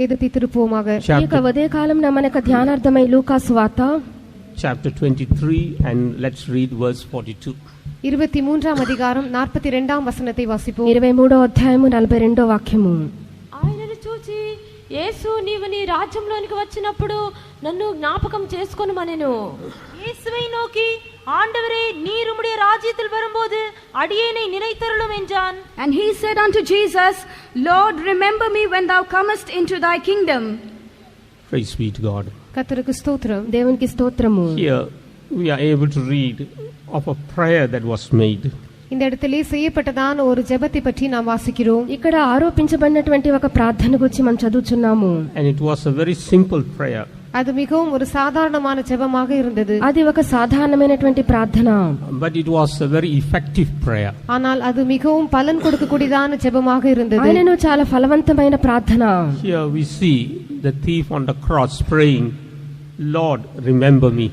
వేదతి తిరుపోమాగ ఇక ఉదయ కాలంలో మనకు ధ్యానార్థమై లూకా సువార్త chapter 23 and let's read verse 42. 23వ అధికారం 42వ వచనத்தை వాసిపోం. 23వ అధ్యాయము 42వ వాక్యము. ఆయనను చూచి యేసు నీవు నీ రాజ్యంలోనికి వచ్చినప్పుడు నన్ను జ్ఞాపకం చేసుకొనుమనెను. இயேசுவை நோக்கி ஆண்டவரே நீர் உம்முடைய ராஜ்யத்தில் வரும்போது அடியேனை நினைத்தருளும் என்றான். And he said unto Jesus, Lord, remember me when thou comest into thy kingdom. Praise be to God. கர்த்தருக்கு ஸ்தோத்திரம். దేవునికి స్తోత్రము. Here we are able to read of a prayer that was made. இந்த இடத்திலே செய்யப்பட்டதான ஒரு ஜெபத்தை பற்றி நாம் வாசிக்கிறோம். ఇక్కడ ఆరోపించబడినటువంటి ఒక ప్రార్థన గురించి మనం చదువుచున్నాము. And it was a very simple prayer. அது மிகவும் ஒரு சாதாரணமான ஜெபமாக இருந்தது. అది ఒక సాధారణమైనటువంటి ప్రార్థన. But it was a very effective prayer. ஆனால் அது மிகவும் பலன் கொடுக்கக்கூடியதான ஜெபமாக இருந்தது. ఆయనను చాలా ఫలవంతమైన ప్రార్థన. Here we see the thief on the cross praying, Lord, remember me.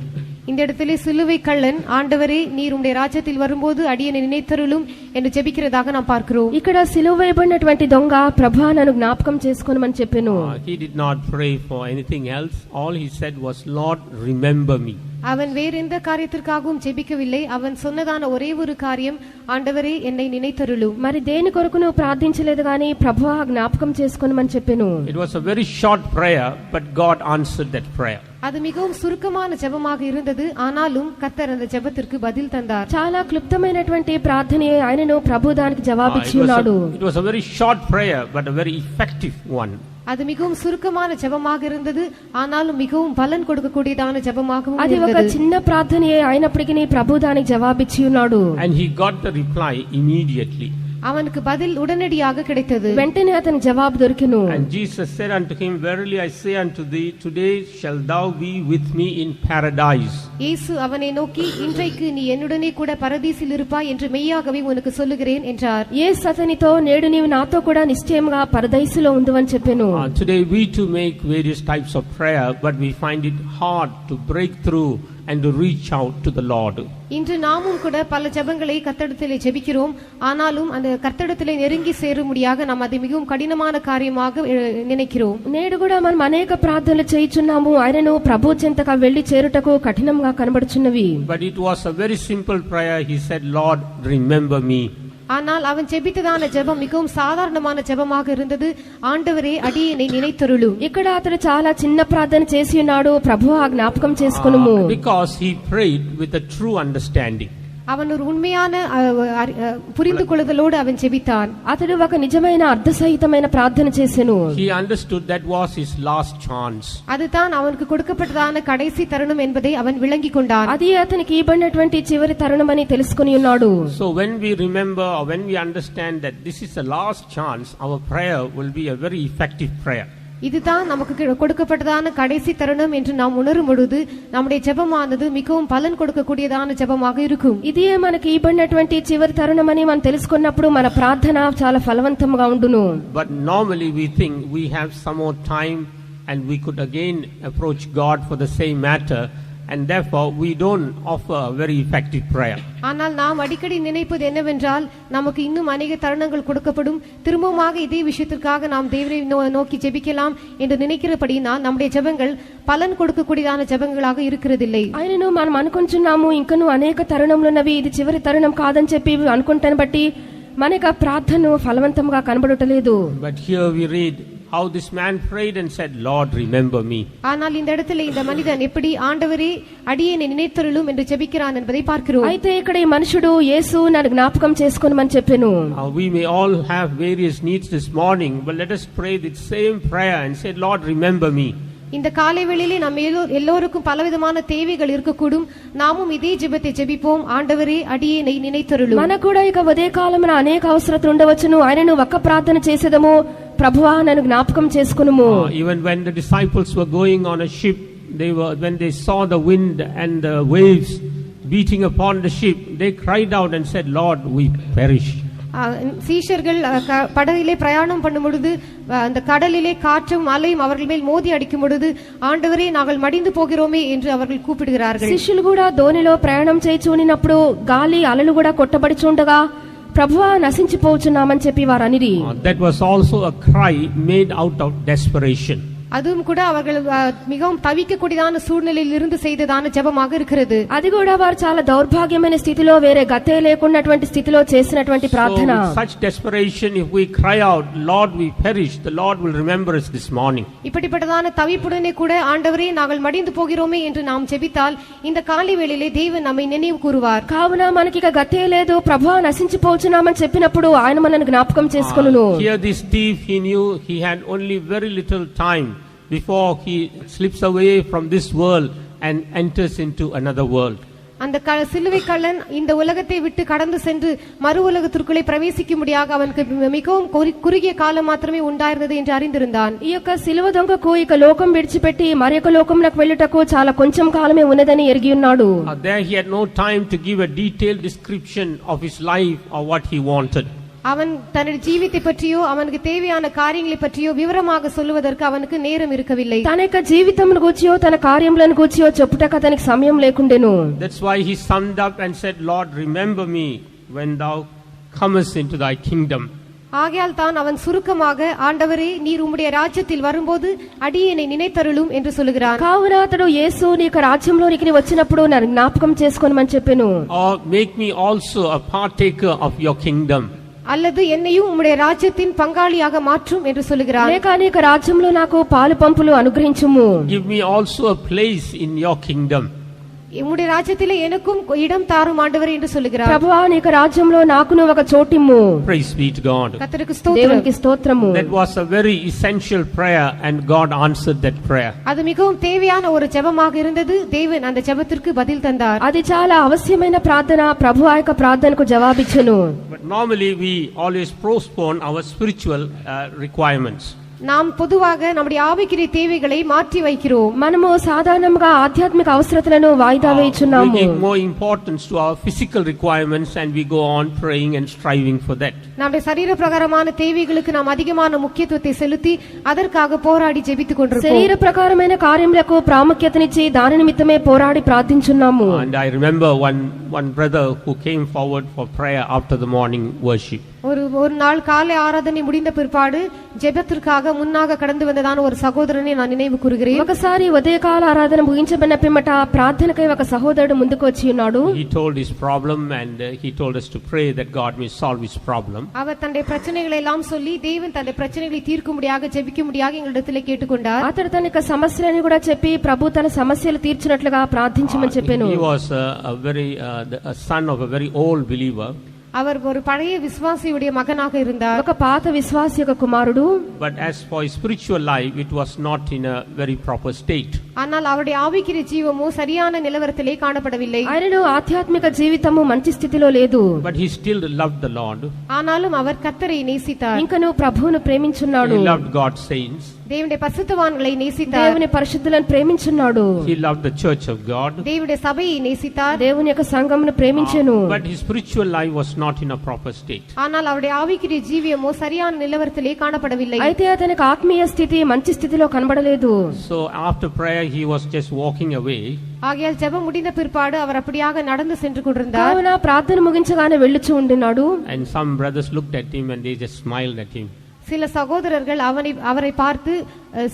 இந்த இடத்திலே சிலுவை கள்ளன் ஆண்டவரே நீர் உம்முடைய ராஜ்யத்தில் வரும்போது அடியேனை நினைத்தருளும் என்று ஜெபிக்கிறதாக நாம் பார்க்கிறோம். ఇక్కడ సిలువ వేయబడినటువంటి దొంగ ప్రభువా నన్ను జ్ఞాపకం చేసుకోమని చెప్పెను. He did not pray for anything else. All he said was, Lord, remember me. அவன் வேற எந்த காரியத்திற்காகவும் ஜெபிக்கவில்லை. அவன் சொன்னதான ஒரே ஒரு காரியம், ஆண்டவரே என்னை நினைத்தருளும். మరి దేని కొరకు నువ్వు ప్రార్థించలేదు గాని ప్రభువా జ్ఞాపకం చేసుకోమని చెప్పెను. It was a very short prayer, but God answered that prayer. அது மிகவும் சுருக்கமான ஜெபமாக இருந்தது. ஆனாலும் கர்த்தர் அந்த ஜெபத்திற்கு பதில் தந்தார். చాలా క్లుప్తమైనటువంటి ప్రార్థనే ఆయనను ప్రభు దానికి జవాబిచ్చి ఉన్నాడు. It was a very short prayer, but a very effective one. அது மிகவும் சுருக்கமான ஜெபமாக இருந்தது. ஆனாலும் மிகவும் பலன் கொடுக்கக்கூடியதான ஜெபமாகவும் అది ఒక இருந்தது. చిన్న ప్రార్థనే అయినప్పటికీ ప్రభు దానికి జవాబిచ్చి ఉన్నాడు. And he got the reply immediately. அவனுக்கு பதில் உடனடியாக கிடைத்தது. వెంటనే అతనికి జవాబు దొరికెను. And Jesus said unto him, Verily I say unto thee, today shall thou be with me in paradise. இயேசு அவனை நோக்கி இன்றைக்கு நீ என்னுடனே கூட பரதீசில் இருப்பாய் என்று மெய்யாகவே உனக்கு சொல்லுகிறேன் என்றார். యేసు అతనితో నేడు నీవు నాతో కూడా నిశ్చయముగా పరదైసులో ఉండువని చెప్పెను. Today we too make various types of prayer, but we find it hard to break through and to reach out to the Lord. இன்று நாமும் கூட பல ஜெபங்களை கர்த்தரிடத்திலே ஜெபிக்கிறோம். ஆனாலும் அந்த கர்த்தரிடத்திலே நெருங்கி சேரும்படியாக நாம் அதை மிகவும் கடினமான காரியமாக நினைக்கிறோம். నేడు కూడా మనం అనేక ప్రార్థనలు చేయుచున్నాము. ఆయనను ప్రభు చెంతకు వెళ్లి చేరుటకు కఠినంగా కనబడుచున్నవి. But it was a very simple prayer. He said, Lord, remember me. ஆனால் அவன் ஜெபித்ததான ஜெபம் மிகவும் சாதாரணமான ஜெபமாக இருந்தது. ஆண்டவரே அடியேனை நினைத்தருளும். ఇక్కడ అతడు చాలా చిన్న ప్రార్థన చేసి ఉన్నాడు. ప్రభువా జ్ఞాపకం చేసుకొనుము. Because he prayed with a true understanding. அவன் ஒரு உண்மையான புரிந்து கொள்ளுதலோடு அவன் ஜெபித்தான். అతడు ఒక నిజమైన అర్థసహితమైన ప్రార్థన చేసెను. He understood that was his last chance. அதுதான் அவனுக்கு கொடுக்கப்பட்டதான கடைசி தருணம் என்பதை அவன் விளங்கிக் கொண்டான். అది అతనికి ఇవ్వబడినటువంటి చివరి తరుణమని తెలుసుకొని ఉన్నాడు. So when we remember or when we understand that this is the last chance, our prayer will be a very effective prayer. இதுதான் நமக்கு கொடுக்கப்பட்டதான கடைசி தருணம் என்று நாம் உணரும் பொழுது நம்முடைய ஜெபமானது மிகவும் பலன் கொடுக்கக்கூடியதான ஜெபமாக இருக்கும். ఇదే మనకి ఇవ్వబడినటువంటి చివరి తరుణమని మనం తెలుసుకున్నప్పుడు మన ప్రార్థన చాలా ఫలవంతంగా ఉండును. But normally we think we have some more time and we could again approach God for the same matter, and therefore we don't offer a very effective prayer. ஆனால் நாம் அடிக்கடி நினைப்பது என்னவென்றால் நமக்கு இன்னும் அநேக தருணங்கள் கொடுக்கப்படும், திரும்பமாக இதே விஷயத்திற்காக நாம் தேவனை நோக்கி ஜெபிக்கலாம் என்று நினைக்கிறபடினால் நம்முடைய ஜெபங்கள் பலன் கொடுக்கக்கூடியதான ஜெபங்களாக இருக்கிறதில்லை. ఆయనను మనం అనుకుంటున్నాము ఇంకను అనేక తరుణములున్నవి, ఇది చివరి తరుణం కాదని చెప్పి అనుకుంటాను బట్టి మనకు ప్రార్థన ఫలవంతంగా కనబడటలేదు. But here we read how this man prayed and said, Lord, remember me. ஆனால் இந்த இடத்திலே இந்த மனிதன் எப்படி ஆண்டவரே அடியேனை நினைத்தருளும் என்று ஜெபிக்கிறான் என்பதை பார்க்கிறோம். అయితే ఇక్కడ ఈ మనుషుడు యేసు నన్ను జ్ఞాపకం చేసుకోమని చెప్పెను. We may all have various needs this morning, but let us pray the same prayer and say, Lord, remember me. இந்த காலை வேளையிலே நம்ம எல்லோருக்கும் பலவிதமான தேவைகள் இருக்கக்கூடும். நாமும் இதே ஜெபத்தை ஜெபிப்போம், ஆண்டவரே அடியேனை நினைத்தருளும். మనకు కూడా ఇక ఉదయ కాలమున అనేక అవసరతలు ఉండవచ్చును. ఆయనను ఒక్క ప్రార్థన చేసేదము, ప్రభువా నన్ను జ్ఞాపకం చేసుకొనుము. Even when the disciples were going on a ship, when they saw the wind and the waves beating upon the ship, they cried out and said, Lord, we perish. சீஷர்கள் படகிலே பிரயாணம் பண்ணும் பொழுது அந்த கடலிலே காற்றும் அலையும் அவர்கள் மேல் மோதி அடிக்கும் பொழுது ஆண்டவரே நாங்கள் மடிந்து போகிறோமே என்று அவர்கள் கூப்பிடுகிறார்கள். శిష్యులు కూడా ధోనిలో ప్రయాణం చేయుచున్నప్పుడు గాలి అలలు కూడా కొట్టబడుచుండగా ప్రభువా నశించిపోవచ్చున్నామని చెప్పి వారు అనిరి. That was also a cry made out of desperation. அதுவும் கூட அவர்கள் மிகவும் தவிக்கக்கூடியதான சூழ்நிலையில் இருந்து செய்ததான ஜெபமாக இருக்கிறது. అది కూడా వారు చాలా దౌర్భాగ్యమైన స్థితిలో వేరే గతే లేకున్నటువంటి స్థితిలో చేసినటువంటి ప్రార్థన. So with such desperation, if we cry out, Lord, we perish, the Lord will remember us this morning. இப்படிப்பட்டதான தவிப்புடனே கூட ஆண்டவரே நாங்கள் மடிந்து போகிறோமே என்று நாம் ஜெபித்தால் இந்த காலை வேளையிலே தேவன் நம்மை நினைவு கூறுவார். కావున మనకి ఇక గతే లేదు, ప్రభువా నశించిపోవచ్చున్నామని చెప్పినప్పుడు ఆయన మనల్ని జ్ఞాపకం చేసుకొనును. Here this thief, he knew he had only very little time before he slips away from this world and enters into another world. அந்த சிலுவை கள்ளன் இந்த உலகத்தை விட்டு கடந்து சென்று மறு உலகத்திற்குள்ளே பிரவேசிக்கும்படியாக அவனுக்கு மிகவும் குறுகிய காலம் மாத்திரமே உண்டாயிருந்தது என்று அறிந்திருந்தான். ఈ యొక్క సిలువ దొంగకు ఇక లోకం విడిచిపెట్టి మరొక లోకంలోకి వెళ్ళుటకు చాలా కొంచెం కాలమే ఉన్నదని ఎరిగి ఉన్నాడు. There he had no time to give a detailed description of his life or what he wanted. அவன் தன்னுடைய ஜீவித்தை பற்றியோ அவனுக்கு தேவையான காரியங்களை பற்றியோ விவரமாக சொல்லுவதற்கு அவனுக்கு நேரம் இருக்கவில்லை. తన యొక్క జీవితంను గూర్చియో తన కార్యములను గూర్చియో చెప్పుటకు అతనికి సమయం లేకుండెను. That's why he summed up and said, Lord, remember me when thou comest into thy kingdom. ஆகையால் தான் அவன் சுருக்கமாக ஆண்டவரே நீர் உம்முடைய ராஜ்யத்தில் வரும்போது அடியேனை நினைத்தருளும் என்று சொல்கிறான். కావున అతడు యేసు నీ యొక్క రాజ్యంలోనికి నీ వచ్చినప్పుడు నన్ను జ్ఞాపకం చేసుకోమని చెప్పెను. Or make me also a partaker of your kingdom. அல்லது என்னையும் உம்முடைய ராஜ்யத்தின் பங்காளியாக மாற்றும் என்று சொல்கிறான். లేక నీ యొక్క రాజ్యంలో నాకు పాలు పంపులు అనుగ్రహించుము. Give me also a place in your kingdom. உம்முடைய ராஜ்யத்திலே எனக்கும் இடம் தாரும் ஆண்டவரே என்று சொல்கிறார். ప్రభువా నీ యొక్క రాజ్యంలో నాకును ఒక చోటిమ్ము. Praise be to God. கர்த்தருக்கு ஸ்தோத்திரம். దేవునికి స్తోత్రము. That was a very essential prayer and God answered that prayer. அது மிகவும் தேவையான ஒரு ஜெபமாக இருந்தது. தேவன் அந்த ஜெபத்திற்கு பதில் தந்தார். అది చాలా అవశ్యమైన ప్రార్థన. ప్రభు ఆ యొక్క ప్రార్థనకు జవాబిచ్చెను. But normally we always postpone our spiritual requirements. நாம் பொதுவாக நம்முடைய ஆவிக்குரிய தேவைகளை மாற்றி வைக்கிறோம். మనము సాధారణంగా ఆధ్యాత్మిక అవసరతలను వాయిదా వేయుచున్నాము. We give more importance to our physical requirements and we go on praying and striving for that. நம்முடைய சரீர பிரகாரமான தேவைகளுக்கு நாம் அதிகமான முக்கியத்துவத்தை செலுத்தி அதற்காக போராடி ஜெபித்துக் கொண்டிருக்கிறோம். శరీర ప్రకారమైన కార్యములకు ప్రాముఖ్యతనిచ్చి దాని నిమిత్తమే పోరాడి ప్రార్థించున్నాము. And I remember one brother who came forward for prayer after the morning worship. ஒரு நாள் காலை ஆராதனை முடிந்த பிற்பாடு ஜெபத்திற்காக முன்னாக கடந்து வந்ததான ஒரு சகோதரனை நான் நினைவு கூறுகிறேன். ఒకసారి ఉదయకాల ఆరాధన ముగించబడిన పిమ్మట ప్రార్థనకై ఒక సహోదరుడు ముందుకు వచ్చి ఉన్నాడు. He told his problem and he told us to pray that God may solve his problem. அவர் தன்னுடைய பிரச்சனைகளை எல்லாம் சொல்லி தேவன் தன்னுடைய பிரச்சனைகளை தீர்க்கும்படியாக ஜெபிக்கும்படியாக எங்களிடத்தில் கேட்டுக்கொண்டார். అతడు తన యొక్క సమస్యలను కూడా చెప్పి ప్రభు తన సమస్యలు తీర్చినట్లుగా ప్రార్థించమని చెప్పాను. He was a son of a very old believer. அவர் ஒரு பழைய விசுவாசியுடைய மகனாக இருந்தார். ఒక పాత విశ్వాసి యొక్క కుమారుడు. But as for his spiritual life, it was not in a very proper state. ஆனால் அவருடைய ஆவிக்குரிய ஜீவமோ சரியான நிலவரத்திலே காணப்படவில்லை. ఆయనను ఆధ్యాత్మిక జీవితము మంచి స్థితిలో లేదు. But he still loved the Lord. ஆனாலும் அவர் கர்த்தரை நேசித்தார். ఇంకను ప్రభువును ప్రేమించున్నాడు. He loved God's saints. தேவனுடைய பரிசுத்தவான்களை நேசித்தார். దేవుని పరిశుద్ధులను ప్రేమించున్నాడు. He loved the church of God. தேவனுடைய சபையை நேசித்தார். దేవుని యొక్క సంఘమును ప్రేమించెను. But his spiritual life was not in a proper state. ஆனால் அவருடைய ஆவிக்குரிய ஜீவியமோ சரியான நிலவரத்திலே காணப்படவில்லை. అయితే అతనికి ఆత్మీయ స్థితి మంచి స్థితిలో కనబడలేదు. So after prayer he was just walking away. ஆகையால் ஜெபம் முடிந்த பிற்பாடு அவர் அப்படியாக நடந்து சென்று கொண்டிருந்தார். కావున ప్రార్థన ముగించగానే వెళ్ళుచూ ఉండినాడు. And some brothers looked at him and they just smiled at him. சில சகோதரர்கள் அவரை பார்த்து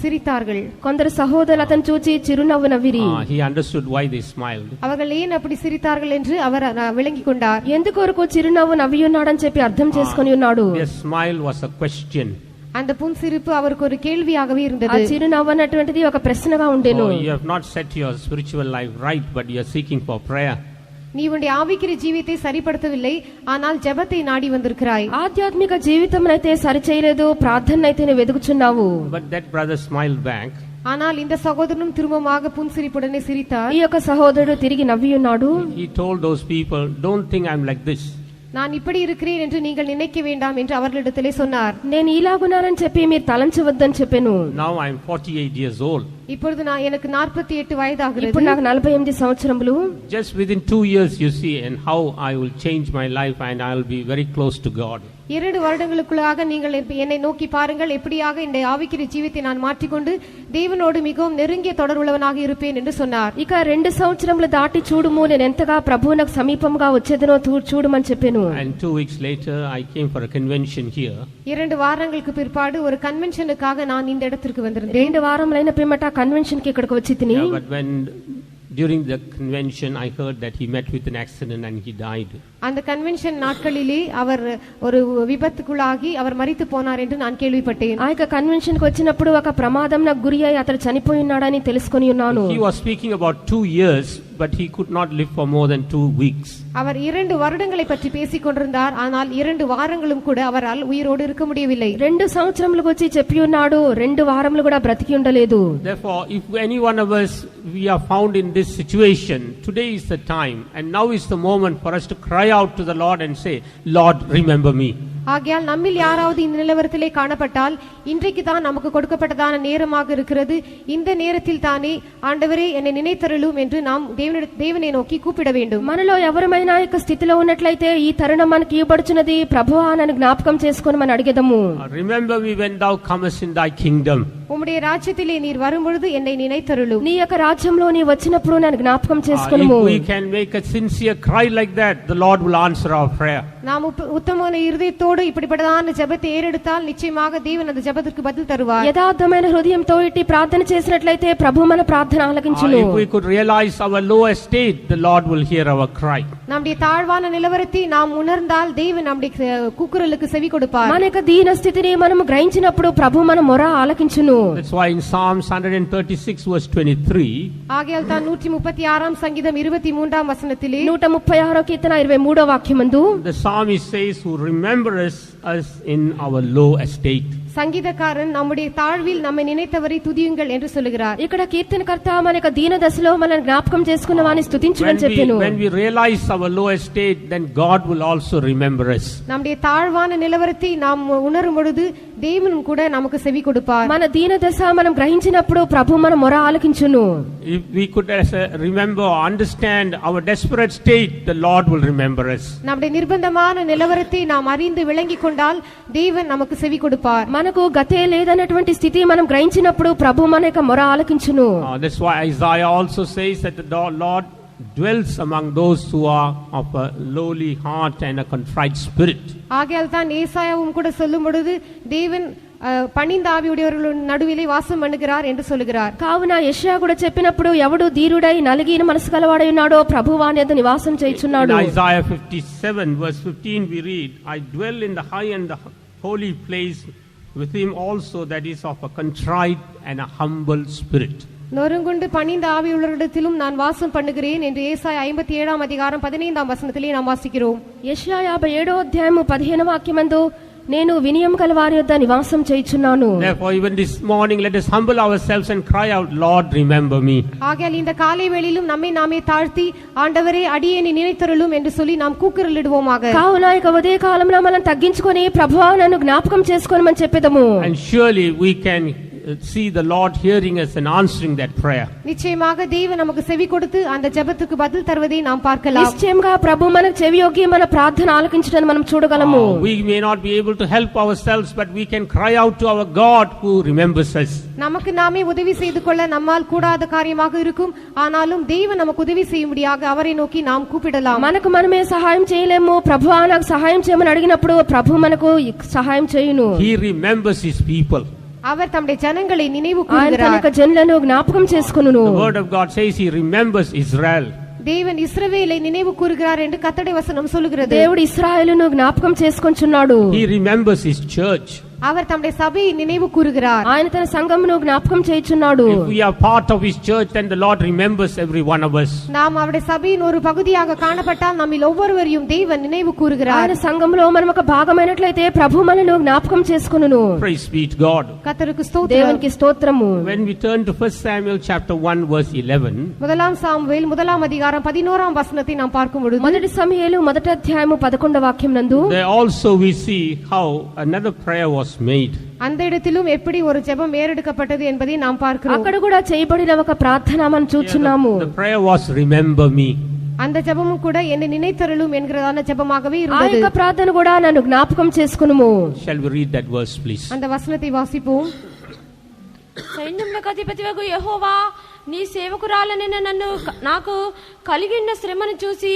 சிரித்தார்கள். కొందరు సహోదరులు అతను చూచి చిరునవ్వు నవ్విరి. He understood why they smiled. அவர்கள் ஏன் அப்படி சிரித்தார்கள் என்று அவர் விளங்கிக் கொண்டார். ఎందుకొరకు చిరునవ్వు నవ్వి ఉన్నాడని చెప్పి అర్థం చేసుకొని ఉన్నాడు. Their smile was a question. அந்த புன்சிரிப்பு அவருக்கு ஒரு கேள்வியாகவே ఆ இருந்தது. చిరునవ్వు అన్నటువంటిది ఒక ప్రశ్నగా ఉండేను. You have not set your spiritual life right, but you are seeking for prayer. நீ உன்னுடைய ஆவிக்குரிய ஜீவியத்தை சரிப்படுத்தவில்லை, ஆனால் ஜெபத்தை நாடி வந்திருக்கிறாய். ఆధ్యాత్మిక జీవితమునైతే సరిచేయలేదు, ప్రార్థనైతే నువ్వు వెదుకుచున్నావు. But that brother smiled back. ஆனால் இந்த சகோதரனும் திரும்பமாக புன்சிரிப்புடனே சிரித்தார். ఈ యొక్క సహోదరుడు తిరిగి నవ్వి ఉన్నాడు. He told those people, don't think I'm like this. நான் இப்படி இருக்கிறேன் என்று நீங்கள் நினைக்க வேண்டாம் என்று அவர்களிடத்திலே சொன்னார். నేను ఇలాగున్నానని చెప్పి మీరు తలంచవద్దని చెప్పాను. Now I'm 48 years old. இப்பொழுது எனக்கு 48 వయదాகிறது. ఇప్పుడు నాకు 48 సంవత్సరములు. Just within 2 years you see and how I will change my life and I will be very close to God. 2 வருடங்களுக்குள்ளாக நீங்கள் என்னை நோக்கி பாருங்கள், எப்படியாக இந்த ஆவிக்குரிய ஜீவித்தை நான் மாற்றிக்கொண்டு தேவனோடு மிகவும் நெருங்கிய தொடர்புள்ளவனாக இருப்பேன் என்று சொன்னார். ఇక 2 సంవత్సరములు దాటి చూడుము నేను ఎంతగా ప్రభువునకు సమీపంగా వచ్చేదనో చూడమని చెప్పాను. And 2 weeks later I came for a convention here. 2 வாரங்களுக்கு பிற்பாடு ஒரு கன்வென்ஷனுக்காக நான் இந்த இடத்திற்கு வந்திருந்தேன். 2 వారములైన పిమ్మట కన్వెన్షన్ కి ఇక్కడికి వచ్చి తిని. But when during the convention I heard that he met with an accident and he died. அந்த கன்வென்ஷன் நாட்களிலே அவர் ஒரு விபத்துக்குள்ளாகி அவர் மரித்து போனார் என்று நான் கேள்விப்பட்டேன். ఆ యొక్క కన్వెన్షన్ కి వచ్చినప్పుడు ఒక ప్రమాదంకు గురి అయి అతడు చనిపోయి ఉన్నాడని తెలుసుకొని ఉన్నాను. He was speaking about 2 years but he could not live for more than 2 weeks. அவர் 2 வருடங்களை பற்றி பேசிக் கொண்டிருந்தார். ஆனால் 2 வாரங்களும் கூட அவரால் உயிரோடு இருக்க முடியவில்லை. 2 సంవత్సరములకు వచ్చి చెప్పి ఉన్నాడు, 2 వారములు కూడా బ్రతికి ఉండలేదు. Therefore, if any one of us we are found in this situation, today is the time and now is the moment for us to cry out to the Lord and say, Lord, remember me. ஆகையால் நம்மில் யாராவது இந்த நிலவரத்திலே காணப்பட்டால் இன்றைக்கு தான் நமக்கு கொடுக்கப்பட்டதான நேரமாக இருக்கிறது. இந்த நேரத்தில் தானே ஆண்டவரே என்னை நினைத்தருளும் என்று நாம் தேவனை நோக்கி கூப்பிட வேண்டும். మనలో ఎవరైనా ఈ స్థితిలో ఉన్నట్లయితే ఈ తరుణం మనకి ఇవ్వబడుచున్నది, ప్రభువా నన్ను జ్ఞాపకం చేసుకొని మనం అడిగేదము. Remember me when thou comest in thy kingdom. உம்முடைய ராஜ்யத்திலே நீர் வரும்பொழுது என்னை நினைத்தருளும். నీ యొక్క రాజ్యంలో నీ వచ్చినప్పుడు నన్ను జ్ఞాపకం చేసుకొనుము. If we can make a sincere cry like that, the Lord will answer our prayer. நாம் உத்தமமான இருதயத்தோடு இப்படிப்பட்டதான ஜெபத்தை ஏறெடுத்தால் நிச்சயமாக தேவன் அந்த ஜெபத்திற்கு பதில் தருவார். యథార్థమైన హృదయంతో ఇట్టి ప్రార్థన చేసినట్లయితే ప్రభు మన ప్రార్థన ఆలకించును. If we could realize our low estate, the Lord will hear our cry. நம்முடைய தாழ்வான நிலவரத்தை நாம் உணர்ந்தால் தேவன் நம்முடைய கூக்குரலுக்கு செவி கொடுப்பார். మన యొక్క దీన స్థితిని మనం గ్రహించినప్పుడు ప్రభు మన మొర ఆలకించును. That's why in Psalms 136 verse 23, ஆகையால் தான் 136 சங்கீதம் 23 வசனத்திலே 136 కీర్తన 23 వాక్యమందు the psalmist says, who remembers us in our low estate. சங்கீதக்காரன் நம்முடைய தாழ்வில் நம்மை நினைத்தவரை துதியுங்கள் என்று சொல்கிறார். ఇక్కడ కీర్తనకర్త మన యొక్క దీన దశలో మనల్ని జ్ఞాపకం చేసుకున్న వాని స్తుతించుమని చెప్పాను. When we realize our low estate, then God will also remember us. நம்முடைய தாழ்வான நிலவரத்தை நாம் உணரும் பொழுது தேவனும் கூட நமக்கு செவி கொடுப்பார். మన దీన దశ మనం గ్రహించినప్పుడు ప్రభు మన మొర ఆలకించును. If we could remember or understand our desperate state, the Lord will remember us. நம்முடைய நிர்பந்தமான நிலவரத்தை நாம் அறிந்து விளங்கிக் கொண்டால் தேவன் நமக்கு செவி கொடுப்பார். మనకు గతే లేదన్నటువంటి స్థితి మనం గ్రహించినప్పుడు ప్రభు మన యొక్క మొర ఆలకించును. That's why Isaiah also says that the Lord dwells among those who are of a lowly heart and a contrite spirit. ஆகையால் தான் ஏசாயாவும் கூட சொல்லும் பொழுது தேவன் பணிந்த ஆவியுடையவர்கள் நடுவிலே வாசம் பண்ணுகிறார் என்று சொல்கிறார். కావున యెషయా కూడా చెప్పినప్పుడు ఎవడు ధీరుడై నలిగిన మనసు కలవాడై ఉన్నాడో ప్రభువు వాని యొద్ద నివాసం చేయుచున్నాడు. In Isaiah 57 verse 15 we read, I dwell in the high and the holy place with him also that is of a contrite and a humble spirit. நொறுங்குண்டு பணிந்த ஆவியுள்ளவரிடத்திலும் நான் வாசம் பண்ணுகிறேன் என்று ஏசாயா 57 அதிகாரம் 15 வசனத்திலே நாம் வாசிக்கிறோம். యెషయా 57 అధ్యాయము 15 వాక్యమందు నేను వినయం గల వారి యొద్ద నివాసం చేయుచున్నాను. Therefore even this morning let us humble ourselves and cry out, Lord, remember me. ஆகையால் இந்த காலை வேளையிலும் நம்மை நாமே தாழ்த்தி ஆண்டவரே அடியேனை நினைத்தருளும் என்று சொல்லி நாம் கூக்குரலிடுவோமாக. కావున ఇక ఉదయ కాలంలో మనం తగ్గించుకొని ప్రభువా నన్ను జ్ఞాపకం చేసుకోమని చెప్పేదము. And surely we can see the Lord hearing us and answering that prayer. நிச்சயமாக தேவன் நமக்கு செவி கொடுத்து அந்த ஜெபத்துக்கு பதில் தருவதை நாம் பார்க்கலாம். నిశ్చయంగా ప్రభు మనకు చెవియొగ్గి మన ప్రార్థన ఆలకించడాన్ని మనం చూడగలము. We may not be able to help ourselves, but we can cry out to our God who remembers us. நமக்கு நாமே உதவி செய்து கொள்ள நம்மால் கூடாத காரியமாக இருக்கும். ஆனாலும் தேவன் நமக்கு உதவி செய்யும்படியாக அவரை நோக்கி நாம் கூப்பிடலாம். మనకు మనమే సహాయం చేయలేము. ప్రభువా నాకు సహాయం చేయమని అడిగినప్పుడు ప్రభు మనకు సహాయం చేయును. He remembers his people. அவர் தம்முடைய ஜனங்களை நினைவு ఆయన తన கூர்கிறார். యొక్క జనులను జ్ఞాపకం చేసుకొనును. The word of God says he remembers Israel. தேவன் இஸ்ரவேலை நினைவு கூர்கிறார் என்று கர்த்தருடைய வசனம் சொல்கிறது. దేవుడు ఇశ్రాయేలును జ్ఞాపకం చేసుకొంచున్నాడు. He remembers his church. அவர் தம்முடைய சபையை நினைவு கூர்கிறார். ఆయన తన సంఘమును జ్ఞాపకం చేయుచున్నాడు. If we are part of his church, then the Lord remembers every one of us. நாம் அவருடைய சபையின் ஒரு பகுதியாக காணப்பட்டால் நம்மில் ஒவ்வொருவரையும் தேவன் நினைவு கூர்கிறார். ఆయన సంఘములో మనం ఒక భాగమైనట్లయితే ప్రభు మనను జ్ఞాపకం చేసుకొనును. Praise be to God. கர்த்தருக்கு ஸ்தோத்திரம். దేవునికి స్తోత్రము. When we turn to 1 Samuel chapter 1 verse 11, முதலாம் சாமுவேல் முதலாம் அதிகாரம் 11 வசனத்தை நாம் பார்க்கும் பொழுது మొదటి సమూయేలు మొదటి అధ్యాయము 11వ వాక్యం నందు there also we see how another prayer was made. அந்த இடத்திலும் எப்படி ஒரு ஜெபம் ஏறெடுக்கப்பட்டது என்பதை நாம் பார்க்கிறோம். అక్కడ కూడా చేయబడిన ఒక ప్రార్థన మనం చూస్తున్నాము. The prayer was remember me. அந்த ஜெபமும் கூட என்னை நினைத்தருளும் என்கிறதான ஜெபமாகவே ఆ இருந்தது. యొక్క ప్రార్థన కూడా నన్ను జ్ఞాపకం చేసుకునుము. Shall we read that verse, please? அந்த వచనத்தை వాసిపోం. సైన్యములకు అధిపతివగు యెహోవా, నీ సేవకురాలనైన నన్ను నాకు కలిగిన శ్రమను చూసి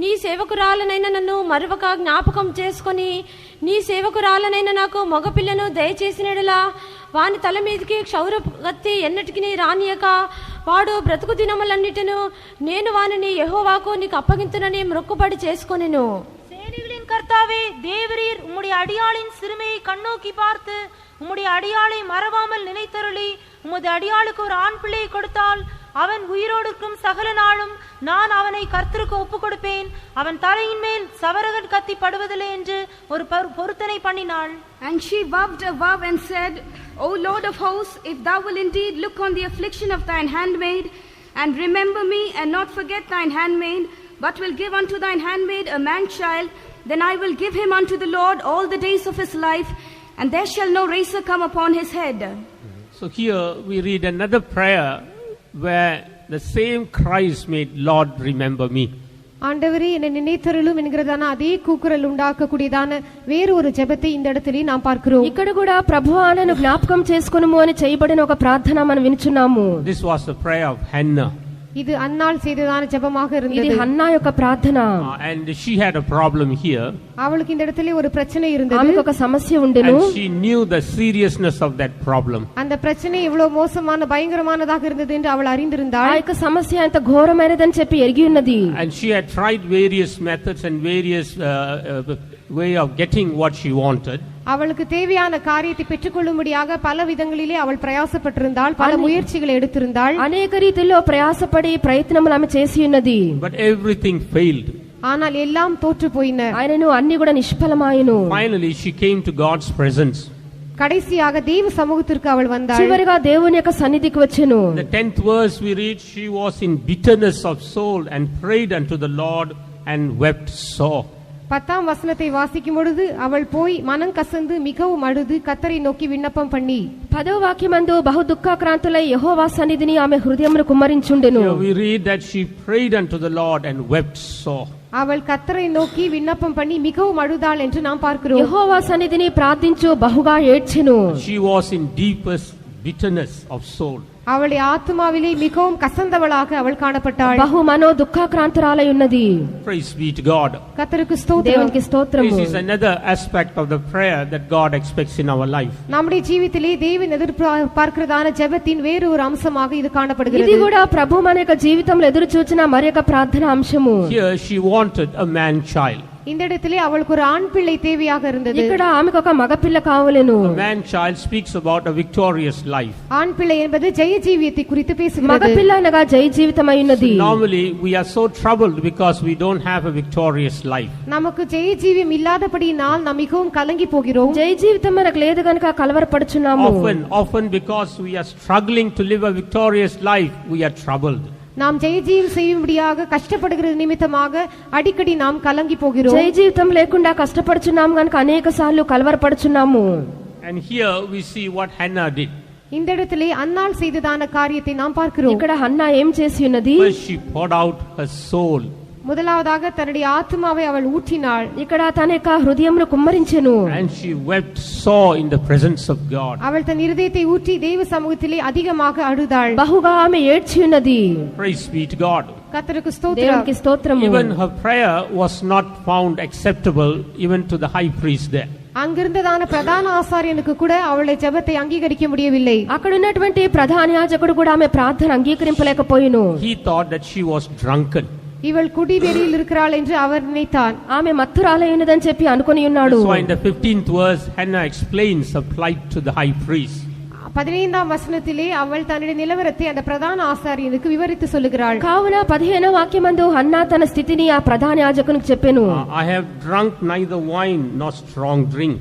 నీ సేవకురాలనైన నన్ను మరొక జ్ఞాపకం చేసుకొని నీ సేవకురాలనైన నాకు మగపిల్లను దయచేసినడలా వాని తల మీదకి క్షౌరగత్తి ఎన్నటికి రానియక వాడు బ్రతుకు దినములన్నిటిను నేను వానిని యెహోవాకు నీకు అప్పగింతునని మొక్కుబడి చేసుకొనెను. சேனைகளின் கர்த்தாவே, தேவரீர் உம்முடைய அடியாளின் சிறுமையை கண்ணோக்கி பார்த்து உம்முடைய அடியாளை மறவாமல் நினைத்தருளி உமது அடியாளுக்கு ஒரு ஆண் பிள்ளையை கொடுத்தால் அவன் உயிரோடு இருக்கும் சகல நாளும் நான் அவனை கர்த்தருக்கு ஒப்பு கொடுப்பேன். அவன் தலையின் மேல் சவரகன் கத்தி படுவதில்லை என்று ஒரு பொருத்தனை பண்ணினாள். And she vowed a vow and said, O Lord of hosts, if thou will indeed look on the affliction of thine handmaid, and remember me, and not forget thine handmaid, but will give unto thine handmaid a man-child, then I will give him unto the Lord all the days of his life, and there shall no razor come upon his head. So here we read another prayer where the same Christ made, Lord, remember me. ஆண்டவரே என்னை நினைத்தருளும் என்கிறதான அதே கூக்குரல் உண்டாக்கக்கூடியதான வேறு ஒரு ஜெபத்தை இந்த இடத்திலே நாம் பார்க்கிறோம். ఇక్కడ కూడా ప్రభువా నన్ను జ్ఞాపకం చేసుకొనుము అని చేయబడిన ఒక ప్రార్థన మనం వినుచున్నాము. This was the prayer of Hannah. இது அன்னாள் செய்ததான ஜெபமாக ఇది இருந்தது. హన్నా యొక్క ప్రార్థన. And she had a problem here. அவளுக்கு இந்த இடத்திலே ஒரு பிரச்சனை இருந்தது. ఆమెకు ఒక సమస్య ఉండెను. And she knew the seriousness of that problem. அந்த பிரச்சனை எவ்வளவு மோசமான பயங்கரமானதாக இருந்தது என்று அவள் ఆ அறிந்திருந்தாள். యొక్క సమస్య ఎంత ఘోరమైనదని చెప్పి ఎరిగి ఉన్నది. And she had tried various methods and various way of getting what she wanted. அவளுக்கு தேவையான காரியத்தை பெற்றுக்கொள்ளும்படியாக பல விதங்களிலே அவள் பிரயாசப்பட்டிருந்தாள், பல முயற்சிகளை எடுத்திருந்தாள். అనేక రీతిలో ప్రయాసపడి ప్రయత్నములు ఆమె చేసి ఉన్నది. But everything failed. ஆனால் எல்லாம் தோற்று போயின. ఆయనను అన్ని కూడా నిష్ఫలమాయెను. Finally she came to God's presence. கடைசியாக தேவ சமூகத்திற்கு அவள் வந்தாள். చివరిగా దేవుని యొక్క సన్నిధికి వచ్చెను. The 10th verse we read, she was in bitterness of soul and prayed unto the Lord and wept sore. 10ஆம் வசனத்தை வாசிக்கும் பொழுது அவள் போய் மனம் கசந்து மிகவும் அழுது கர்த்தரை நோக்கி விண்ணப்பம் பண்ணி 10వ వాక్యమందు బహు దుఃఖాక్రాంతులై యెహోవా సన్నిధిని ఆమె హృదయమును కుమ్మరించుండెను. Here we read that she prayed unto the Lord and wept sore. அவள் கர்த்தரை நோக்கி விண்ணப்பம் பண்ணி மிகவும் அழுதாள் என்று நாம் பார்க்கிறோம். యెహోవా సన్నిధిని ప్రార్థించు బహుగా ఏడ్చెను. She was in deepest bitterness of soul. அவளுடைய ஆத்மாவிலே மிகவும் கசந்தவளாக அவள் காணப்பட்டாள். బహు మనో దుఃఖాక్రాంతురాలై ఉన్నది. Praise be to God. கர்த்தருக்கு ஸ்தோத்திரம். దేవునికి స్తోత్రము. This is another aspect of the prayer that God expects in our life. நம்முடைய ஜீவிதத்திலே தேவன் எதிர்பார்க்கிறதான ஜெபத்தின் வேறு ஒரு அம்சமாக இது ఇది காணப்படுகிறது. కూడా ప్రభు మన యొక్క జీవితంలో ఎదురు చూచిన మరి యొక్క ప్రార్థన అంశము. Here she wanted a man child. இந்த இடத்திலே அவளுக்கு ஒரு ஆண் பிள்ளை தேவையாக இருந்தது. ఇక్కడ ఆమెకు ఒక మగపిల్ల కావలెను. A man child speaks about a victorious life. ஆண் பிள்ளை என்பது ஜெய ஜீவியத்தை குறித்து பேசுகிறது. మగపిల్ల అనగా జయ జీవితమై ఉన్నది. Normally we are so troubled because we don't have a victorious life. நமக்கு ஜெய ஜீவியம் இல்லாதபடியினால் நாம் மிகவும் கலங்கி போகிறோம். జయ జీవితం మనకు లేదు గనుక కలవరపడుచున్నాము. Often because we are struggling to live a victorious life, we are troubled. நாம் ஜெய ஜீவம் செய்யும்படியாக கஷ்டப்படுகிற நிமித்தமாக அடிக்கடி நாம் கலங்கி போகிறோம். జయ జీవితం లేకుండా కష్టపడుచున్నాము గనుక అనేక సార్లు కలవరపడుచున్నాము. And here we see what Hannah did. இந்த இடத்திலே அன்னாள் செய்ததான காரியத்தை நாம் பார்க்கிறோம். ఇక్కడ హన్నా ఏం చేసి ఉన్నది? First she poured out her soul. முதலாவதாக தன்னுடைய ஆத்மாவை அவள் ஊற்றினாள். ఇక్కడ తన యొక్క హృదయమును కుమ్మరించెను. And she wept sore in the presence of God. அவள் தன் இருதயத்தை ஊற்றி தேவ சமூகத்திலே அதிகமாக அழுதாள். బహుగా ఆమె ఏడ్చి ఉన్నది. Praise be to God. கர்த்தருக்கு ஸ்தோத்திரம். దేవునికి స్తోత్రము. Even her prayer was not found acceptable even to the high priest there. அங்கிருந்ததான பிரதான ஆசாரியனுக்கு கூட அவளுடைய ஜெபத்தை அங்கீகரிக்க முடியவில்லை. అక్కడ ఉన్నటువంటి ప్రధాన యాజకుడు కూడా ఆమె ప్రార్థన అంగీకరింపలేకపోయిను. He thought that she was drunken. இவள் குடிவெறியில் இருக்கிறாள் என்று அவர் நினைத்தான். ఆమె మత్తురాలైనదని చెప్పి అనుకొని ఉన్నాడు. So in the 15th verse Hannah explains her plight to the high priest. 15ஆம் வசனத்திலே அவள் தன்னுடைய நிலவரத்தை அந்த பிரதான ஆசாரியனுக்கு விவரித்து சொல்லுகிறாள். కావున 15వ వాక్యమందు హన్నా తన స్థితిని ఆ ప్రధాన యాజకునికి చెప్పెను. I have drunk neither wine nor strong drink.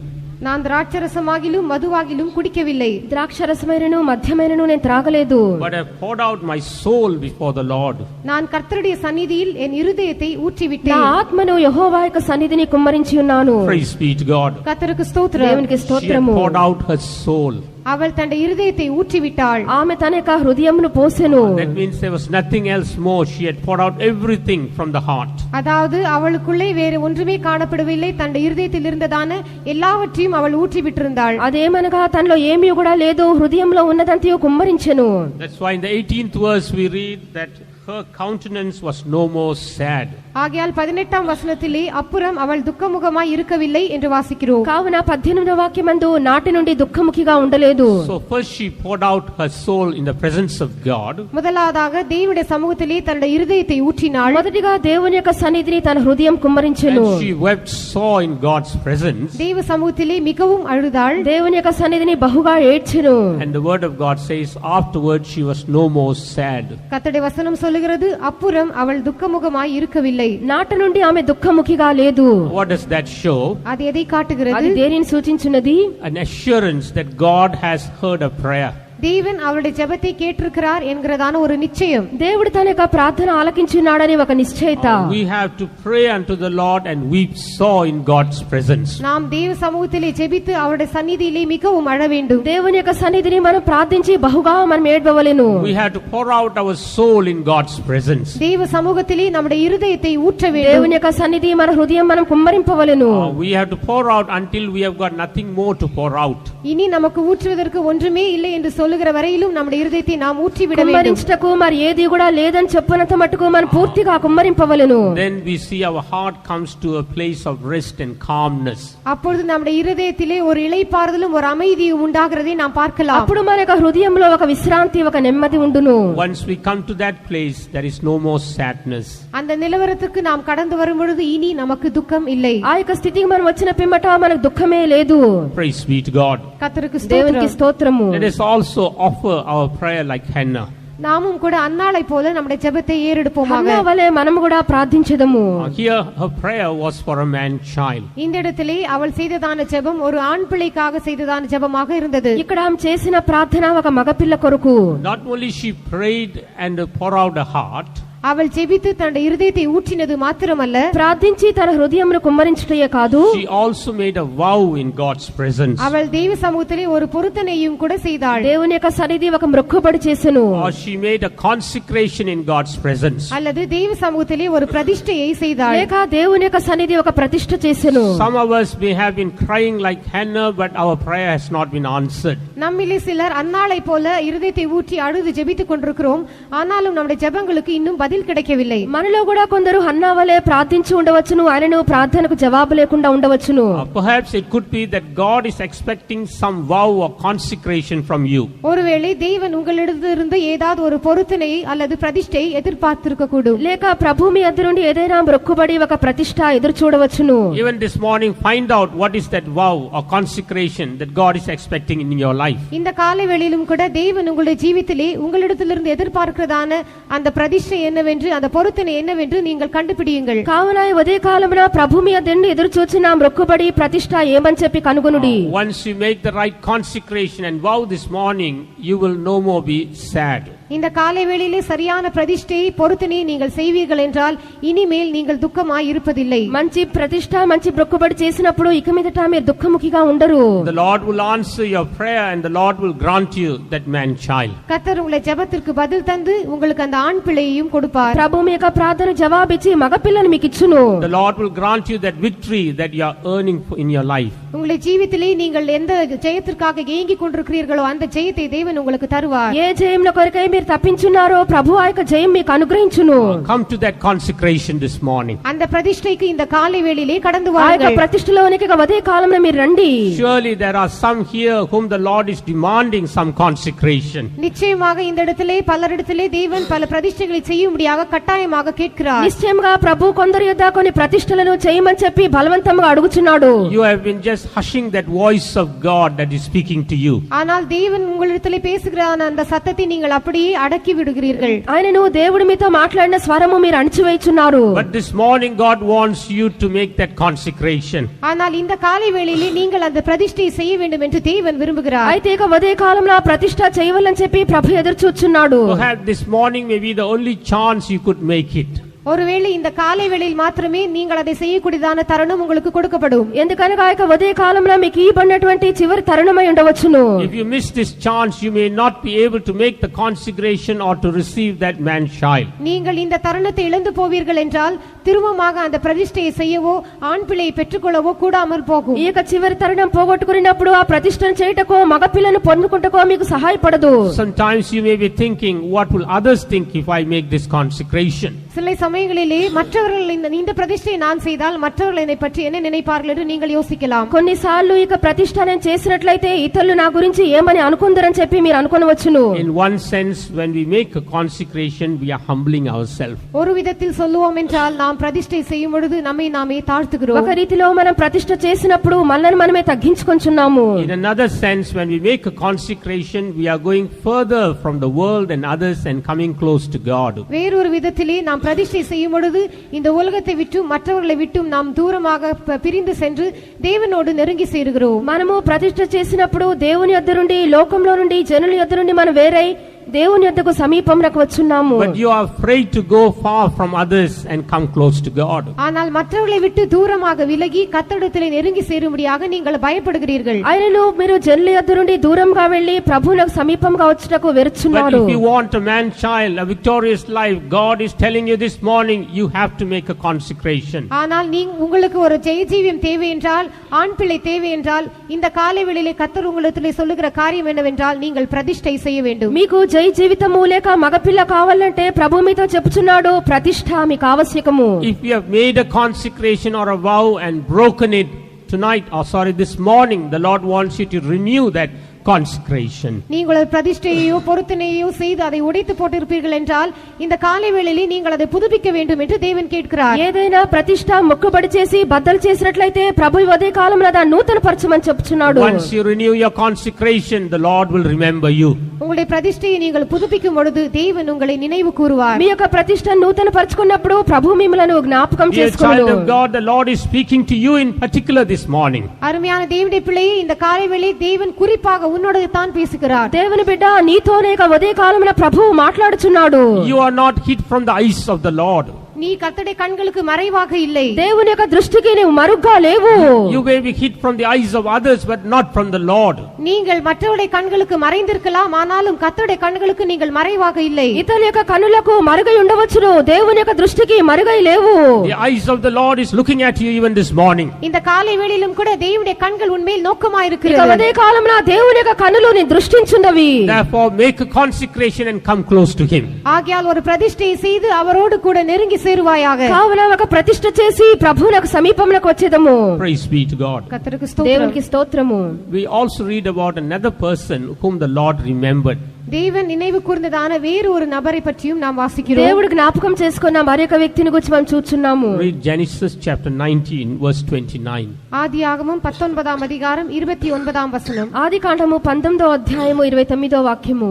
நான் திராட்சரசமாகிலும் மதுவாகிலும் குடிக்கவில்லை. ద్రాక్షరసమైనను మద్యమైనను నేను త్రాగలేదు. But I have poured out my soul before the Lord. நான் கர்த்தருடைய சந்நிதியில் என் இருதயத்தை నా ஊற்றிவிட்டேன். ఆత్మను యెహోవా యొక్క సన్నిధిని కుమ్మరించి ఉన్నాను. Praise be to God. கர்த்தருக்கு ஸ்தோத்திரம். దేవునికి She had స్తోత్రము. poured out her soul. அவள் தன் இருதயத்தை ஊற்றிவிட்டாள். ఆమె తన యొక్క హృదయమును పోసెను. That means there was nothing else more. She had poured out everything from the heart. அதாவது அவளுக்குள்ளே வேறு ஒன்றுமே காணப்படவில்லை. தன் இருதயத்தில் இருந்ததான எல்லாவற்றையும் அவள் ஊற்றி விட்டிருந்தாள். అదేమనగా తనలో ఏమీ కూడా లేదు, హృదయంలో ఉన్నదంతయు కుమ్మరించెను. That's why in the 18th verse we read that her countenance was no more sad. ஆகையால் 18ஆம் வசனத்திலே அப்புறம் அவள் துக்கமுகமாய் இருக்கவில்லை என்று வாசிக்கிறோம். కావున 18వ వాక్యమందు నాటి నుండి దుఃఖముఖిగా ఉండలేదు. So first she poured out her soul in the presence of God. முதலாவதாக தேவனுடைய சமூகத்திலே தன்னுடைய இருதயத்தை ஊற்றினாள். మొదటిగా దేవుని యొక్క సన్నిధిని తన హృదయం కుమ్మరించెను. And she wept sore in God's presence. தேவ சமூகத்திலே மிகவும் அழுதாள். దేవుని యొక్క సన్నిధిని బహుగా ఏడ్చెను. And the word of God says afterwards she was no more sad. கர்த்தருடைய வசனம் சொல்லுகிறது அப்புறம் அவள் துக்கமுகமாய் இருக்கவில்லை. నాట నుండి ఆమె దుఃఖముఖిగా లేదు. What does that show? அது எதை காட்டுகிறது? అది దేనిని సూచించున్నది? An assurance that God has heard a prayer. தேவன் அவளுடைய ஜெபத்தை கேட்டிருக்கிறார் என்கிறதான ஒரு நிச்சயம். దేవుడు తన యొక్క ప్రార్థన ఆలకించున్నాడని ఒక నిశ్చయత. We have to pray unto the Lord and weep sore in God's presence. நாம் தேவ சமூகத்திலே ஜெபித்து அவருடைய சந்நிதியிலே மிகவும் அழ வேண்டும். దేవుని యొక్క సన్నిధిని మనం ప్రార్థించి బహుగా మనం ఏడ్వవలెను. We have to pour out our soul in God's presence. தேவ சமூகத்திலே நம்முடைய இருதயத்தை ஊற்ற வேண்டும். దేవుని యొక్క సన్నిధి మన హృదయం మనం కుమ్మరింపవలెను. We have to pour out until we have got nothing more to pour out. இனி நமக்கு ஊற்றுவதற்கு ஒன்றுமே இல்லை என்று சொல்லுகிற வரையிலும் நம்முடைய இருதயத்தை நாம் ஊற்றி விட வேண்டும். కుమ్మరించుటకు మరి ఏది కూడా లేదని చెప్పనంత మట్టుకు మనం పూర్తిగా కుమ్మరింపవలెను. Then we see our heart comes to a place of rest and calmness. அப்பொழுது நம்முடைய இருதயத்திலே ஒரு இளைப்பாறுதலும் ஒரு அமைதியும் உண்டாகிறதை நாம் பார்க்கலாம். అప్పుడు మన యొక్క హృదయంలో ఒక విశ్రాంతి ఒక నెమ్మది ఉండును. Once we come to that place there is no more sadness. அந்த நிலவரத்துக்கு நாம் கடந்து வரும் பொழுது இனி நமக்கு துக்கம் இல்லை. ఆ యొక్క స్థితికి మనం వచ్చిన పిమ్మట మనకు దుఃఖమే లేదు. Praise be to God. கர்த்தருக்கு దేవునికి ஸ்தோத்திரம். స్తోత్రము. Let us also offer our prayer like Hannah. நாமும் கூட அன்னாளை போல நம்முடைய ஜெபத்தை ஏறெடுப்போமாக. హన్నా వలె మనము కూడా ప్రార్థించెదము. Here her prayer was for a man child. இந்த இடத்திலே அவள் செய்ததான ஜெபம் ஒரு ஆண் பிள்ளைக்காக செய்ததான ஜெபமாக இருந்தது. ఇక్కడ ఆమె చేసిన ప్రార్థన ఒక మగపిల్ల కొరకు. Not only she prayed and poured out her heart, அவள் ஜெபித்து தன்னுடைய இருதயத்தை ஊற்றினது மாத்திரமல்ல, ప్రార్థించి తన హృదయమును కుమ్మరించుటయే కాదు, she also made a vow in God's presence. அவள் தேவ சமூகத்திலே ஒரு பொருத்தனையும் கூட செய்தாள். దేవుని యొక్క సన్నిధి ఒక మ్రొక్కుబడి చేసెను. Or she made a consecration in God's presence. அல்லது தேவ சமூகத்திலே ஒரு பிரதிஷ்டையை செய்தாள். లేక దేవుని యొక్క సన్నిధి ఒక ప్రతిష్ఠ చేసెను. Some of us may have been crying like Hannah, but our prayer has not been answered. நம்மிலே சிலர் அன்னாளை போல இருதயத்தை ஊற்றி அழுது ஜெபித்துக் கொண்டிருக்கிறோம். ஆனாலும் நம்முடைய ஜெபங்களுக்கு இன்னும் பதில் கிடைக்கவில்லை. మనలో కూడా కొందరు హన్నా వలె ప్రార్థించి ఉండవచ్చును, ఆయనను ప్రార్థనకు జవాబు లేకుండా ఉండవచ్చును. Perhaps it could be that God is expecting some vow or consecration from you. ஒருவேளை தேவன் உங்களிடத்திலிருந்து ஏதாவது ஒரு பொருத்தனையை அல்லது பிரதிஷ்டையை எதிர்பார்த்திருக்க கூடும். లేక ప్రభు మీ ఎదురు నుండి ఏదైనా మొక్కుబడి ఒక ప్రతిష్ఠ ఎదురు చూడవచ్చును. Even this morning find out what is that vow or consecration that God is expecting in your life. இந்த காலை வேளையிலும் கூட தேவன் உங்களுடைய ஜீவிதத்திலே உங்களிடத்திலிருந்து எதிர்பார்க்கிறதான அந்த பிரதிஷ்டை என்னவென்று அந்த பொருத்தனை என்னவென்று நீங்கள் கண்டுபிடியுங்கள். కావున ఈ ఉదయ కాలమున ప్రభు మీ ఎదురు ఎదురు చూచిన మొక్కుబడి ప్రతిష్ఠ ఏమని చెప్పి కనుగొనుడి. Once you make the right consecration and vow this morning, you will no more be sad. இந்த காலை வேளையிலே சரியான பிரதிஷ்டையை பொருத்தனையை நீங்கள் செய்வீர்கள் என்றால் இனிமேல் நீங்கள் துக்கமாய் இருப்பதில்லை. మంచి ప్రతిష్ఠ మంచి మొక్కుబడి చేసినప్పుడు ఇక మీదట మీరు దుఃఖముఖిగా ఉండరు. The Lord will answer your prayer and the Lord will grant you that man child. கர்த்தர் உங்களை ஜெபத்திற்கு பதில் தந்து உங்களுக்கு அந்த ஆண் பிள்ளையையும் கொடுப்பார். ప్రభు మీ యొక్క ప్రార్థన జవాబిచ్చి మగపిల్లని మీకు ఇచ్చును. The Lord will grant you that victory that you are earning in your life. உங்களுடைய ஜீவிதத்திலே நீங்கள் எந்த ஜெயத்திற்காக ஏங்கிக் கொண்டிருக்கிறீர்களோ அந்த ஜெயத்தை தேவன் உங்களுக்கு தருவார். ఏ జయముల కొరకై మీరు తప్పించున్నారో ప్రభు ఆ యొక్క జయం మీకు అనుగ్రహించును. Come to that consecration this morning. அந்த பிரதிஷ்டைக்கு இந்த காலை வேளையிலே கடந்து ఆ యొక్క வாருங்கள். ప్రతిష్ఠలోనికి ఉదయ కాలంలో మీరు రండి. Surely there are some here whom the Lord is demanding some consecration. நிச்சயமாக இந்த இடத்திலே பலரிடத்திலே தேவன் பல பிரதிஷ்டைகளை செய்யும்படியாக கட்டாயமாக கேட்கிறார். నిశ్చయంగా ప్రభు కొందరి యొద్ద కొన్ని ప్రతిష్టలను చేయమని చెప్పి బలవంతంగా అడుగుచున్నాడు. You have been just hushing that voice of God that is speaking to you. ஆனால் தேவன் உங்களிடத்திலே பேசுகிற அந்த சத்தத்தை நீங்கள் அப்படியே அடக்கி விடுகிறீர்கள். ఆయనను దేవుడి మీతో మాట్లాడిన స్వరము మీరు అణిచివేయుచున్నారు. But this morning God wants you to make that consecration. ஆனால் இந்த காலை வேளையிலே நீங்கள் அந்த பிரதிஷ்டையை செய்ய வேண்டும் என்று தேவன் விரும்புகிறார். అయితే ఇక ఉదయ కాలంలో ఆ ప్రతిష్ట చేయవలని చెప్పి ప్రభు ఎదురు చూచున్నాడు. Perhaps this morning may be the only chance you could make it. ஒருவேளை இந்த காலை வேளையில் மாத்திரமே நீங்கள் அதை செய்யக்கூடியதான தருணம் உங்களுக்கு கொடுக்கப்படும். ఎందుకనగా ఇక ఉదయ కాలంలో మీకు ఇవ్వబడినటువంటి చివరి తరుణమై ఉండవచ్చును. If you miss this chance, you may not be able to make the consecration or to receive that man's child. நீங்கள் இந்த தருணத்தை இழந்து போவீர்கள் என்றால் திரும்பமாக அந்த பிரதிஷ்டையை செய்யவோ ஆண் பிள்ளையை பெற்றுக்கொள்ளவோ கூடாமல் போகும். ఈ యొక్క చివరి తరుణం పోగొట్టుకున్నప్పుడు ఆ ప్రతిష్టను చేయుటకో మగపిల్లను పొందుకుంటకో మీకు సహాయపడదు. Sometimes you may be thinking, what will others think if I make this consecration? சில சமயங்களிலே மற்றவர்கள் இந்த பிரதிஷ்டையை நான் செய்தால் மற்றவர்கள் என்னை பற்றி என்ன நினைப்பார்கள் என்று நீங்கள் யோசிக்கலாம். కొన్నిసార్లు ఇక ప్రతిష్ట నేను చేసినట్లయితే ఇతరులు నా గురించి ఏమని అనుకుందరని చెప్పి మీరు అనుకోనవచ్చును. In one sense, when we make a consecration, we are humbling ourselves. ஒரு விதத்தில் சொல்லுவோம் என்றால் நாம் பிரதிஷ்டை செய்யும் பொழுது நம்மை நாமே தாழ்த்துகிறோம். ఒక రీతిలో మనం ప్రతిష్ట చేసినప్పుడు మనల్ని మనమే తగ్గించుకొంచున్నాము. In another sense, when we make a consecration, we are going further from the world and others and coming close to God. வேறொரு விதத்திலே நாம் பிரதிஷ்டை செய்யும் பொழுது இந்த உலகத்தை விட்டும் மற்றவர்களை விட்டும் நாம் தூரமாக பிரிந்து சென்று தேவனோடு நெருங்கி சேருகிறோம். మనము ప్రతిష్ట చేసినప్పుడు దేవుని యొద్ద నుండి లోకంలో నుండి జనుల యొద్ద నుండి మనం వేరై దేవుని యొద్దకు సమీపంలోకి వచ్చున్నాము. But you are afraid to go far from others and come close to God. ஆனால் மற்றவர்களை விட்டு தூரமாக விலகி கர்த்தரிடத்திலே நெருங்கி சேரும்படியாக நீங்கள் பயப்படுகிறீர்கள். ఆయనను మీరు జనుల యొద్ద నుండి దూరంగా వెళ్లి ప్రభువునకు సమీపంగా వచ్చుటకు వెరుచున్నారు. But if you want a man child, a victorious life, God is telling you this morning, you have to make a consecration. ஆனால் உங்களுக்கு ஒரு ஜெயஜீவியம் தேவை என்றால் ஆண் பிள்ளை தேவை என்றால் இந்த காலை வேளையிலே கர்த்தர் உங்களிடத்திலே சொல்லுகிற காரியம் என்னவென்றால் நீங்கள் பிரதிஷ்டை செய்ய வேண்டும். మీకు జై జీవితము లేక మగపిల్ల కావాలంటే ప్రభు మీతో చెప్పుచున్నాడు ప్రతిష్ఠ మీకు ఆవశ్యకము. If you have made a consecration or a vow and broken it tonight, or this morning, the Lord wants you to renew that consecration. நீங்கள் பிரதிஷ்டையோ பொருத்தனையோ செய்து அதை உடைத்து போட்டிருப்பீர்கள் என்றால் இந்த காலை வேளையிலே நீங்கள் அதை புதுப்பிக்க வேண்டும் என்று தேவன் கேட்கிறார். ఏదైనా ప్రతిష్ఠ మొక్కుబడి చేసి బద్దలు చేసినట్లయితే ప్రభు ఉదయ కాలంలో దాన్ని నూతనపరచమని చెప్తున్నాడు. Once you renew your consecration, the Lord will remember you. உங்களுடைய பிரதிஷ்டையை நீங்கள் புதுப்பிக்கும் பொழுது தேவன் உங்களை நினைவு கூறுவார். మీ యొక్క ప్రతిష్ఠ నూతనపరచుకున్నప్పుడు ప్రభు మిమ్మల్ని జ్ఞాపకం Dear చేసుకొనును. child of God, the Lord is speaking to you in particular this morning. அருமையான தேவனுடைய பிள்ளையே இந்த காலை வேளையில் தேவன் குறிப்பாக உன்னோடு தான் பேசுகிறார். దేవుని బిడ్డ నీతోనే ఉదయ కాలమున ప్రభువు మాట్లాడుచున్నాడు. You are not hid from the eyes of the Lord. நீ கர்த்தருடைய கண்களுக்கு மறைவாக இல்லை. దేవుని యొక్క దృష్టికి నీవు మరుగ్గా లేవు. You may be hid from the eyes of others, but not from the Lord. நீங்கள் மற்றவருடைய கண்களுக்கு மறைந்திருக்கலாம், ஆனாலும் கர்த்தருடைய கண்களுக்கு நீங்கள் மறைவாக இல்லை. ఇతరుల యొక్క కన్నులకు మరుగై ఉండవచ్చును, దేవుని యొక్క దృష్టికి మరుగై లేవు. The eyes of the Lord is looking at you even this morning. இந்த காலை வேளையிலும் கூட தேவனுடைய கண்கள் உன்மேல் நோக்கமாயிருக்கிறது. ఉదయ కాలమున దేవుని యొక్క కన్నులు నీ దృష్టించున్నవి. Therefore make a consecration and come close to him. ஆகையால் ஒரு பிரதிஷ்டையை செய்து அவரோடு கூட நெருங்கி சேருவாயாக. కావున ఒక ప్రతిష్ఠ చేసి ప్రభువునకు సమీపంలోకి వచ్చేదము. Praise be to God. కర్తருக்கு స్తోత్రం. దేవునికి స్తోత్రము. We also read about another person whom the Lord remembered. தேவன் நினைவு கூர்ந்ததான வேறு ஒரு நபரை பற்றியும் நாம் வாசிக்கிறோம். దేవుడు జ్ఞాపకం చేసుకున్న మరొక వ్యక్తిని గురించి మనం చూస్తున్నాము. Read Genesis chapter 19 verse 29. ஆதியாகமம் 19ஆம் அதிகாரம் 29ஆம் வசனம். ఆదికాండము 19వ అధ్యాయము 29వ వాక్యము.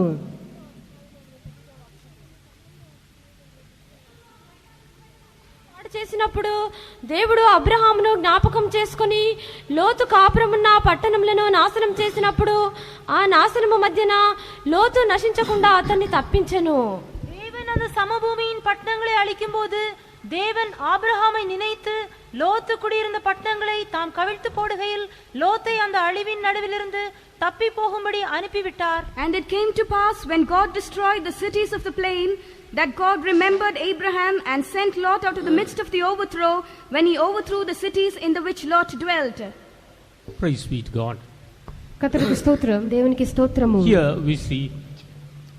చేసినప్పుడు దేవుడు అబ్రహామును జ్ఞాపకం చేసుకుని లోతు కాపురమున్న పట్టణములను నాశనం చేసినప్పుడు ఆ నాశనము మధ్యన లోతు నశించకుండా అతన్ని తప్పించెను. தேவன் அந்த சமபூமியின் பட்டணங்களை அழிக்கும் போது தேவன் ஆபிரகாமை நினைத்து லோத்து குடியிருந்த பட்டணங்களை தாம் கவிழ்த்து போடுகையில் லோத்தை அந்த அழிவின் நடுவிலிருந்து தப்பி போகும்படி அனுப்பிவிட்டார். And it came to pass when God destroyed the cities of the plain that God remembered Abraham and sent Lot out of the midst of the overthrow when he overthrew the cities in the which Lot dwelt. Praise be to God. கர்த்தருக்கு స్తోత్రం. దేవునికి స్తోత్రము. Here we see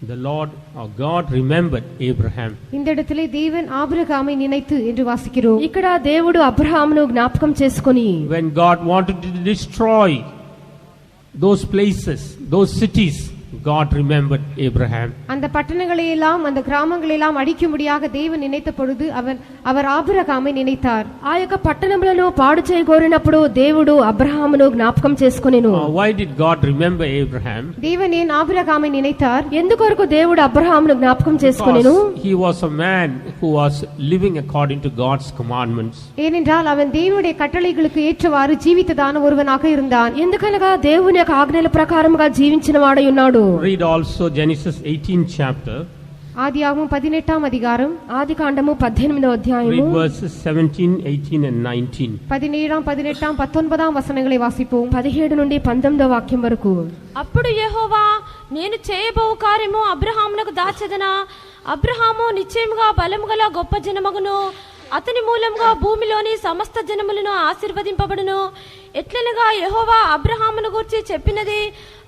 the Lord or God remembered Abraham. இந்த இடத்திலே தேவன் ஆபிரகாமை நினைத்து என்று வாசிக்கிறோம். ఇక్కడ దేవుడు అబ్రహామును జ్ఞాపకం చేసుకొని When God wanted to destroy those places, those cities, God remembered Abraham. அந்த பட்டணங்களை எல்லாம் அந்த கிராமங்களை எல்லாம் அழிக்கும்படியாக தேவன் நினைத்த பொழுது அவர் ஆபிரகாமை நினைத்தார். ఆ యొక్క పట్టణములను పాడు చేయగోరినప్పుడు దేవుడు అబ్రహామును జ్ఞాపకం చేసుకొనెను. Why did God remember Abraham? தேவன் ஏன் ஆபிரகாமை நினைத்தார்? ఎందుకొరకు దేవుడు అబ్రహామును జ్ఞాపకం చేసుకొనెను? He was a man who was living according to God's commandments. ஏனென்றால் அவன் தேவனுடைய கட்டளைகளுக்கு ஏற்றவாறு ஜீவித்ததான ஒருவனாக இருந்தான். ఎందుకనగా దేవుని యొక్క ఆజ్ఞల ప్రకారముగా జీవించిన వాడై ఉన్నాడు. Read also Genesis 18 chapter. ஆதியாகமம் 18ஆம் அதிகாரம் ఆది కాండము 18వ అధ్యాయము Read verses 17, 18 and 19. 17, 18, 19 వచనங்களை వాసిపోం. 17 నుండి 19వ వాక్యం వరకు. అప్పుడు యెహోవా, నేను చేయబోవు కార్యము అబ్రహామునకు దాచెదనా? అబ్రహాము నిశ్చయముగా బలము గల గొప్ప జనమగును, అతని మూలంగా భూమిలోని సమస్త జనములను ఆశీర్వదింపబడును. ఎట్లనగా యెహోవా అబ్రహామును గూర్చి చెప్పినది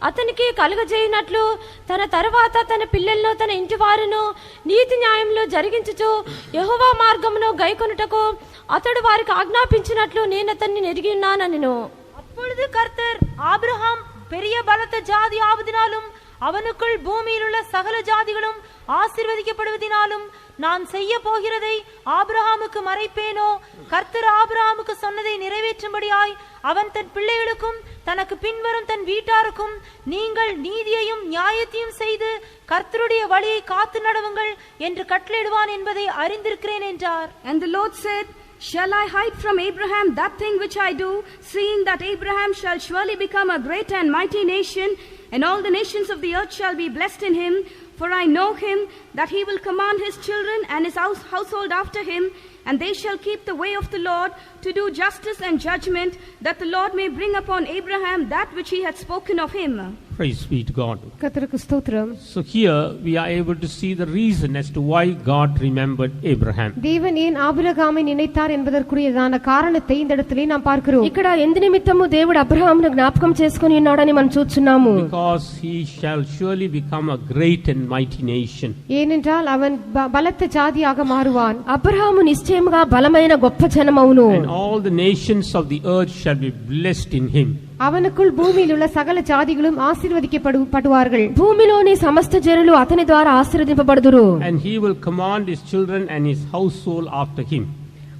అతనికి కలుగజేయునట్లు తన తరువాత తన పిల్లలను తన ఇంటి వారును నీతి న్యాయములు జరిగించుచు యెహోవా మార్గమును గైకొనుటకు అతడు వారికి ఆజ్ఞాపించినట్లు నేను అతన్ని నెరిగి ఉన్నానెను. அப்பொழுது கர்த்தர் ஆபிரகாம் பெரிய பலத்த ஜாதி ஆவதினாலும் அவனுக்குள் பூமியில் உள்ள சகல ஜாதிகளும் ஆசீர்வதிக்கப்படுவதினாலும் நான் செய்ய போகிறதை ஆபிரகாமுக்கு மறைப்பேனோ? கர்த்தர் ஆபிரகாமுக்கு சொன்னதை நிறைவேற்றும்படியாய் அவன் தன் பிள்ளைகளுக்கும் தனக்கு பின்வரும் தன் வீட்டாருக்கும் நீங்கள் நீதியையும் நியாயத்தையும் செய்து கர்த்தருடைய வழியை காத்து நடவுங்கள் என்று கட்டளையிடுவான் என்பதை அறிந்திருக்கிறேன் என்றார். And the Lord said, Shall I hide from Abraham that thing which I do, seeing that Abraham shall surely become a great and mighty nation, and all the nations of the earth shall be blessed in him? For I know him, that he will command his children and his household after him, and they shall keep the way of the Lord, to do justice and judgment, that the Lord may bring upon Abraham that which he had spoken of him. Praise be to God. கர்த்தருக்கு ஸ்தோத்திரம். So here we are able to see the reason as to why God remembered Abraham. தேவன் ஏன் ஆபிரகாமை நினைத்தார் என்பதற்குரியதான காரணத்தை இந்த இடத்திலே நாம் பார்க்கிறோம். ఇక్కడ ఎందు నిమిత్తము దేవుడు అబ్రహామును జ్ఞాపకం చేసుకొని ఉన్నాడని మనం చూస్తున్నాము. Because he shall surely become a great and mighty nation. ஏனென்றால் அவன் பலத்த ஜாதியாக மாறுவான். అబ్రహాము నిశ్చయముగా బలమైన గొప్ప జనమవును. And all the nations of the earth shall be blessed in him. அவனுக்குள் பூமியில் உள்ள சகல ஜாதிகளும் ஆசீர்வதிக்கப்படுவார்கள். భూమిలోని సమస్త జనులు అతని ద్వారా ఆశీర్వదింపబడుదురు. And he will command his children and his household after him.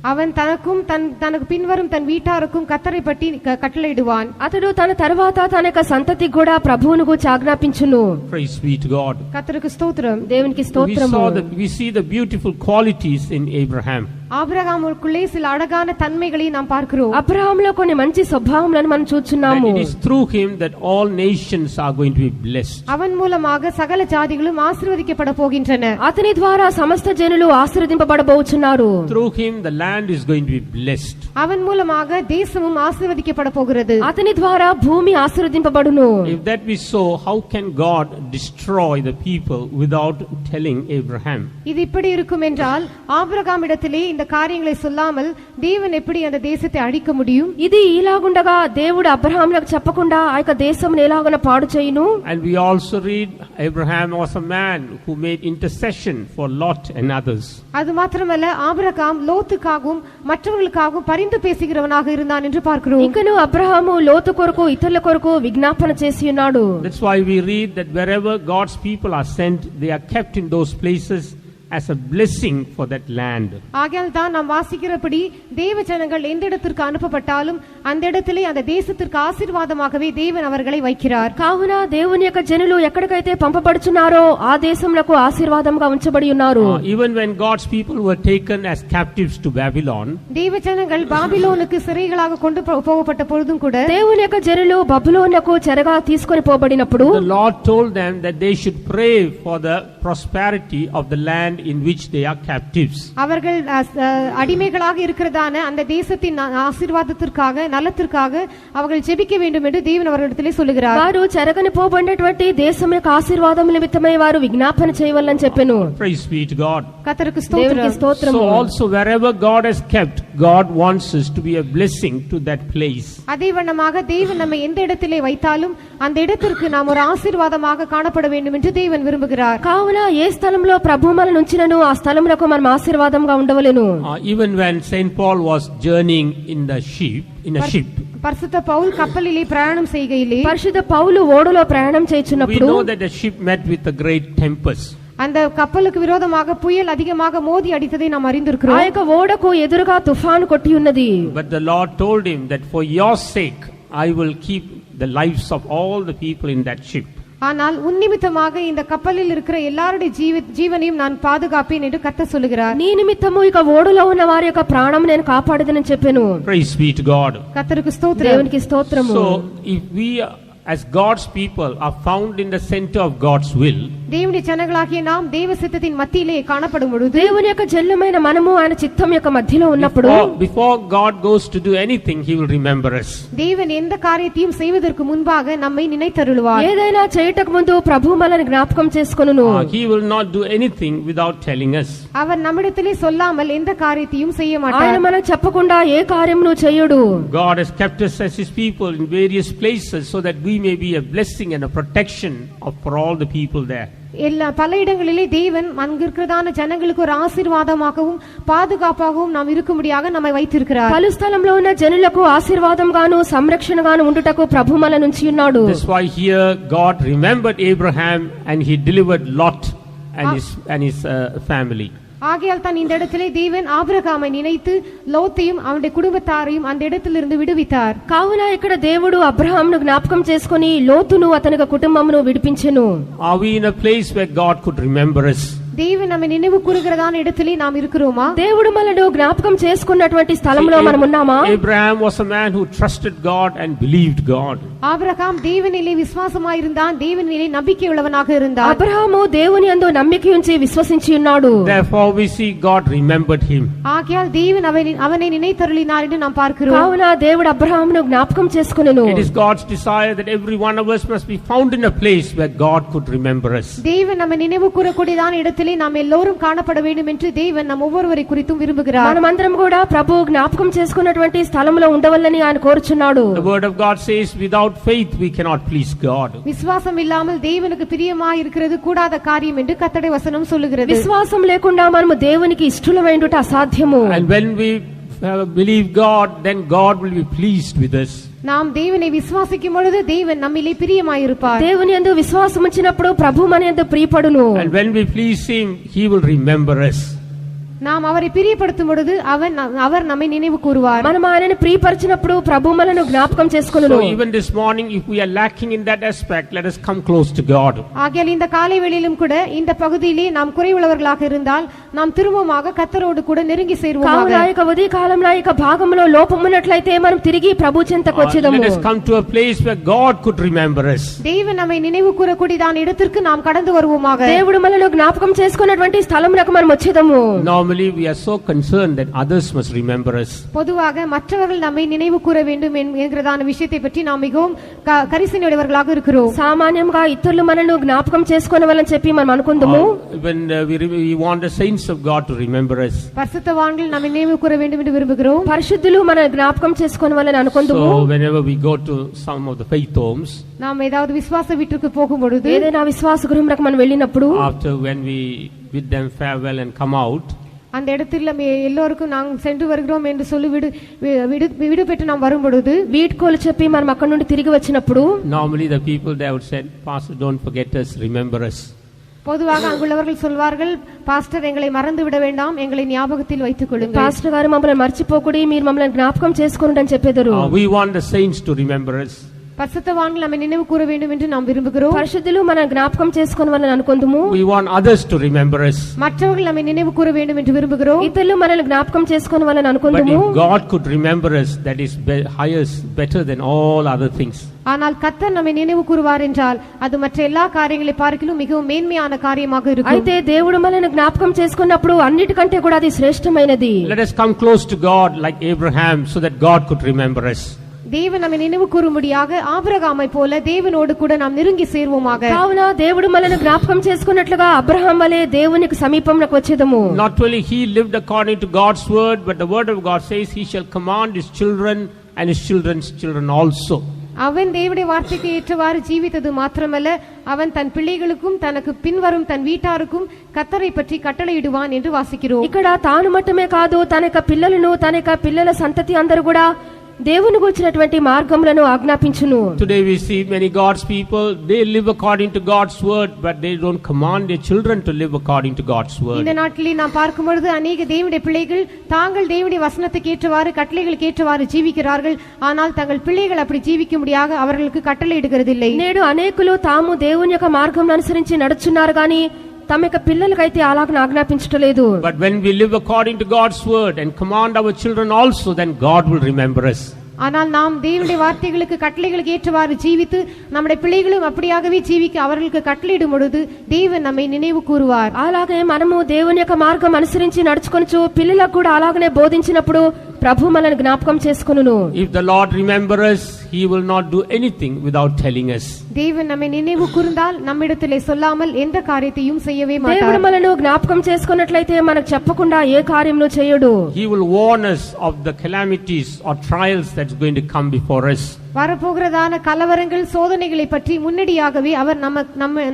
அவன் தனக்கும் தனக்கு பின்வரும் தன் வீட்டாருக்கும் கர்த்தரை பற்றி கட்டளையிடுவான். అతడు తన తర్వాత తన యొక్క సంతతికి కూడా ప్రభువును గూర్చి ఆజ్ఞాపించును. Praise be to God. கர்த்தருக்கு ஸ்தோத்திரம். దేవునికి స్తోత్రము. We see the beautiful qualities in Abraham. ஆபிரகாமுக்குள்ளே சில அழகான தன்மைகளை நாம் பார்க்கிறோம். అబ్రహాములో కొన్ని మంచి స్వభావములను మనం చూస్తున్నాము. It is through him that all nations are going to be blessed. அவன் மூலமாக சகல ஜாதிகளும் ஆசீர்வதிக்கப்பட போகின்றன. అతని ద్వారా సమస్త జనులు ఆశీర్వదింపబడబోచున్నారు. Through him the land is going to be blessed. அவன் மூலமாக தேசமும் ஆசீர்வதிக்கப்பட போகிறது. అతని ద్వారా భూమి ఆశీర్వదింపబడును. If that be so, how can God destroy the people without telling Abraham? இது இப்படி இருக்கும் என்றால் ஆபிரகாமிடத்திலே இந்த காரியங்களை சொல்லாமல் தேவன் எப்படி அந்த தேசத்தை அழிக்க முடியும்? ఇది ఇలాగుండగా దేవుడు అబ్రహాములకు చెప్పకుండా ఆ యొక్క దేశమును ఎలాగన పాడు చేయును? And we also read Abraham was a man who made intercession for Lot and others. அது மாத்திரமல்ல ஆபிரகாம் லோத்துக்காகவும் மற்றவர்களுக்காகவும் பரிந்து பேசுகிறவனாக இருந்தான் என்று பார்க்கிறோம். ఇంకను అబ్రహాము లోతు కొరకు ఇతరుల కొరకు విజ్ఞాపన చేసి ఉన్నాడు. That's why we read that wherever God's people are sent, they are kept in those places as a blessing for that land. ஆகையால் தான் நாம் வாசிக்கிறபடி தேவ ஜனங்கள் எந்த இடத்திற்கு அனுப்பப்பட்டாலும் அந்த இடத்திலே அந்த தேசத்திற்கு ஆசீர்வாதமாகவே தேவன் அவர்களை வைக்கிறார். కావున దేవుని యొక్క జనులు ఎక్కడికైతే పంపబడుచున్నారో ఆ దేశములకు ఆశీర్వాదంగా ఉంచబడి ఉన్నారు. Even when God's people were taken as captives to Babylon, தேவ ஜனங்கள் பாபிலோனுக்கு சிறைகளாக கொண்டு போகப்பட்ட பொழுதும் கூட దేవుని యొక్క జనులు బబులోనుకు చెరగా తీసుకొని పోబడినప్పుడు the Lord told them that they should pray for the prosperity of the land in which they are captives. அவர்கள் அடிமைகளாக இருக்கிறதான அந்த தேசத்தின் ஆசீர்வாதத்திற்காக நலத்திற்காக அவர்கள் ஜெபிக்க வேண்டும் என்று தேவன் அவர்களிடத்திலே சொல்லுகிறார். వారు చెరగని పోబడినటువంటి దేశం యొక్క ఆశీర్వాదం నిమిత్తమై వారు విజ్ఞాపన చేయవలెని చెప్పెను. Praise be to God. கர்த்தருக்கு దేవునికి ஸ்தோத்திரம். స్తోత్రము. So also wherever God has kept, God wants us to be a blessing to that place. அதே வண்ணமாக தேவன் நம்மை எந்த இடத்திலே வைத்தாலும் அந்த இடத்திற்கு நாம் ஒரு ஆசீர்வாதமாக காணப்பட வேண்டும் என்று தேவன் விரும்புகிறார். కావున ఏ స్థలంలో ప్రభువు మనల్ని ఉంచినను ఆ స్థలములకు మనం ఆశీర్వాదంగా ఉండవలెను. Even when Saint Paul was journeying in a ship, பரிசுத்த பவுல் கப்பலிலே பிரயாணம் செய்கையிலே పరిశుద్ధ పౌలు ఓడలో ప్రయాణం we చేయుచున్నప్పుడు know that the ship met with a great tempest. அந்த கப்பலுக்கு விரோதமாக புயல் அதிகமாக மோதி அடித்ததை நாம் ఆ அறிந்திருக்கிறோம். యొక్క ఓడకు ఎదురుగా తుఫాను కొట్టి ఉన్నది. But the Lord told him that for your sake I will keep the lives of all the people in that ship. ஆனால் உன்னிமித்தமாக இந்த கப்பலில் இருக்கிற எல்லாருடைய ஜீவனையும் நான் பாதுகாப்பேன் என்று கர்த்தர் சொல்லுகிறார். నీ నిమిత్తము ఇక ఓడలో ఉన్న వారి యొక్క ప్రాణం నేను కాపాడదనని చెప్పెను. Praise be to God. கர்த்தருக்கு ஸ்தோத்திரம். దేవునికి స్తోత్రము. So if we as God's people are found in the center of God's will, దేవుని జనగలాగియ நாம் దేవ సిద్ధத்தின் మధ్యలో కాణపடும் పొழுது దేవుని యొక్క జల్లమైన మనము ఆయన చిత్తం యొక్క మధ్యలో ఉన్నప్పుడు before God goes to do anything, he will remember us. தேவன் எந்த காரியத்தையும் செய்வதற்கு முன்பாக நம்மை நினைத்தருளுவார். ఏదైనా చేయటకు ముందు ప్రభు మనల్ని జ్ఞాపకం చేసుకొనును. He will not do anything without telling us. அவர் நம்மிடத்திலே சொல்லாமல் எந்த காரியத்தையும் செய்ய மாட்டார். ఆయన మనకు చెప్పకుండా ఏ కార్యమును చేయడు. God has kept us as his people in various places so that we may be a blessing and a protection for all the people there. எல்லா பல இடங்களிலே தேவன் அங்கிருக்கிறதான ஜனங்களுக்கு ஒரு ஆசீர்வாதமாகவும் பாதுகாப்பாகவும் நாம் இருக்கும்படியாக நம்மை வைத்திருக்கிறார். పలు స్థలంలో ఉన్న జనులకు ఆశీర్వాదంగాను సంరక్షణగాను ఉండుటకు ప్రభు మనల్ని ఉంచి ఉన్నాడు. That's why here God remembered Abraham and he delivered Lot and his family. ஆகையால் தான் இந்த இடத்திலே தேவன் ஆபிரகாமை நினைத்து லோத்தையும் அவனுடைய குடும்பத்தாரையும் அந்த இடத்திலிருந்து விடுவித்தார். కావున ఇక్కడ దేవుడు అబ్రహామును జ్ఞాపకం చేసుకొని లోతును అతని కుటుంబమును విడిపించెను. Are we in a place where God could remember us? தேவன் நம்மை நினைவு கூறுகிறதான இடத்திலே நாம் இருக்கிறோமா? దేవుడు మనల్ని జ్ఞాపకం చేసుకున్నటువంటి స్థలంలో మనం ఉన్నామా? Abraham was a man who trusted God and believed God. Abraham தேவனிலே விசுவாசமாயிருந்தான், தேவனிலே நம்பிக்கையுள்ளவனாக இருந்தார். అబ్రహాము దేవుని యందు నమ్మిక ఉంచి విశ్వసించి ఉన్నాడు. Therefore we see God remembered him. ஆகையால் தேவன் அவனை நினைத்தருளினார் என்று நாம் பார்க்கிறோம். కావున దేవుడు అబ్రహామును జ్ఞాపకం చేసుకొనెను. It is God's desire that every one of us must be found in a place where God could remember us. தேவன் நம்மை நினைவு கூறக்கூடியதான இடத்திலே நாம் எல்லோரும் காணப்பட வேண்டும் என்று தேவன் நம் ஒவ்வொருவரை குறித்தும் விரும்புகிறார். మనమందరం కూడా ప్రభు జ్ఞాపకం చేసుకున్నటువంటి స్థలంలో ఉండవల్లని ఆయన కోరుచున్నాడు. The word of God says without faith we cannot please God. விசுவாசம் இல்லாமல் தேவனுக்கு பிரியமாய் இருக்கிறது கூடாத காரியம் என்று கர்த்தருடைய வசனம் சொல்லுகிறது. విశ్వాసం లేకుండా మనము దేవునికి ఇష్టలమైండుట అసాధ్యము. And when we believe God, then God will be pleased with us. நாம் தேவனை விசுவாசிக்கும் பொழுது தேவன் நம்மிலே பிரியமாயிருப்பார். దేవుని యందు విశ్వాసం ఉంచినప్పుడు ప్రభు మన యందు ప్రియపడును. And when we please him, he will remember us. நாம் அவரை பிரியப்படுத்தும் பொழுது அவர் நம்மை நினைவு கூறுவார். మనం ఆయనను ప్రియపరిచినప్పుడు ప్రభు మనను జ్ఞాపకం చేసుకొనును. So even this morning, if we are lacking in that aspect, let us come close to God. ஆகையால் இந்த காலை வேளையிலும் கூட இந்த பகுதியிலே நாம் குறைவுள்ளவர்களாக இருந்தால் நாம் திரும்பமாக கர்த்தரோடு கூட நெருங்கி சேருவோமாக. కావున ఈ ఉదయ కాలంలో ఈ భాగంలో లోపం ఉన్నట్లయితే మనం తిరిగి ప్రభు చెంతకు వచ్చేదము. Let us come to a place where God could remember us. தேவன் நம்மை நினைவு கூறக்கூடியதான இடத்திற்கு நாம் கடந்து வருவோமாக. దేవుడు మనల్ని జ్ఞాపకం చేసుకున్నటువంటి స్థలమునకు మనం వచ్చేదము. Normally we are so concerned that others must remember us. பொதுவாக மற்றவர்கள் நம்மை நினைவு கூற வேண்டும் என்கிறதான விஷயத்தை பற்றி நாம் மிகவும் கரிசனையுடையவர்களாக இருக்கிறோம். సామాన్యంగా ఇతరులు మనల్ని జ్ఞాపకం చేసుకోవాలని చెప్పి మనం అనుకుందాము. When we want the saints of God to remember us. பரிசுத்தவான்கள் நம்மை நினைவு கூற வேண்டும் என்று விரும்புகிறோம். పరిశుద్ధులు మన జ్ఞాపకం చేసుకోవాలని అనుకుందాము. So whenever we go to some of the faith homes, நாம் ஏதாவது விசுவாச வீட்டுக்கு போகும் பொழுது, ఏదైనా విశ్వాస గృహమునకు మనం వెళ్ళినప్పుడు, after when we bid them farewell and come out, அந்த இடத்துல எல்லோருக்கும் நாங்கள் சென்று வருகிறோம் என்று சொல்லி விடு பெற்று நாம் வரும் பொழுது వీడ్కోలు చెప్పి మనం అక్కడి నుండి తిరిగి వచ్చినప్పుడు, normally the people there would say, Pastor, don't forget us, remember us. பொதுவாக அங்குள்ளவர்கள் சொல்வார்கள், பாஸ்டர் எங்களை மறந்து விட வேண்டாம், எங்களை ஞாபகத்தில் வைத்துக் கொள்ளுங்கள். పాస్టర్ గారు మమ్మల్ని మర్చిపోకుడి, మీరు మమ్మల్ని జ్ఞాపకం చేసుకోండి అని చెప్పేదారు. We want the saints to remember us. பரிசுத்தவான்கள் நம்மை நினைவு கூற வேண்டும் என்று நாம் விரும்புகிறோம். పరిశుద్ధులు మన జ్ఞాపకం చేసుకోవాలని అనుకుందాము. We want others to remember us. மற்றவர்கள் நம்மை நினைவு கூற வேண்டும் என்று விரும்புகிறோம். ఇతరులు మనల్ని జ్ఞాపకం చేసుకోవాలని But అనుకుందాము. if God could remember us, that is highest, better than all other things. ஆனால் கர்த்தர் நம்மை நினைவு கூறுவார் என்றால் அது மற்ற எல்லா காரியங்களை பார்க்கிலும் மிகவும் மேன்மையான காரியமாக இருக்கும். అయితే దేవుడు మనల్ని జ్ఞాపకం చేసుకున్నప్పుడు అన్నిటికంటే కూడా అది శ్రేష్టమైనది. Let us come close to God like Abraham so that God could remember us. தேவன் நம்மை நினைவு கூறும்படியாக ஆபிரகாமை போல தேவனோடு கூட நாம் நெருங்கி சேர்வோமாக. కావున దేవుడు మనల్ని జ్ఞాపకం చేసుకున్నట్లుగా అబ్రహాం వలె దేవునికి సమీపంలోకి వచ్చేదము. Not only he lived according to God's word, but the word of God says he shall command his children and his children's children also. அவன் தேவனுடைய வார்த்தைக்கு ஏற்றவாறு ஜீவித்தது மாத்திரமல்ல, அவன் தன் பிள்ளைகளுக்கும் தனக்கு பின்வரும் தன் வீட்டாருக்கும் கர்த்தரை பற்றி கட்டளையிடுவான் என்று வாசிக்கிறோம். ఇక్కడ తాను మట్టమే కాదు, తన యొక్క పిల్లలను, తన యొక్క పిల్లల సంతతి అందరూ కూడా దేవుని గురించినటువంటి మార్గములను ఆజ్ఞాపించును. Today we see many God's people, they live according to God's word, but they don't command their children to live according to God's word. இந்த நாட்களில் நாம் பார்க்கும் பொழுது அநேக தேவனுடைய பிள்ளைகள் தாங்கள் தேவனுடைய வசனத்துக்கு ஏற்றவாறு கட்டளைகளுக்கு ஏற்றவாறு ஜீவிக்கிறார்கள். ஆனால் தங்கள் பிள்ளைகள் அப்படி ஜீவிக்கும்படியாக அவர்களுக்கு கட்டளையிடுகிறதில்லை. నేడు అనేకులు తాము దేవుని యొక్క మార్గం అనుసరించి నడుచున్నారు గాని తమ యొక్క పిల్లలకైతే అలాగ ఆజ్ఞాపించట్లేదు. But when we live according to God's word and command our children also, then God will remember us. ஆனால் நாம் தேவனுடைய வார்த்தைகளுக்கு கட்டளைகளுக்கு ஏற்றவாறு ஜீவித்து நம்முடைய பிள்ளைகளும் அப்படியாகவே ஜீவிக்க அவர்களுக்கு கட்டளையிடும் பொழுது தேவன் நம்மை நினைவு கூறுவார். అలాగే మనము దేవుని యొక్క మార్గం అనుసరించి నడుచుకొనుచు పిల్లలకు కూడా అలాగనే బోధించినప్పుడు ప్రభు మనల్ని జ్ఞాపకం చేసుకొనును. If the Lord remember us, he will not do anything without telling us. தேவன் நம்மை நினைவு கூர்ந்தால் நம்மிடத்திலே சொல்லாமல் எந்த காரியத்தையும் செய்யவே மாட்டார். దేవుడు మనల్ని జ్ఞాపకం చేసుకున్నట్లయితే మనకు చెప్పకుండా ఏ కార్యమును చేయడు. He will warn us of the calamities or trials that's going to come before us. வரப்போகிறதான கலவரங்கள் சோதனைகளை பற்றி முன்னடியாகவே அவர்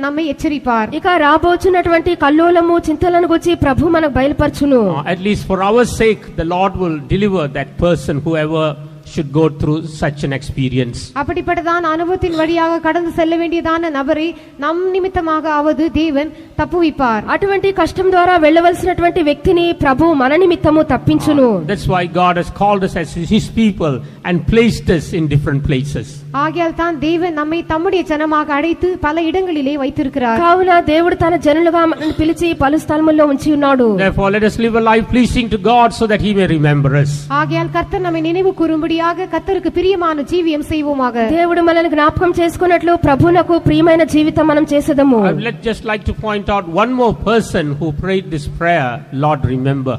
நம்மை எச்சரிப்பார். ఇక రాబోచున్నటువంటి కల్లోలము చింతలను గురించి ప్రభు మనకు బయలుపరచును. At least for our sake, the Lord will deliver that person, whoever should go through such an experience. அப்படிப்பட்டதான அனுபவத்தின் வழியாக கடந்து செல்ல வேண்டியதான நபரை நம் நிமித்தமாக ஆவது தேவன் தப்புவிப்பார். అటువంటి కష్టం ద్వారా వెళ్ళవలసినటువంటి వ్యక్తిని ప్రభు మన నిమిత్తము తప్పించును. That's why God has called us as his people and placed us in different places. ஆகையால் தான் தேவன் நம்மை தம்முடைய ஜனமாக அழைத்து பல இடங்களிலே வைத்திருக்கிறார். కావున దేవుడు తన జనులుగా మనల్ని పిలిచి పలు స్థలముల్లో ఉంచి ఉన్నాడు. Therefore let us live a life pleasing to God so that he may remember us. ஆகையால் கர்த்தர் நம்மை நினைவு கூறும்படியாக கர்த்தருக்கு பிரியமான ஜீவியம் செய்வோமாக. దేవుడు మనల్ని జ్ఞాపకం చేసుకున్నట్లు ప్రభువునకు ప్రియమైన జీవితం మనం చేసేదము. I would just like to point out one more person who prayed this prayer, Lord remember.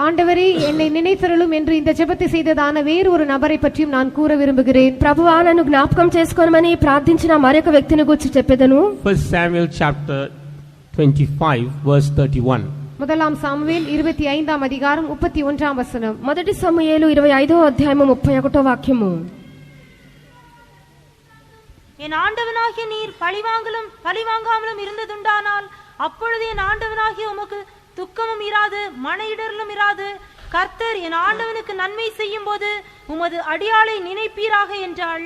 ஆண்டவரே என்னை நினைத்தருளும் என்று இந்த ஜெபத்தை செய்ததான வேறு ஒரு நபரை பற்றியும் நான் கூற விரும்புகிறேன். ప్రభువా నన్ను జ్ఞాపకం చేసుకోమని ప్రార్థించిన మరొక వ్యక్తిని గురించి చెప్పెదను. 1 Samuel chapter 25 verse 31. முதலாம் சாமுவேல் 25ஆம் அதிகாரம் 31ஆம் வசனம். మొదటి సమూయేలు 25వ అధ్యాయము 31వ వాక్యము. என் ஆண்டவனாகிய நீர் பழிவாங்காமலும் இருந்ததுண்டானால் அப்பொழுது என் ஆண்டவனாகிய உமக்கு துக்கமும் இராது மனையிடர்களும் இராது. கர்த்தர் என் ஆண்டவனுக்கு நன்மை செய்யும் போது உமது அடியாளை நினைப்பீராக என்றாள்.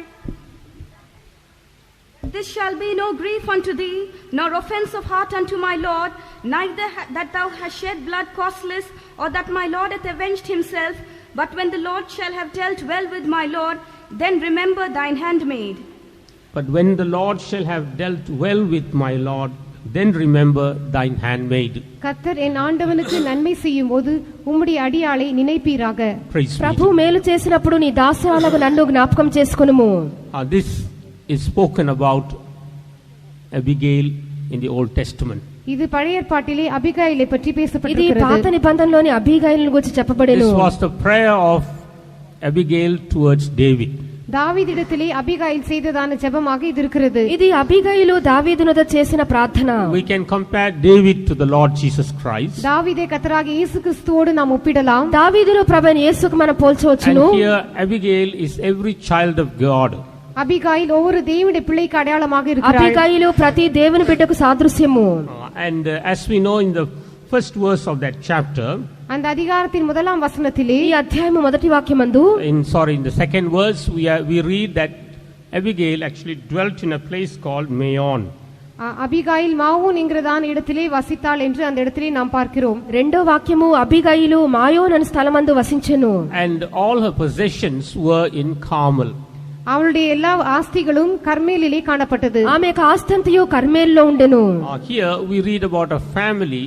This shall be no grief unto thee, nor offense of heart unto my Lord, neither that thou hast shed blood causeless, or that my Lord hath avenged himself. But when the Lord shall have dealt well with my Lord, then remember thine handmaid. But when the Lord shall have dealt well with my Lord, then remember thine handmaid. கர்த்தர் என் ஆண்டவனுக்கு நன்மை செய்யும்போது உம்முடைய அடியாளை நினைப்பீராக. ప్రభు మేలు చేసినప్పుడు నీ దాసురాలకు నన్ను జ్ఞాపకం చేసుకొనుము. This is spoken about Abigail in the Old Testament. இது பழைய ஏற்பாட்டிலே அபிகாயிலை பற்றி ఇది பேசப்பட்டிருக்கிறது. పాత నిబంధనలోని అబీగయీలును గురించి చెప్పబడెను. This was the prayer of Abigail towards David. தாவீதிடத்திலே அபிகாயில் செய்ததான ஜெபமாக இது இருக்கிறது. ఇది అబీగయీలు దావీదునొద్ద చేసిన ప్రార్థన. We can compare David to the Lord Jesus Christ. தாவீதை கர்த்தராகிய இயேசு கிறிஸ்துவோடு நாம் ஒப்பிடலாம். దావీదును ప్రభువైన యేసుకు మనం పోల్చవచ్చును. And here Abigail is every child of God. Abigail ஒவ்வொரு தேவனுடைய பிள்ளைக்கு அடையாளமாக இருக்கிறாள். అబీగయీలు ప్రతి దేవుని బిడ్డకు సాదృశ్యము. And as we know in the first verse of that chapter, அந்த அதிகாரத்தின் முதலாம் வசனத்திலே ఈ అధ్యాయము మొదటి వాక్యమందు in the second verse we read that Abigail actually dwelt in a place called Maon. Abigail Maon என்கிறதான இடத்திலே வசித்தாள் என்று அந்த இடத்திலே நாம் பார்க்கிறோம். రెండో వాక్యము అబీగయీలు మాయోన్ అనే స్థలమందు వసించెను. And all her possessions were in Carmel. அவளுடைய எல்லா ஆஸ்திகளும் கர்மேலிலே காணப்பட்டது. ఆమె యొక్క ఆస్తంతయు కర్మేలులో ఉండెను. Here we read about a family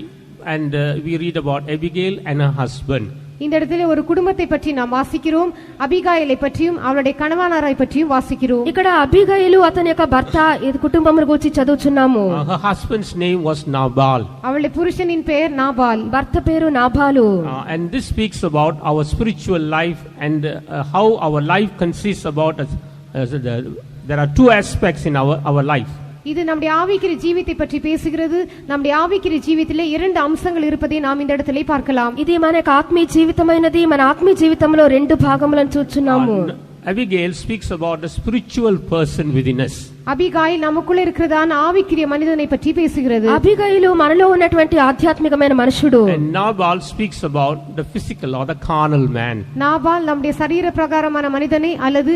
and we read about Abigail and her husband. இந்த இடத்திலே ஒரு குடும்பத்தை பற்றி நாம் வாசிக்கிறோம். அபிகாயிலை பற்றியும் அவளுடைய கணவனாரை பற்றியும் வாசிக்கிறோம். ఇక్కడ అబీగయీలు అతని యొక్క భర్త ఈ కుటుంబమును గురించి చదువుచున్నాము. Her husband's name was Nabal. அவளுடைய புருஷனின் பெயர் நாபால். భర్త పేరు నాబాలు. And this speaks about our spiritual life and how our life consists about there are two aspects in our life. இது நம்முடைய ஆவிக்குரிய ஜீவித்தை பற்றி பேசுகிறது. நம்முடைய ஆவிக்குரிய ஜீவிதத்திலே இரண்டு அம்சங்கள் இருப்பதை நாம் இந்த இடத்திலே பார்க்கலாம். ఇది మన ఆత్మీయ జీవితమైనది. మన ఆత్మీయ జీవితంలో రెండు భాగములను చూస్తున్నాము. Abigail speaks about the spiritual person within us. Abigail நமக்குள்ள இருக்கிறதான ஆவிக்குரிய மனிதனை பற்றி பேசுகிறது. అబీగయీలు మనలో ఉన్నటువంటి ఆధ్యాత్మికమైన మనుషుడు. And Nabal speaks about the physical or the carnal man. Nabal நம்முடைய சரீர பிரகாரமான மனிதனை அல்லது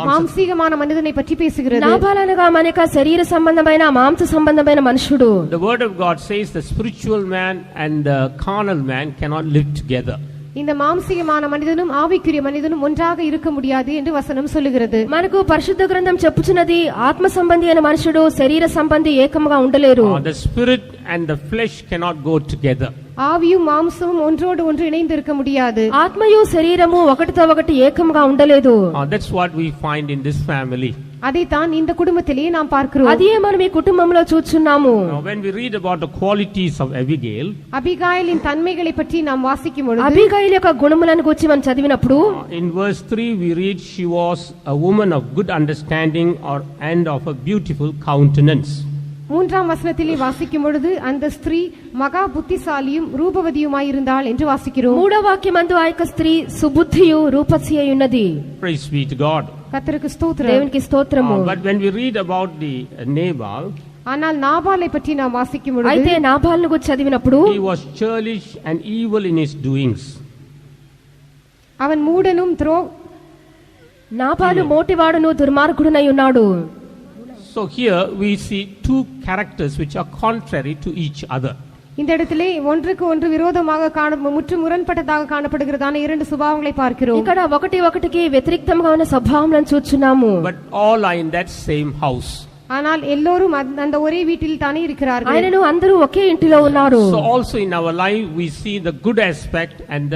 மாம்சீகமான மனிதனை பற்றி பேசுகிறது. నాబాల్ అనగా మనక శరీర సంబంధమైన మాంస సంబంధమైన మనుషుడు. The word of God says the spiritual man and the carnal man cannot live together. இந்த மாம்சீகமான மனிதனும் ஆவிக்குரிய மனிதனும் ஒன்றாக இருக்க முடியாது என்று வசனம் சொல்லுகிறது. మనకు పరిశుద్ధ గ్రంథం చెప్పుచున్నది ఆత్మ సంబంధి అయిన మనుషుడు శరీర సంబంధి ఏకముగా ఉండలేరు. The spirit and the flesh cannot go together. ஆவியும் மாம்சமும் ஒன்றோடு ஒன்று இணைந்து இருக்க முடியாது. ఆత్మయు శరీరము ఒకటితో ఒకటి ఏకముగా ఉండలేదు. That's what we find in this family. அதைத்தான் இந்த குடும்பத்திலே நாம் பார்க்கிறோம். అదే మనం ఈ కుటుంబంలో చూస్తున్నాము. When we read about the qualities of Abigail, அபிகாயிலின் தன்மைகளை பற்றி நாம் வாசிக்கும் பொழுது అబీగయీలు యొక్క గుణములను గురించి మనం చదివినప్పుడు in verse 3 we read she was a woman of good understanding and of a beautiful countenance. மூன்றாம் வசனத்திலே வாசிக்கும் பொழுது அந்த ஸ்திரீ மகா புத்திசாலியும் ரூபவதியுமாய் இருந்தாள் என்று வாசிக்கிறோம். మూడవ వాక్యమందు ఆ యొక్క స్త్రీ సుబుద్ధియు రూపసి అయి ఉన్నది. Praise be to God. கர்த்தருக்கு ஸ்தோத்திரம். దేవునికి స్తోత్రము. But when we read about the Nabal, ஆனால் நாபாலை பற்றி நாம் வாசிக்கும் பொழுது అయితే నాబాలును గురించి చదివినప్పుడు he was churlish and evil in his doings. அவன் மூடனும் నాబాలు మోటివాడును దుర్మార్గుడునై ఉన్నాడు. So here we see two characters which are contrary to each other. இந்த இடத்திலே ஒன்றுக்கு ஒன்று விரோதமாக முற்று முரண்பட்டதாக காணப்படுகிறதான இரண்டு சுபாவங்களை பார்க்கிறோம். ఇక్కడ ఒకటికి వ్యతిరేకంగా ఉన్న స్వభావములను చూస్తున్నాము. But all are in that same house. ஆனால் எல்லோரும் அந்த ஒரே வீட்டில் தானே இருக்கிறார்கள். ఆయనను అందరూ ఒకే ఇంటిలో ఉన్నారు. So also in our life we see the good aspect and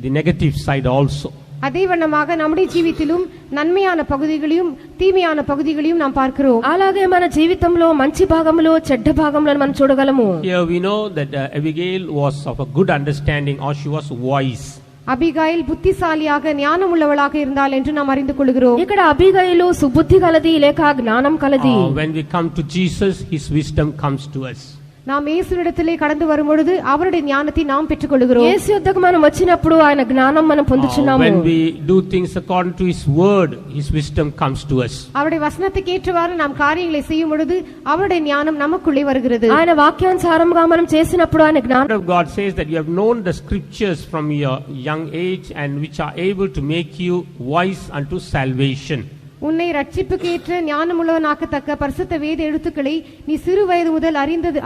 the negative side also. அதே வண்ணமாக நம்முடைய ஜீவித்திலும் நன்மையான பகுதிகளையும் தீமையான பகுதிகளையும் நாம் பார்க்கிறோம். అలాగే మన జీవితంలో మంచి భాగములు చెడ్డ భాగములను మనం చూడగలము. Here we know that Abigail was of a good understanding, or she was wise. Abigail புத்திசாலியாக ஞானம் உள்ளவளாக இருந்தாள் என்று நாம் அறிந்து கொள்கிறோம். ఇక్కడ అబీగయలు సుబుద్ధి కలది లేక జ్ఞానం కలది. When we come to Jesus, his wisdom comes to us. நாம் இயேசுவிடத்திலே கடந்து வரும்பொழுது அவருடைய ஞானத்தை நாம் பெற்றுக்கொள்கிறோம். యేసు యొద్దకు మనం వచ్చినప్పుడు ఆయన జ్ఞానం మనం పొందుచున్నాము. When we do things according to his word, his wisdom comes to us. அவருடைய வசனத்துக்கு ஏற்றவாறு நாம் காரியங்களை செய்யும் பொழுது அவருடைய ஞானம் நமக்குள்ளே வருகிறது. ఆయన వాక్యానుసారంగా మనం చేసినప్పుడు ఆయన జ్ఞానం. The word of God says that you have known the scriptures from your young age and which are able to make you wise unto salvation. உன்னை ரட்சிப்புக்கு ஏற்ற ஞானமுள்ளவனாக்கத்தக்க பரிசுத்த வேத எழுத்துக்களை நீ சிறு வயது முதல்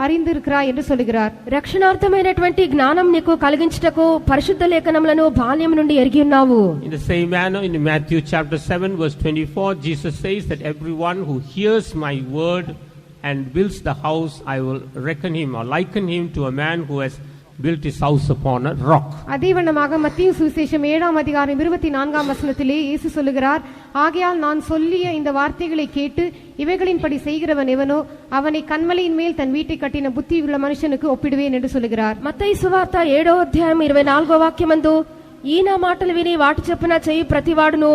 அறிந்திருக்கிறாய் என்று சொல்கிறார். రక్షణార్థమైనటువంటి జ్ఞానం నీకు కలిగించుటకు పరిశుద్ధ లేఖనములను బాల్యం నుండి ఎరిగి ఉన్నావు. In the same manner, in Matthew chapter 7 verse 24, Jesus says that everyone who hears my word and builds the house, I will reckon him or liken him to a man who has built his house upon a rock. அதே வண்ணமாக மத்தேயு சுவிசேஷம் 7ஆம் அதிகாரம் 24ஆம் வசனத்திலே இயேசு சொல்லுகிறார், ஆகையால் நான் சொல்லிய இந்த வார்த்தைகளை கேட்டு இவைகளின்படி செய்கிறவன் எவனோ அவனை கன்மலையின் மேல் தன் வீட்டை கட்டின புத்தியுள்ள மனுஷனுக்கு ஒப்பிடுவேன் என்று சொல்லுகிறார். మత్తయి సువార్త 7వ అధ్యాయం 24వ వాక్యమందు ఈయన మాటలు విని వాటి చొప్పున చేయి ప్రతివాడును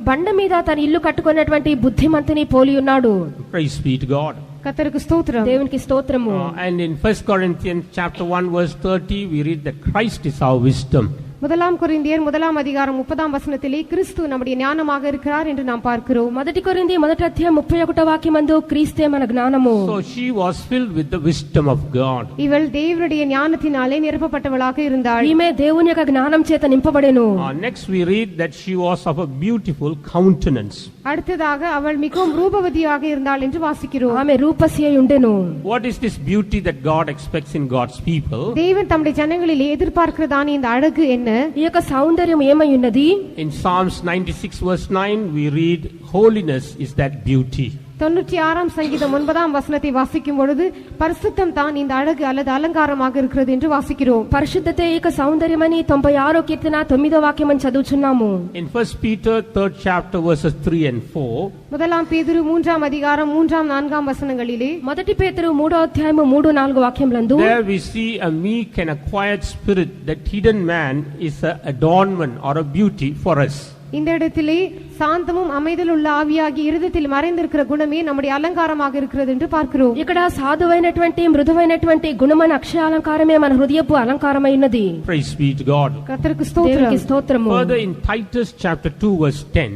బండ మీద తన ఇల్లు కట్టుకున్నటువంటి బుద్ధిమంతుని పోలి ఉన్నాడు. Praise be to God. கர்த்தருக்கு ஸ்தோத்திரம். దేవునికి స్తోత్రము. And in 1 Corinthians chapter 1 verse 30 we read that Christ is our wisdom. முதலாம் கொரிந்தியர் 1ஆம் அதிகாரம் 30ஆம் வசனத்திலே கிறிஸ்து நம்முடைய ஞானமாக இருக்கிறார் என்று நாம் பார்க்கிறோம். మొదటి కొరింథీ 1వ అధ్యాయం 31వ వాక్యమందు క్రీస్తే మన జ్ఞానము. So she was filled with the wisdom of God. இவள் தேவனுடைய ஞானத்தினாலே நிரப்பப்பட்டவளாக இருந்தாள். ఈమె దేవుని యొక్క జ్ఞానం చేత నింపబడెను. Next we read that she was of a beautiful countenance. அடுத்ததாக அவள் மிகவும் ரூபவதியாக இருந்தாள் என்று வாசிக்கிறோம். ఆమె రూపసి అయి ఉండెను. What is this beauty that God expects in God's people? தேவன் தம்முடைய ஜனங்களிலே எதிர்பார்க்கிறதான இந்த அழகு என்ன? ఈ యొక్క సౌందర్యం ఏమై ఉన్నది? In Psalms 96 verse 9 we read holiness is that beauty. 96ஆம் சங்கீதம் 9ஆம் வசனத்தை வாசிக்கும் பொழுது பரிசுத்தம் தான் இந்த அழகு அல்லது அலங்காரமாக இருக்கிறது என்று வாசிக்கிறோம். పరిశుద్ధతే ఈ యొక్క సౌందర్యమని 96వ కీర్తన 9వ వాక్యమని చదువుచున్నాము. In 1 Peter 3rd chapter verses 3 and 4 முதலாம் பேதுரு 3ஆம் அதிகாரம் 3ஆம் 4ஆம் வசனங்களிலே మొదటి పేతురు 3వ అధ్యాయము 3, 4 వాక్యములందు there we see a meek and a quiet spirit. That hidden man is a adornment or a beauty for us. இந்த இடத்திலே சாந்தமும் அமைதல் உள்ள ஆவியாகி இருதயத்தில் மறைந்திருக்கிற குணமே நம்முடைய அலங்காரமாக இருக்கிறது என்று பார்க்கிறோம். ఇక్కడ సాధువైనటువంటి మృదువైనటువంటి గుణమైన అక్షయాలంకారమే మన హృదయపు అలంకారమై ఉన్నది. Praise be to God. கர்த்தருக்கு ஸ்தோத்திரம். దేవునికి స్తోత్రము. Further in Titus chapter 2 verse 10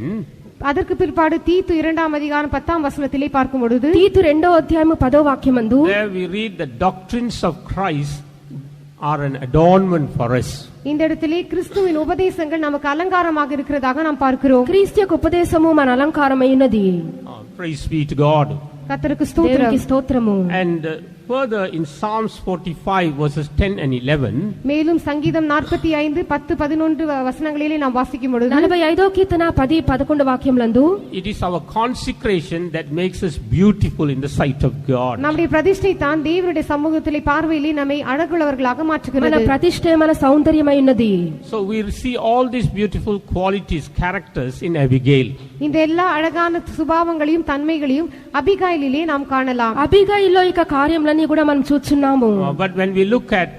அதற்கு பிற்பாடு தீத்து 2ஆம் அதிகாரம் 10ஆம் வசனத்திலே பார்க்கும் பொழுது తీతు 2వ అధ్యాయము 10వ వాక్యమందు there we read the doctrines of Christ are an adornment for us. இந்த இடத்திலே கிறிஸ்துவின் உபதேசங்கள் நமக்கு அலங்காரமாக இருக்கிறதாக நாம் பார்க்கிறோம். క్రీస్తు యొక్క ఉపదేశము మన అలంకారమై ఉన్నది. Praise be to God. கர்த்தருக்கு ஸ்தோத்திரம். దేవునికి స్తోత్రము. And further in Psalms 45 verses 10 and 11, மேலும் சங்கீதம் 45 10 11 வசனங்களிலே நாம் வாசிக்கும் பொழுது 45వ కీర్తన 10 11 వాక్యములందు it is our consecration that makes us beautiful in the sight of God. நம்முடைய பிரதிஷ்டை தான் தேவனுடைய சமூகத்திலே பார்வையிலே நம்மை அழகுள்ளவர்களாக మన மாற்றுகிறது. ప్రతిష్ఠే మన సౌందర్యమై ఉన్నది. So we see all these beautiful qualities, characters in Abigail. இந்த எல்லா அழகான சுபாவங்களையும் தன்மைகளையும் அபிகாயிலே நாம் காணலாம். అబిగయిలో ఇక కార్యములన్నీ కూడా మనం చూస్తున్నాము. But when we look at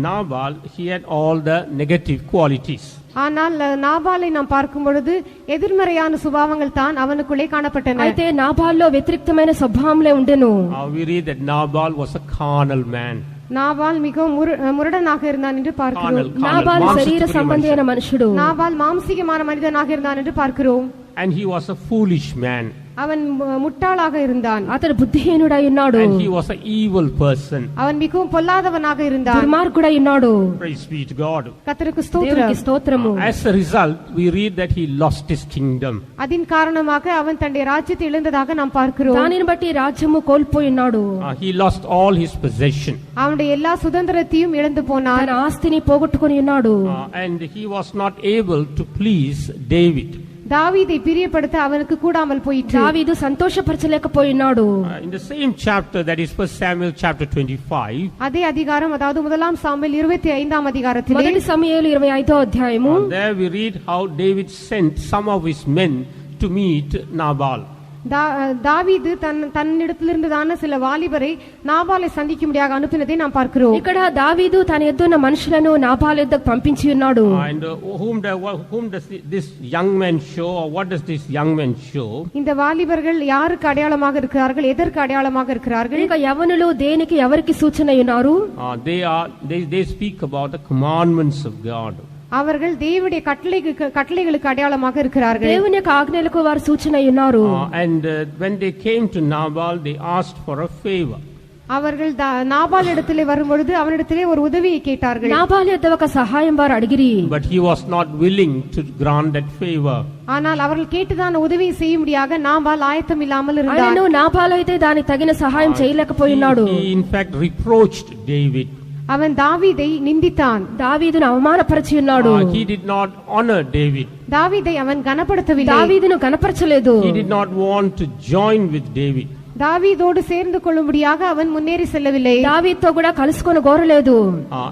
Nabal, he had all the negative qualities. ஆனால் நாபாலை நாம் பார்க்கும் பொழுது எதிர்மறையான சுபாவங்கள் தான் அவனுக்குள்ளே காணப்பட்டன. అయితే నాబాల్లో వ్యతిరేక్తమైన స్వభావములే ఉండెను. We read that Nabal was a carnal man. Nabal மிகவும் முரடனாக இருந்தான் என்று பார்க்கிறோம். నాబాల్ శరీర సంబంధియైన మనుషుడు. நாபால் மாம்சீகமான மனிதனாக இருந்தான் என்று பார்க்கிறோம். And he was a foolish man. அவன் முட்டாளாக இருந்தான். అతడు బుద్ధిహీనుడై ఉన్నాడు. And he was an evil person. அவன் மிகவும் பொல்லாதவனாக இருந்தான். దుర్మార్గుడై ఉన్నాడు. Praise be to God. கர்த்தருக்கு దేవునికి ஸ்தோத்திரம். స్తోత్రము. As a result, we read that he lost his kingdom. அதன் காரணமாக அவன் தன்னுடைய ராஜ்யத்தை இழந்ததாக நாம் பார்க்கிறோம். దానిని బట్టి రాజ్యము కోల్పోయి ఉన్నాడు. He lost all his possession. அவனுடைய எல்லா சுதந்திரத்தையும் இழந்து போனான். తన ఆస్తిని పోగొట్టుకొని ఉన్నాడు. And he was not able to please David. தாவீதை பிரியப்படுத்த அவனுக்கு கூடாமல் போயிற்று. దావీదు సంతోషపరచలేకపోయినాడు. In the same chapter, that is 1 Samuel chapter 25, அதே அதிகாரம், அதாவது முதலாம் சாமுவேல் 25ஆம் அதிகாரத்திலே మొదటి సమూయేలు 25వ అధ్యాయము. there we read how David sent some of his men to meet Nabal. தாவீது தன்னிடத்திலிருந்துதான சில வாலிபரை நாபாலை சந்திக்கும்படியாக அனுப்பினதை நாம் பார்க்கிறோம். ఇక్కడ దావీదు తన యొద్దన్న మనుషులను నాబాలు యొద్దకు పంపించి ఉన్నాడు. And whom does this young man show, or what does this young man show? இந்த வாலிபர்கள் யாருக்கு அடையாளமாக இருக்கிறார்கள், எதற்கு அடையாளமாக இருக்கிறார்கள்? ఇంకా యవనులు దేనికి ఎవరికి సూచన ఉన్నారు? They speak about the commandments of God. அவர்கள் தேவனுடைய கட்டளைகளுக்கு அடையாளமாக இருக்கிறார்கள். దేవుని యొక్క ఆజ్ఞలకు వారు సూచన ఉన్నారు. And when they came to Nabal, they asked for a favor. அவர்கள் நாபால் இடத்திலே வரும்பொழுது அவனிடத்திலே ஒரு உதவியை கேட்டார்கள். నాబాలు యొద్ద ఒక సహాయం వారు అడిగిరి. But he was not willing to grant that favor. ஆனால் அவர்கள் கேட்டதான உதவியை செய்யும்படியாக நாபால் ஆயத்தம் இல்லாமல் இருந்தார். ఆయనను నాబాలు అయితే దానికి తగిన సహాయం చేయలేకపోయినాడు. He in fact reproached David. அவன் தாவீதை நிந்தித்தான். దావీదును అవమానపరిచి ఉన్నాడు. He did not honor David. தாவீதை அவன் கனப்படுத்தவில்லை. దావీదును కనపరచలేదు. He did not want to join with David. தாவீதோடு சேர்ந்து கொள்ளும்படியாக அவன் முன்னேறி செல்லவில்லை. దావీదుతో కూడా కలుసుకొని కోరలేదు.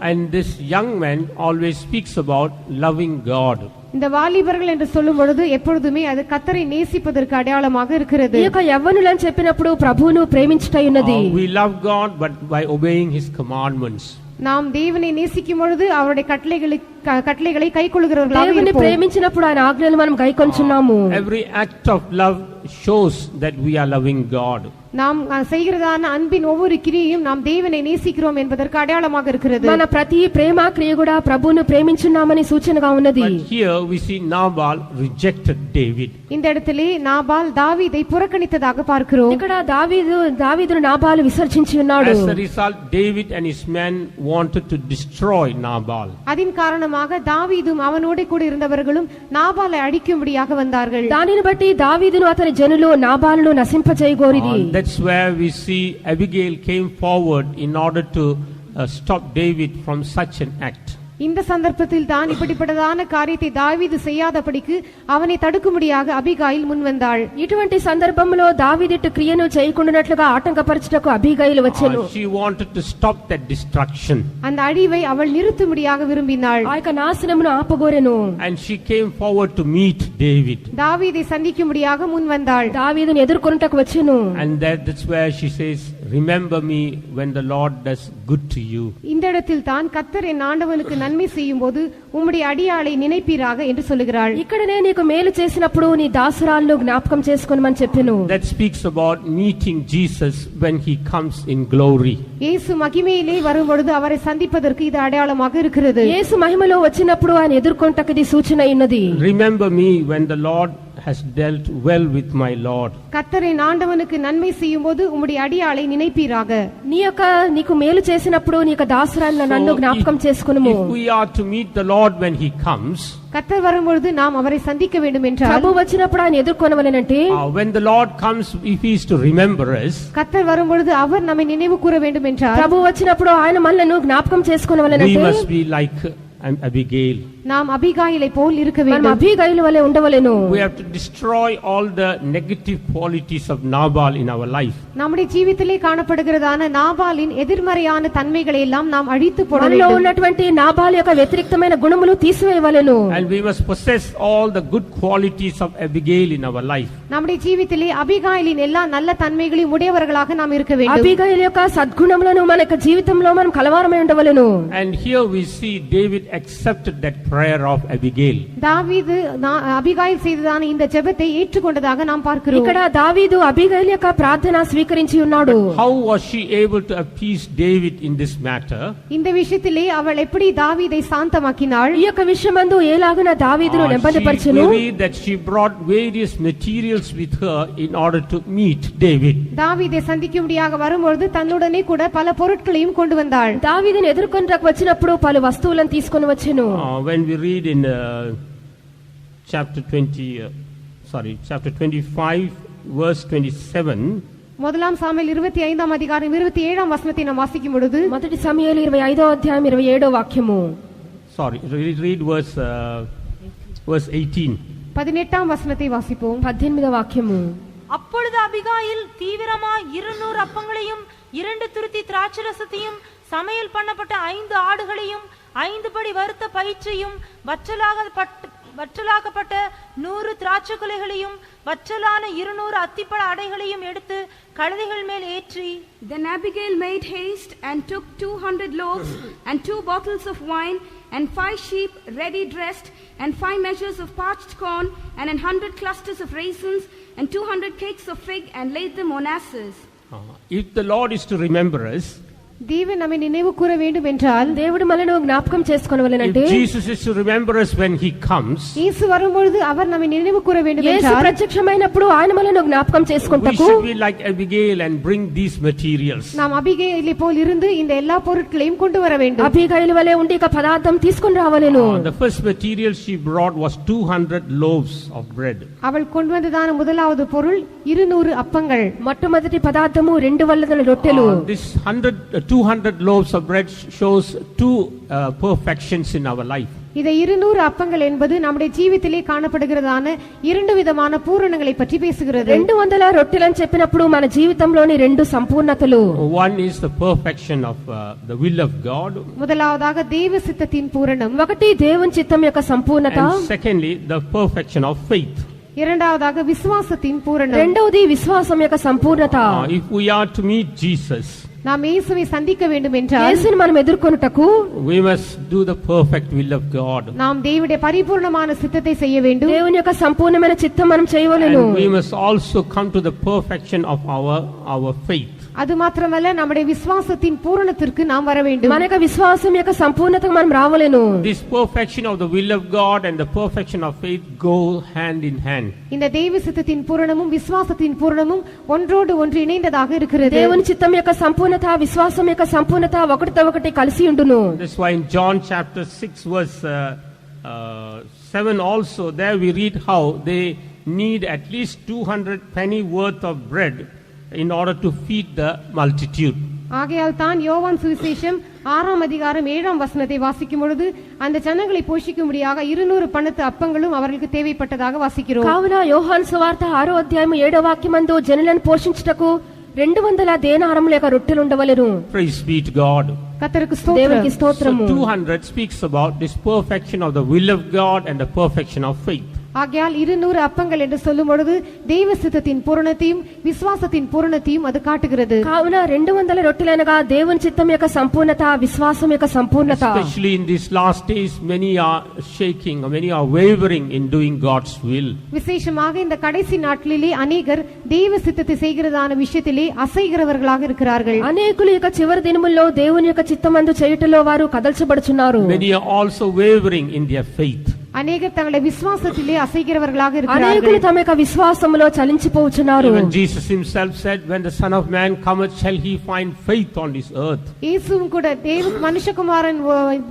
And this young man always speaks about loving God. இந்த வாலிபர்கள் என்று சொல்லும் பொழுது எப்பொழுதுமே அது கர்த்தரை நேசிப்பதற்கு அடையாளமாக இருக்கிறது. ఈ యొక్క యవ్వనులని చెప్పినప్పుడు ప్రభువును ప్రేమించుటై ఉన్నది. We love God but by obeying his commandments. நாம் தேவனை நேசிக்கும் பொழுது அவருடைய கட்டளைகளை கைக்கொள்கிறவர்களாக దేవుని இருப்போம். ప్రేమించినప్పుడు ఆయన ఆజ్ఞలను మనం గైకొంచున్నాము. Every act of love shows that we are loving God. நாம் செய்கிறதான அன்பின் ஒவ்வொரு கிரியையும் நாம் தேவனை நேசிக்கிறோம் என்பதற்கு அடையாளமாக இருக்கிறது. మన ప్రతి ప్రేమ క్రియ కూడా ప్రభువును ప్రేమించున్నామని సూచనగా ఉన్నది. But here we see Nabal rejected David. இந்த இடத்திலே நாபால் தாவீதை புறக்கணித்ததாக பார்க்கிறோம். ఇక్కడ దావీదును నాబాలు విసర్జించి ఉన్నాడు. As a result, David and his men wanted to destroy Nabal. அதன் காரணமாக தாவீதும் அவனோடு கூட இருந்தவர்களும் நாபாலை அழிக்கும்படியாக வந்தார்கள். దానిని బట్టి దావీదును అతని జనులు నాబాలును నశింపజేయగోరిది. That's where we see Abigail came forward in order to stop David from such an act. இந்த சந்தர்ப்பத்தில் தான் இப்படிப்பட்டதான காரியத்தை தாவீது செய்யாதபடிக்கு அவனை தடுக்கும்படியாக அபிகாயில் முன்வந்தாள். ఇటువంటి సందర్భంలో దావీదు క్రియను చేయకుండానట్లుగా ఆటంకపరచుటకు అబీగయిలు వచ్చెను. She wanted to stop that destruction. அந்த அழிவை அவள் நிறுத்தும்படியாக விரும்பினாள். ఆ యొక్క నాశనమును ఆపగోరెను. And she came forward to meet David. தாவீதை சந்திக்கும்படியாக முன்வந்தாள். దావీదును ఎదుర్కొనుటకు వచ్చెను. And that's where she says, remember me when the Lord does good to you. இந்த இடத்தில் தான் கர்த்தர் என் ஆண்டவனுக்கு நன்மை செய்யும்போது உம்முடைய அடியாளை நினைப்பீராக என்று சொல்லுகிறாள். ఇక్కడనే నీకు మేలు చేసినప్పుడు నీ దాసురాలను జ్ఞాపకం చేసుకోమని చెప్పెను. That speaks about meeting Jesus when he comes in glory. இயேசு மகிமையிலே வரும்பொழுது அவரை சந்திப்பதற்கு இது அடையாளமாக இருக்கிறது. యేసు మహిమలో వచ్చినప్పుడు ఆయన ఎదుర్కొంటకు ఇది సూచన ఉన్నది. Remember me when the Lord has dealt well with my Lord. கர்த்தரின் ஆண்டவனுக்கு நன்மை செய்யும்போது உம்முடைய அடியாளை நினைப்பீராக. నీ యొక్క నీకు మేలు చేసినప్పుడు నీ యొక్క దాసురాలిన నన్ను జ్ఞాపకం చేసుకొనుము. If we are to meet the Lord when he comes, கர்த்தர் வரும்பொழுது நாம் அவரை சந்திக்க வேண்டும் என்றால், ప్రభు వచ్చినప్పుడు ఆయన ఎదుర్కొనవలెనంటే, when the Lord comes, if he is to remember us, கர்த்தர் வரும்பொழுது அவர் நம்மை நினைவு கூற வேண்டும் என்றால், ప్రభు వచ్చినప్పుడు ఆయన మనల్ని జ్ఞాపకం we చేసుకొనవలెనంటే, must be like Abigail. நாம் அபிகாயிலை போல் இருக்க మనం வேண்டும். అబీగయిలు వలె ఉండవలెను. We have to destroy all the negative qualities of Nabal in our life. நம்முடைய ஜீவிதத்திலே காணப்படுகிறதான நாபாலின் எதிர்மறையான தன்மைகளை எல்லாம் நாம் அழித்து போட మనలో வேண்டும். ఉన్నటువంటి నాబాలు యొక్క వ్యతిరేకమైన గుణములు తీసివేయవలెను. And we must possess all the good qualities of Abigail in our life. நம்முடைய ஜீவிதத்திலே அபிகாயிலின் எல்லா நல்ல தன்மைகளையும் உடையவர்களாக நாம் இருக்க வேண்டும். అబీగయిలు యొక్క సద్గుణములను మన యొక్క జీవితంలో మనం కలవారమై ఉండవలెను. And here we see David accepted that prayer of Abigail. தாவீது அபிகாயில் செய்ததான இந்த ஜெபத்தை ஏற்றுக்கொண்டதாக நாம் பார்க்கிறோம். ఇక్కడ దావీదు అబీగయిలు యొక్క ప్రార్థన స్వీకరించి ఉన్నాడు. How was she able to appease David in this matter? இந்த விஷயத்திலே அவள் எப்படி தாவீதை சாந்தமாக்கினாள்? ఈ యొక్క విషయమందు ఏలాగున దావీదును నెమ్మదిపరచెను. We read that she brought various materials with her in order to meet David. தாவீதை சந்திக்கும்படியாக வரும்பொழுது தன்னுடனே கூட பல பொருட்களையும் கொண்டு வந்தாள். దావీదును ఎదుర్కొనడానికి వచ్చినప్పుడు పలు వస్తువులను తీసుకొని వచ్చెను. When we read in chapter 25 verse 27, முதலாம் சாமுவேல் 25ஆம் அதிகாரம் 27ஆம் வசனத்தை நாம் வாசிக்கும் பொழுது, మొదటి సమూయేలు 25వ అధ్యాయం 27వ వాక్యము. read verse 18. 18ஆம் வசனத்தை வாசிப்போம். 18వ వాక్యము. அப்பொழுது அபிகாயில் தீவிரமாய் 200 அப்பங்களையும் 2 துருத்தி திராட்சரசத்தையும் சமையல் பண்ணப்பட்ட 5 ஆடுகளையும் 5 படி வறுத்த பயிற்றையும் வற்றலாக்கப்பட்ட 100 திராட்சை கொலைகளையும் வற்றலான 200 அத்திப்பழ அடைகளையும் எடுத்து கழுதைகள் மேல் ஏற்றி, Then Abigail made haste and took 200 loaves and 2 bottles of wine and 5 sheep ready dressed and 5 measures of parched corn and 100 clusters of raisins and 200 cakes of fig and laid them on asses. If the Lord is to remember us, தேவன் நம்மை நினைவு கூற வேண்டும் என்றால், దేవుడు మనల్ని జ్ఞాపకం చేసుకొనవలెనంటే, if Jesus is to remember us when he comes, இயேசு வரும்பொழுது அவர் நம்மை நினைவு கூற வேண்டும் యేసు என்றால், ప్రత్యక్షమైనప్పుడు ఆయన మనల్ని జ్ఞాపకం we చేసుకొనుటకు should be like Abigail and bring these materials. நாம் அபிகாயிலை போல் இருந்து இந்த எல்லா பொருட்களையும் கொண்டு வர வேண்டும். అబీగయిలు వలె ఉండి ఇక పదార్థం తీసుకొని రావలెను. The first material she brought was 200 loaves of bread. அவள் கொண்டு வந்ததான முதலாவது பொருள் 200 அப்பங்கள். మొట్టమొదటి పదార్థము 2 వల్లదల రొట్టెలు. This 200 loaves of bread shows two perfections in our life. இதை 200 அப்பங்கள் என்பது நம்முடைய ஜீவிதத்திலே காணப்படுகிறதான 2 விதமான பூரணங்களை பற்றி பேசுகிறது. 200 రొట్టెలను చెప్పినప్పుడు మన జీవితంలోని 2 సంపూర్ణతలు. One is the perfection of the will of God. முதலாவதாக தேவ சித்தத்தின் பூரணம். ఒకటి దేవుని చిత్తం యొక్క సంపూర్ణత. And secondly, the perfection of faith. இரண்டாவதாக விசுவாசத்தின் பூரணம். రెండవది విశ్వాసం యొక్క సంపూర్ణత. If we are to meet Jesus, நாம் இயேசுவை சந்திக்க வேண்டும் என்றால், యేసుని మనం ఎదుర్కొనుటకు we must do the perfect will of God. நாம் தேவனுடைய பரிபூர்ணமான சித்தத்தை செய்ய வேண்டும். దేవుని యొక్క సంపూర్ణమైన చిత్తం మనం చేయవలెను. And we must also come to the perfection of our faith. அது மாத்திரமல்ல, நம்முடைய விசுவாசத்தின் பூரணத்திற்கு நாம் வர வேண்டும். మన యొక్క విశ్వాసం యొక్క సంపూర్ణతకు మనం రావలెను. This perfection of the will of God and the perfection of faith go hand in hand. இந்த தேவ சித்தத்தின் பூரணமும் விசுவாசத்தின் பூரணமும் ஒன்றோடு ஒன்று இணைந்ததாக இருக்கிறது. దేవుని చిత్తం యొక్క సంపూర్ణత విశ్వాసం యొక్క సంపూర్ణత ఒకటితో ఒకటి కలిసి ఉండును. That's why in John chapter 6 verse 7 also, there we read how they need at least 200 penny worth of bread in order to feed the multitude. ஆகையால் தான் யோவான் சுவிசேஷம் 6ஆம் அதிகாரம் 7ஆம் வசனத்தை வாசிக்கும் பொழுது அந்த ஜனங்களை போஷிக்கும்படியாக 200 பணத்து அப்பங்களும் அவர்களுக்கு தேவைப்பட்டதாக வாசிக்கிறோம். కావున యోహాను సువార్త 6వ అధ్యాయం 7వ వాక్యమందు జనులను పోషించుటకు 200 దేనారముల యొక్క రొట్టెలు ఉండవలెను. Praise be to God. கர்த்தருக்கு దేవునికి ஸ்தோத்திரம். స్తోత్రము. 200 speaks about this perfection of the will of God and the perfection of faith. ஆகையால் 200 அப்பங்கள் என்று சொல்லும் பொழுது தேவ சித்தத்தின் பூரணத்தையும் விசுவாசத்தின் பூரணத்தையும் அது காட்டுகிறது. కావున 200 రొట్టెలనగా దేవుని చిత్తం యొక్క సంపూర్ణత విశ్వాసం యొక్క సంపూర్ణత. Especially in these last days, many are shaking, many are wavering in doing God's will. விசேஷமாக இந்த கடைசி நாட்களிலே அநேகர் தேவ சித்தத்தை செய்கிறதான விஷயத்திலே அசைகிறவர்களாக இருக்கிறார்கள். అనేకులు యొక్క చివరి దినముల్లో దేవుని యొక్క చిత్తమందు చేయుటలో వారు కదల్చబడుచున్నారు. Many are also wavering in their faith. அநேகர் தங்களுடைய விசுவாசத்திலே அசைகிறவர்களாக అనేకులు இருக்கிறார்கள். తమ యొక్క విశ్వాసములో చలించిపోచున్నారు. Even Jesus himself said, when the Son of Man cometh, shall he find faith on this earth? இயேசுவும் கூட மனுஷகுமாரன்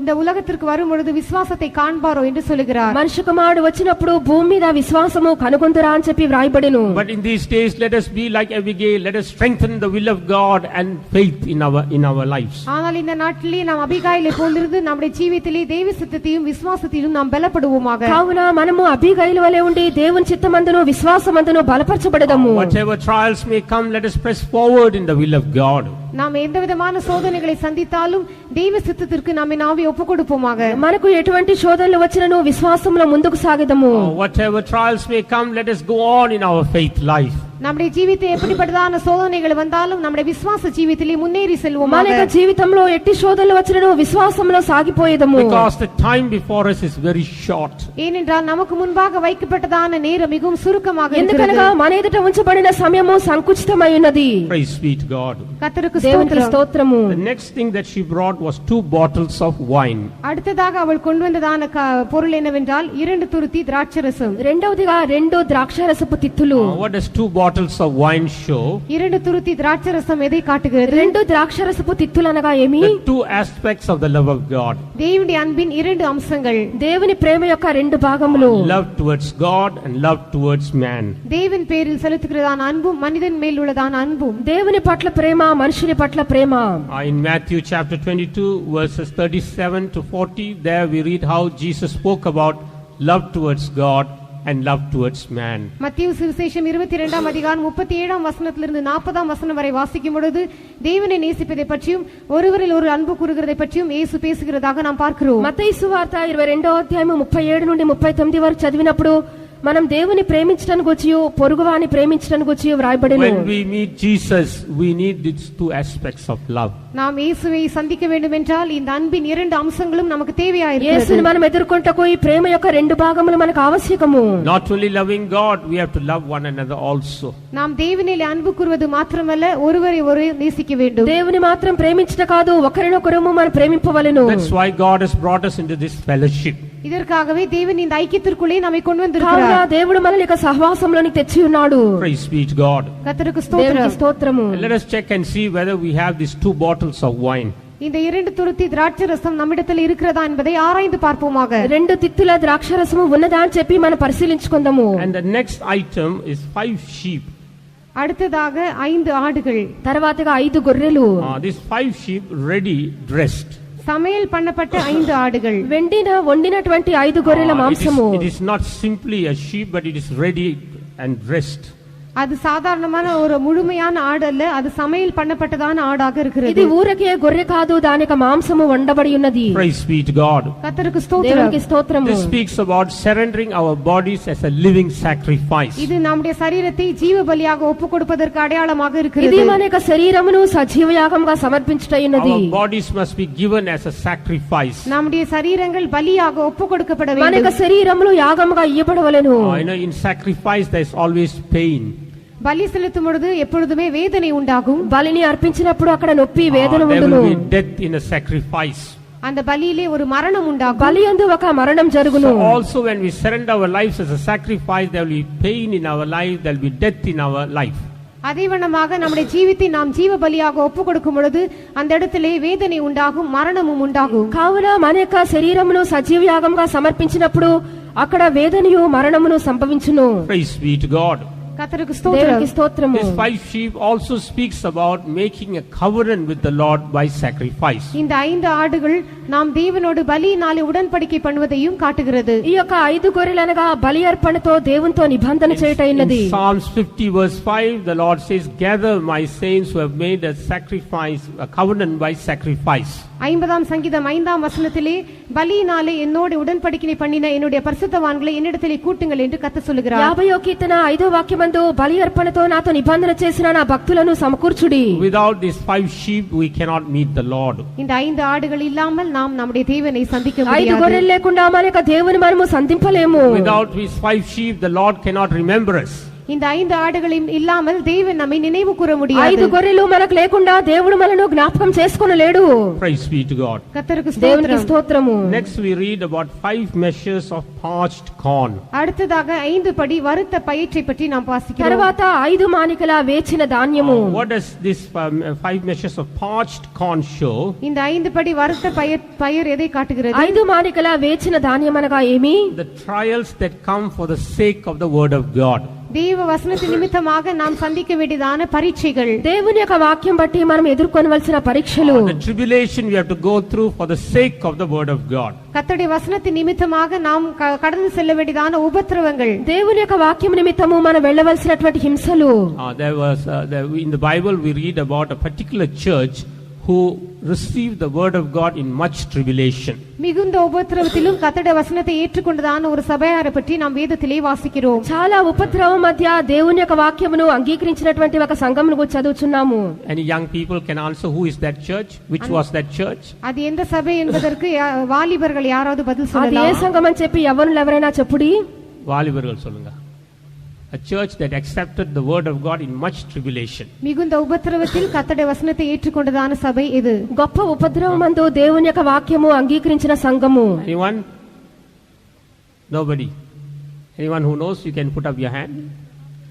இந்த உலகத்திற்கு வரும் பொழுது விசுவாசத்தை காண்பாரோ என்று சொல்லுகிறார். మనిషి కుమారుడు వచ్చినప్పుడు భూమి మీద విశ్వాసము కనుగొందురా అని చెప్పి వ్రాయబడెను. But in these days, let us be like Abigail. Let us strengthen the will of God and faith in our lives. ஆனால் இந்த நாட்டிலே நாம் அபிகாயிலை போலிருந்து நம்முடைய ஜீவிதத்திலே தேவ சித்தத்தையும் விசுவாசத்திலும் நாம் பலப்படுவோமாக. కావున మనము అబీగయిలు వలె ఉండి దేవుని చిత్తమందును విశ్వాసమందును బలపరచబడదము. Whatever trials may come, let us press forward in the will of God. நாம் எந்த விதமான சோதனைகளை சந்தித்தாலும் தெய்வ சித்தத்திற்கு நம்மை நாமே ஒப்புக்கொடுப்போமாக. మనకు ఎటువంటి శోధనలు వచ్చినను విశ్వాసంలో ముందుకు సాగిదము. Whatever trials may come, let us go on in our faith life. நம்முடைய ஜீவிதத்தில் எப்படிப்பட்டதான சோதனைகள் வந்தாலும் நம்முடைய விசுவாச ஜீவிதத்திலே முன்னேறி செல்வோமாக. మన యొక్క జీవితంలో ఎట్టి శోధనలు వచ్చినను విశ్వాసంలో సాగిపోయేదము. Because the time before us is very short. ஏனென்றால் நமக்கு முன்பாக வைக்கப்பட்டதான நேரம் மிகவும் சுருக்கமாக ఎందుకనగా இருக்கிறது. మన ఎదుట ఉంచబడిన సమయము సంకుచితమై ఉన్నది. Praise be to God. கர்த்தருக்கு దేవునికి ஸ்தோத்திரம். స్తోత్రము. The next thing that she brought was 2 bottles of wine. அடுத்ததாக அவள் கொண்டு வந்ததான பொருள் என்னவென்றால் 2 துருத்தி திராட்சரசம். రెండవదిగా 2 ద్రాక్షారసపు తిత్తులు. What does 2 bottles of wine show? 2 துருத்தி திராட்சரசம் எதை காட்டுகிறது? 2 ద్రాక్షారసపు తిత్తులు అనగా ఏమి? The 2 aspects of the love of God. தேவனுடைய அன்பின் 2 அம்சங்கள். దేవుని ప్రేమ యొక్క 2 భాగములు. Love towards God and love towards man. தேவன் பேரில் செலுத்துகிறதான அன்பும் மனிதன் மேல் உள்ளதான அன்பும். దేవుని పట్ల ప్రేమ, మనుషుని పట్ల ప్రేమ. In Matthew chapter 22 verses 37 to 40, there we read how Jesus spoke about love towards God and love towards man. மத்தேயு சுவிசேஷம் 22ஆம் அதிகாரம் 37ஆம் வசனத்திலிருந்து 40ஆம் வசனம் வரை வாசிக்கும் பொழுது தேவனை நேசிப்பதை பற்றியும் ஒருவரில் ஒரு அன்பு கூறுகிறதை பற்றியும் இயேசு பேசுகிறதாக நாம் பார்க்கிறோம். మత్తయి సువార్త 22వ అధ్యాయం 37 నుండి 39 వరకు చదివినప్పుడు మనం దేవుని ప్రేమించడానికి వచ్చి పొరుగువాని ప్రేమించడానికి వచ్చి వ్రాయబడెను. When we meet Jesus, we need these 2 aspects of love. நாம் இயேசுவை சந்திக்க வேண்டும் என்றால் இந்த அன்பின் 2 அம்சங்களும் நமக்கு தேவையாயிருக்கிறது. యేసుని మనం ఎదుర్కొంటకు ఈ ప్రేమ యొక్క 2 భాగములు మనకు ఆవశ్యకము. Not only loving God, we have to love one another also. நாம் தேவனிலே அன்பு கூறுவது மாத்திரமல்ல, ஒருவரை ஒருவர் நேசிக்க வேண்டும். దేవుని మాత్రం ప్రేమించట కాదు, ఒకరినొకరము మనం ప్రేమింపవలెను. That's why God has brought us into this fellowship. இதற்காகவே தேவன் இந்த ஐக்கியத்திற்குள்ளே நம்மை கொண்டு வந்திருக்கிறார். కావున దేవుడు మనల్ని యొక్క సహవాసంలోనికి తెచ్చి ఉన్నాడు. Praise be to God. கர்த்தருக்கு దేవునికి ஸ்தோத்திரம். స్తోత్రము. Let us check and see whether we have these 2 bottles of wine. இந்த 2 துருத்தி திராட்சரசம் நம்மிடத்தில் இருக்கிறதா என்பதை ஆராய்ந்து பார்ப்போமாக. 2 తిత్తుల ద్రాక్షరసము ఉన్నదా అని చెప్పి మనం పరిశీలించుకుందాము. And the next item is 5 sheep. அடுத்ததாக 5 ஆடுகள். తర్వాతగా 5 గొర్రెలు. These 5 sheep ready dressed. சமையல் பண்ணப்பட்ட 5 ஆடுகள். వండినటువంటి 5 గొర్రెల మాంసము. It is not simply a sheep, but it is ready and dressed. அது சாதாரணமான ஒரு முழுமையான ஆடு அல்ல, அது சமையல் பண்ணப்பட்டதான ஆடாக இருக்கிறது. ఇది ఊరకే గొర్రె కాదు, దానికి మాంసము వండబడి ఉన్నది. Praise be to God. கர்த்தருக்கு ஸ்தோத்திரம். దేవునికి స్తోత్రము. This speaks about surrendering our bodies as a living sacrifice. இது நம்முடைய சரீரத்தை ஜீவ பலியாக ஒப்புக்கொடுப்பதற்கு அடையாளமாக ఇది இருக்கிறது. మన యొక్క శరీరమును సజీవయాగంగా సమర్పించుటయున్నది. Our bodies must be given as a sacrifice. நம்முடைய சரீரங்கள் பலியாக ஒப்புக்கொடுக்கப்பட మన యొక్క வேண்டும். శరీరములు యాగముగా ఇయ్యబడవలెను. In sacrifice there is always pain. பலி செலுத்தும் பொழுது எப்பொழுதுமே வேதனை உண்டாகும். బలిని అర్పించినప్పుడు అక్కడ నొప్పి వేదన There ఉండును. will be death in a sacrifice. அந்த பலியிலே ஒரு மரணம் உண்டாகும். బలి యందు ఒక మరణం జరుగును. So also when we surrender our lives as a sacrifice, there will be pain in our life, there will be death in our life. அதே வண்ணமாக நம்முடைய ஜீவித்தை நாம் ஜீவ பலியாக ஒப்பு கொடுக்கும் பொழுது அந்த இடத்திலே வேதனை உண்டாகும், மரணமும் உண்டாகும். కావున మన యొక్క శరీరమును సజీవ యాగంగా సమర్పించినప్పుడు అక్కడ వేదనయు మరణమును సంభవించును. Praise be to God. கர்த்தருக்கு దేవునికి ஸ்தோத்திரம். స్తోత్రము. This 5 sheep also speaks about making a covenant with the Lord by sacrifice. இந்த 5 ஆடுகள் நாம் தேவனோடு பலியினாலே உடன்படிக்கை பண்ணுவதையும் காட்டுகிறது. ఈ యొక్క 5 గొర్రెలు అనగా బలి అర్పణతో దేవునితో నిబంధన చేయటైనది. In Psalms 50 verse 5, the Lord says, "Gather my saints who have made a sacrifice, a covenant by sacrifice." 50ஆம் சங்கீதம் 5ஆம் வசனத்திலே பலியினாலே என்னோடு உடன்படிக்கை பண்ணின என்னுடைய பரிசுத்தவான்களை என்னிடத்திலே கூட்டுங்கள் என்று கர்த்தர் சொல்கிறார். 50వ కీర్తన 5వ వాక్యమందు బలి అర్పణతో నాతో నిబంధన చేసిన నా భక్తులను సమకూర్చుడి. Without these 5 sheep we cannot meet the Lord. இந்த 5 ஆடுகள் இல்லாமல் நாம் நம்முடைய தேவனை சந்திக்க 5 முடியாது. గొర్రెలు లేకుండా మన యొక్క దేవుని మనము సంధింపలేము. Without these 5 sheep the Lord cannot remember us. ఈ இந்த 5 ஆடுகளையும் இல்லாமல் தேவன் நம்மை நினைவு கூற முடியாது. 5 గొర్రెలు మనకు లేకుండా దేవుడు మనను జ్ఞాపకం చేసుకొనలేడు. Praise be to God. கர்த்தருக்கு దేవునికి ஸ்தோத்திரம். స్తోత్రము. Next we read about 5 measures of parched corn. அடுத்ததாக 5 படி வறுத்த பயிற்றை பற்றி நாம் வாசிக்கிறோம். తర్వాత 5 మానికల వేచిన ధాన్యము. What does this 5 measures of parched corn show? இந்த 5 படி வறுத்த பயிர் எதை காட்டுகிறது? 5 మానికల వేచిన ధాన్యం అనగా ఏమి? The trials that come for the sake of the word of God. தேவ வசனத்தின் நிமித்தமாக நாம் சந்திக்க வேண்டியதான பரீட்சைகள், దేవుని యొక్క వాక్యం బట్టి మనం ఎదుర్కొనవలసిన పరీక్షలు, The tribulation we have to go through for the sake of the word of God. கர்த்தருடைய வசனத்தின் நிமித்தமாக நாம் கடந்து செல்ல வேண்டியதான உபத்திரவங்கள், దేవుని యొక్క వాక్యం నిమిత్తము మనం వెళ్ళవలసినటువంటి హింసలు. In the Bible we read about a particular church who received the word of God in much tribulation. மிகுந்த உபத்திரவத்திலும் கர்த்தருடைய வசனத்தை ஏற்றுக்கொண்டதான ஒரு சபையாரை பற்றி நாம் வேதத்திலே வாசிக்கிறோம். చాలా ఉపద్రవం మధ్య దేవుని యొక్క వాక్యమును అంగీకరించినటువంటి ఒక సంఘమును గురించి చదువుచున్నాము. Any young people can answer who is that church? Which was that church? அது எந்த சபை என்பதற்கு வாலிபர்கள் யாராவது பதில் అది ఏ சொல்லலாம்? సంఘం అని చెప్పి యవ్వనులు ఎవరైనా చెప్పుడి. வாலிபர்கள் சொல்லுங்க. A church that accepted the word of God in much tribulation. மிகுந்த உபத்திரவத்தில் கர்த்தருடைய வசனத்தை ஏற்றுக்கொண்டதான சபை இது. గొప్ప ఉపద్రవమందు దేవుని యొక్క వాక్యము అంగీకరించిన సంఘము. Anyone? Nobody. Anyone who knows, you can put up your hand.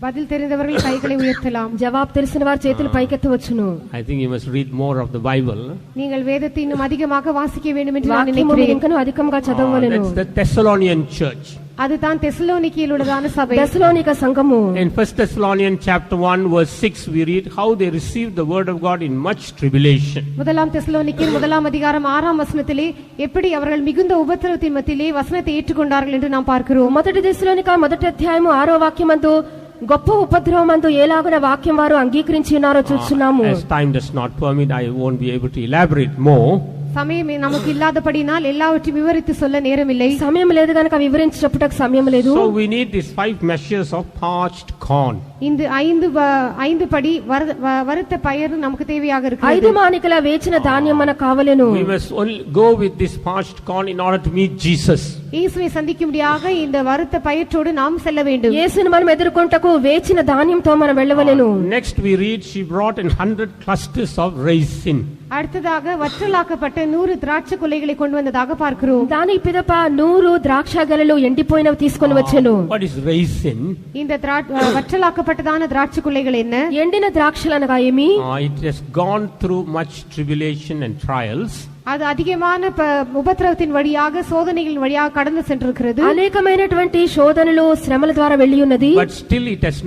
பதில் தெரிந்தவர்கள் கைகளை உயர்த்தலாம். జవాబు తెలిసిన వారు చేతులు పైకెత్తవచ్చును. I think you must read more of the Bible. நீங்கள் வேதத்தை இன்னும் அதிகமாக வாசிக்க வேண்டும் என்று நான் వాక్యము நினைக்கிறேன். ఇంకను అధికంగా చదవవలెను. That's the Thessalonian church. அதுதான் தெசலோனிக்கேயில் உள்ளதான சபை. దశలోనిక సంఘము. In 1 Thessalonians chapter 1 verse 6 we read how they received the word of God in much tribulation. முதலாம் தெசலோனிக்கேயர் 1ஆம் அதிகாரம் 6ஆம் வசனத்திலே எப்படி அவர்கள் மிகுந்த உபத்திரவத்தின் மத்தியிலே வசனத்தை ஏற்றுக்கொண்டார்கள் என்று நாம் பார்க்கிறோம். మొదటి దశలోనిక మొదటి అధ్యాయము 6వ వాక్యమందు గొప్ప ఉపద్రవమందు ఎలాగున వాక్యం వారు అంగీకరించి ఉన్నారో చూస్తున్నాము. As time does not permit, I won't be able to elaborate more. సమయం நமக்கு இல்லாதபடினால் எல்லாவற்றையும் விவரித்து சொல்ல நேரமில்லை. సమయం లేదు గనుక వివరించి చెప్పుటకు సమయం లేదు. So we need these 5 measures of parched corn. இந்த 5 படி வறுத்த பயிர் நமக்கு தேவையாக 5 இருக்கிறது. మానికల వేచిన ధాన్యం మనకు కావలెను. We must only go with this parched corn in order to meet Jesus. இயேசுவை சந்திக்கும்படியாக இந்த வறுத்த பயிற்றோடு நாம் செல்ல வேண்டும். యేసును మనం ఎదుర్కొంటకు వేచిన ధాన్యంతో మనం వెళ్ళవలెను. Next we read she brought in 100 clusters of raisin. அடுத்ததாக வற்றலாக்கப்பட்ட 100 திராட்சை கொலைகளை கொண்டு வந்ததாக பார்க்கிறோம். దాని పిదప 100 ద్రాక్ష గెలలు ఎండిపోయినవి తీసుకొని వచ్చెను. What is raisin? இந்த வற்றலாக்கப்பட்டதான திராட்சை கொலைகள் என்ன? ఎండిన ద్రాక్షలు అనగా ఏమి? It has gone through much tribulation and trials. அது அதிகமான உபத்திரவத்தின் வழியாக சோதனைகளின் வழியாக கடந்து சென்றிருக்கிறது. అనేకమైనటువంటి శోధనలు శ్రమల ద్వారా వెళ్ళి ఉన్నది. But still it has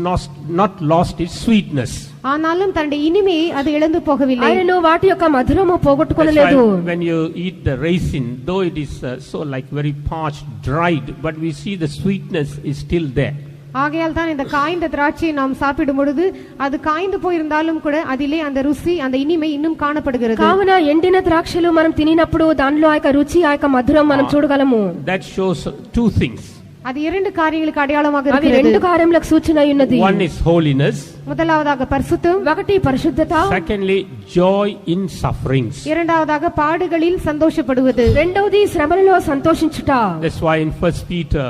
not lost its sweetness. ஆனாலும் தன்னுடைய இனிமையை அது இழந்து போகவில்லை. ఆయనను వాటి యొక్క మధురము పోగొట్టుకొనలేదు. When you eat the raisin, though it is so like very parched, dried, but we see the sweetness is still there. ஆகையால் தான் இந்த காய்ந்த திராட்சையை நாம் சாப்பிடும் பொழுது அது காய்ந்து போயிருந்தாலும் கூட அதிலே அந்த ருசி அந்த இனிமை இன்னும் காணப்படுகிறது. కావున ఎండిన ద్రాక్షలు మనం తినినప్పుడు దానిలో ఆ యొక్క రుచి ఆ యొక్క మధురం మనం చూడగలము. That shows 2 things. அது 2 காரியங்களுக்கு அடையாளமாக అవి இருக்கிறது. 2 కార్యములకు సూచన ఉన్నది. One is holiness. முதலாவதாக பரிசுத்தம். ఒకటి పరిశుద్ధత. Secondly, joy in sufferings. இரண்டாவதாக பாடுகளில் சந்தோஷப்படுவது. రెండవది శ్రమలలో సంతోషించుట. That's why in 1 Peter